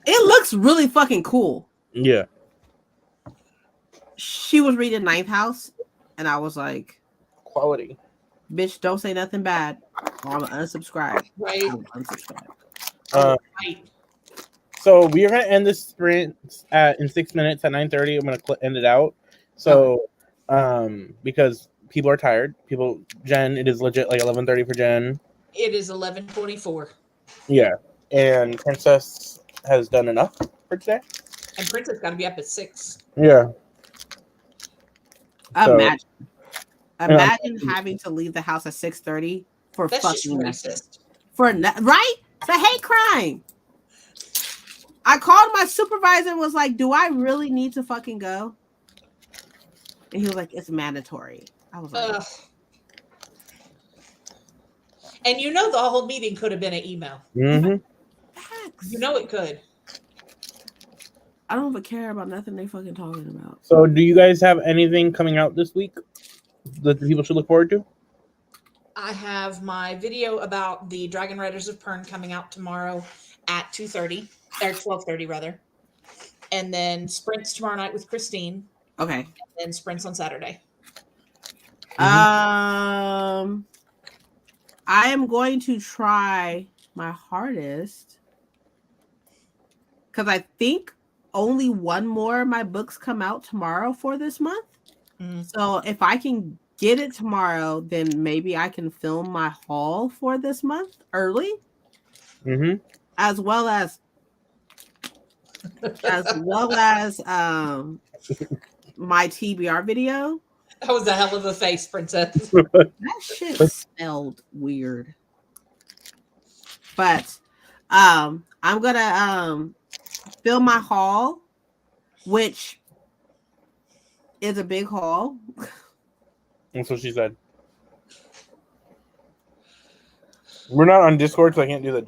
It looks really fucking cool. Yeah. She was reading Ninth House, and I was like, quality. Bitch, don't say nothing bad, or I'm gonna unsubscribe. Right. I'm unsubscribe. Right. So we are going to end this sprint in 6 minutes at 9:30. I'm going to end it out. So, because people are tired. Jen, it is legit like 11:30 for Jen. It is 11:24. Yeah. And Princess has done enough for today. And Princess got to be up at 6. Yeah. Imagine having to leave the house at 6:30 for That's fucking racist. Right? It's a hate crime. I called my supervisor and was like, do I really need to fucking go? And he was like, it's mandatory. I was like, and the whole meeting could have been an email. Mm-hmm. It could. I don't even care about nothing they fucking talking about. So do you guys have anything coming out this week that the people should look forward to? I have my video about the Dragon Riders of Pern coming out tomorrow at 2:30 or 12:30 rather, and then sprints tomorrow night with Christine. Okay. And then sprints on Saturday. I am going to try my hardest because I think only one more of my books come out tomorrow for this month. So if I can get it tomorrow, then maybe I can film my haul for this month early, as well as my TBR video. That was a hell of a face, Princess. That shit smelled weird. But I'm gonna film my haul, which is a big haul. That's what she said. We're not on Discord, so I can't do that.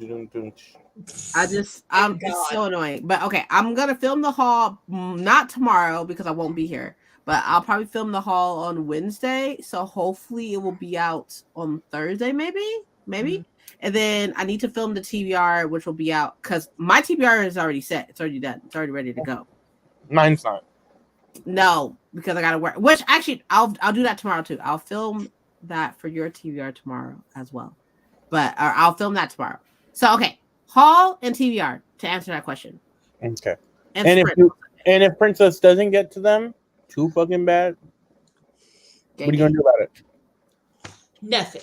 It's so annoying. But okay, I'm gonna film the haul not tomorrow because I won't be here. But I'll probably film the haul on Wednesday. So hopefully it will be out on Thursday, maybe. And then I need to film the TBR, which will be out because my TBR is already set. It's already done. It's already ready to go. Mine's not. No, because I gotta work. Which actually, I'll do that tomorrow too. I'll film that for your TBR tomorrow as well. But I'll film that tomorrow. So okay, haul and TBR to answer that question. Okay. And if Princess doesn't get to them, too fucking bad. What are you gonna do about it? Nothing.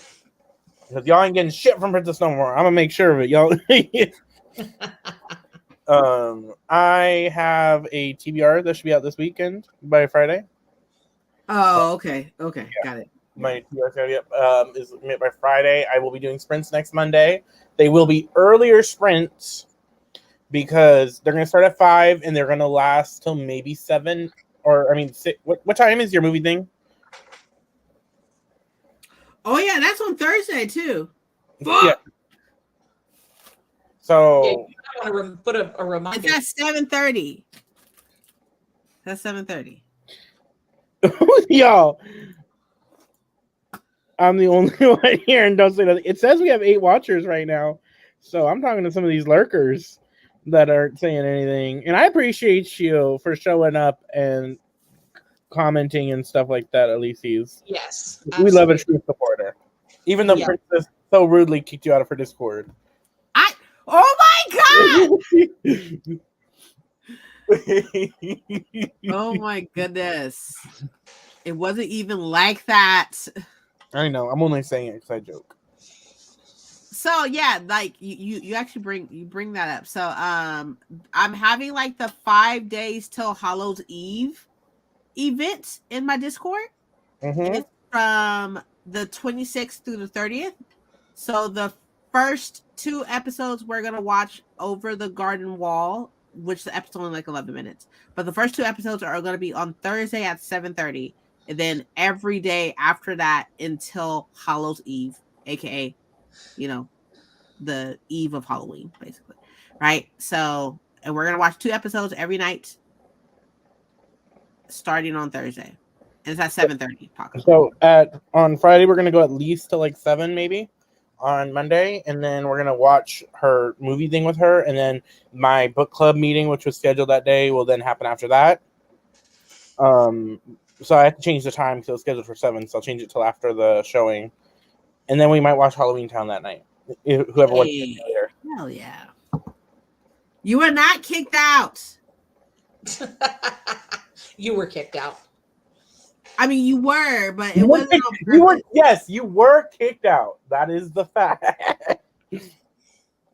Because y'all ain't getting shit from Princess no more. I'm gonna make sure of it, y'all. I have a TBR that should be out this weekend by Friday. Oh, okay. Yeah. Got it. My TBR is by Friday. I will be doing sprints next Monday. They will be earlier sprints because they're going to start at 5 and they're going to last till maybe 7 or 6. What time is your movie thing? Oh yeah, that's on Thursday too. Yeah. So you want to put a reminder. It's at 7:30. That's 7:30. Y'all, I'm the only one here and don't say nothing. It says we have 8 watchers right now, so I'm talking to some of these lurkers that aren't saying anything, and I appreciate you for showing up and commenting and stuff like that. Elyse's, yes, we love a true supporter, even though Princess so rudely kicked you out of her Discord. Oh my god! Oh my goodness! It wasn't even like that. I know. I'm only saying it because I joke. So yeah, like you actually bring that up. So I'm having like the 5 days till Hallows Eve event in my Discord. It's from the 26th through the 30th. So the first 2 episodes we're gonna watch Over the Garden Wall, which the episode's only like 11 minutes. But the first 2 episodes are gonna be on Thursday at 7:30, and then every day after that until Hallows Eve, aka, the eve of Halloween, basically, right? So, and we're gonna watch 2 episodes every night, starting on Thursday, and it's at 7:30. So on Friday we're gonna go at least to like 7 maybe. On Monday, and then we're gonna watch her movie thing with her, and then my book club meeting, which was scheduled that day, will then happen after that. So I have to change the time because it was scheduled for 7, so I'll change it till after the showing, and then we might watch Halloween Town that night. Whoever watches it later. Hell yeah! You were not kicked out. You were kicked out. I mean, you were, but it wasn't. Yes, you were kicked out. That is the fact.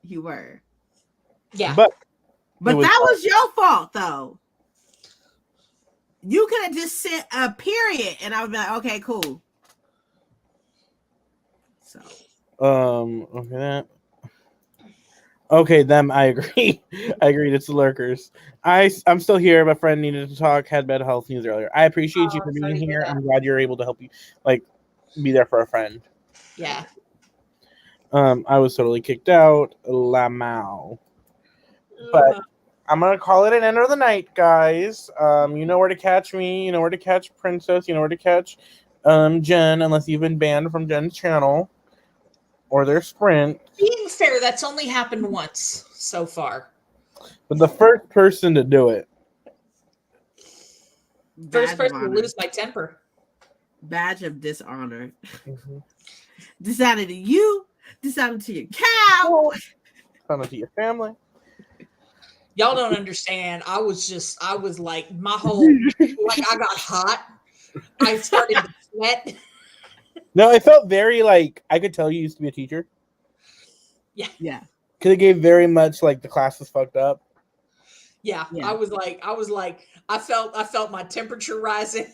You were. Yeah. But that was your fault, though. You could have just sent a period, and I would be like, okay, cool. So. Okay, them. I agree. It's the lurkers. I'm still here. My friend needed to talk. Had bad health news earlier. I appreciate you for being here. I'm glad you're able to help you, be there for a friend. Yeah. I was totally kicked out. Lamau. But I'm gonna call it an end of the night, guys. You know where to catch me. You know where to catch Princess. You know where to catch Jen, unless you've been banned from Jen's channel or their sprint. Being fair, that's only happened once so far. But the first person to do it. First person to lose my temper. Badge of dishonor. Dishonor to you. Dishonor to your cow. Dishonor to your family. Y'all don't understand. I was like, my whole, like, I got hot. I started to sweat. No, it felt very like I could tell you used to be a teacher. Yeah. Because it gave very much like the class was fucked up. Yeah, Yeah. I was like, I felt my temperature rising,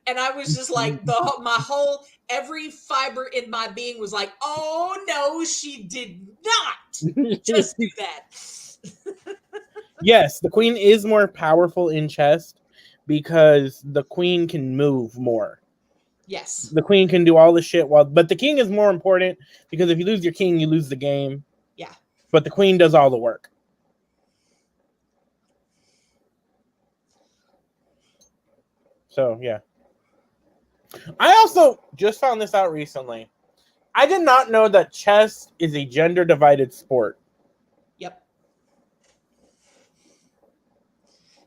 and I was just like, my whole every fiber in my being was like, oh no, she did not just do that. Yes, the queen is more powerful in chess because the queen can move more. Yes. The queen can do all the shit but the king is more important because if you lose your king, you lose the game. Yeah. But the queen does all the work. So, yeah. I also just found this out recently. I did not know that chess is a gender-divided sport. Yep.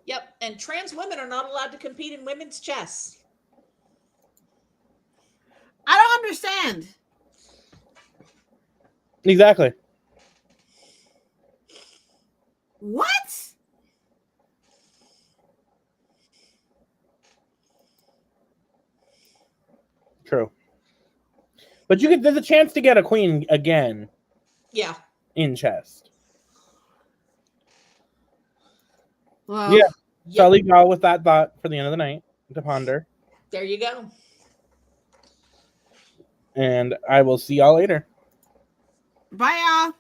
Yep. And trans women are not allowed to compete in women's chess. I don't understand. Exactly. What? True. But there's a chance to get a queen again. Yeah. In chess. Well, yeah. So I'll leave y'all with that thought for the end of the night to ponder. There you go. And I will see y'all later. Bye, y'all.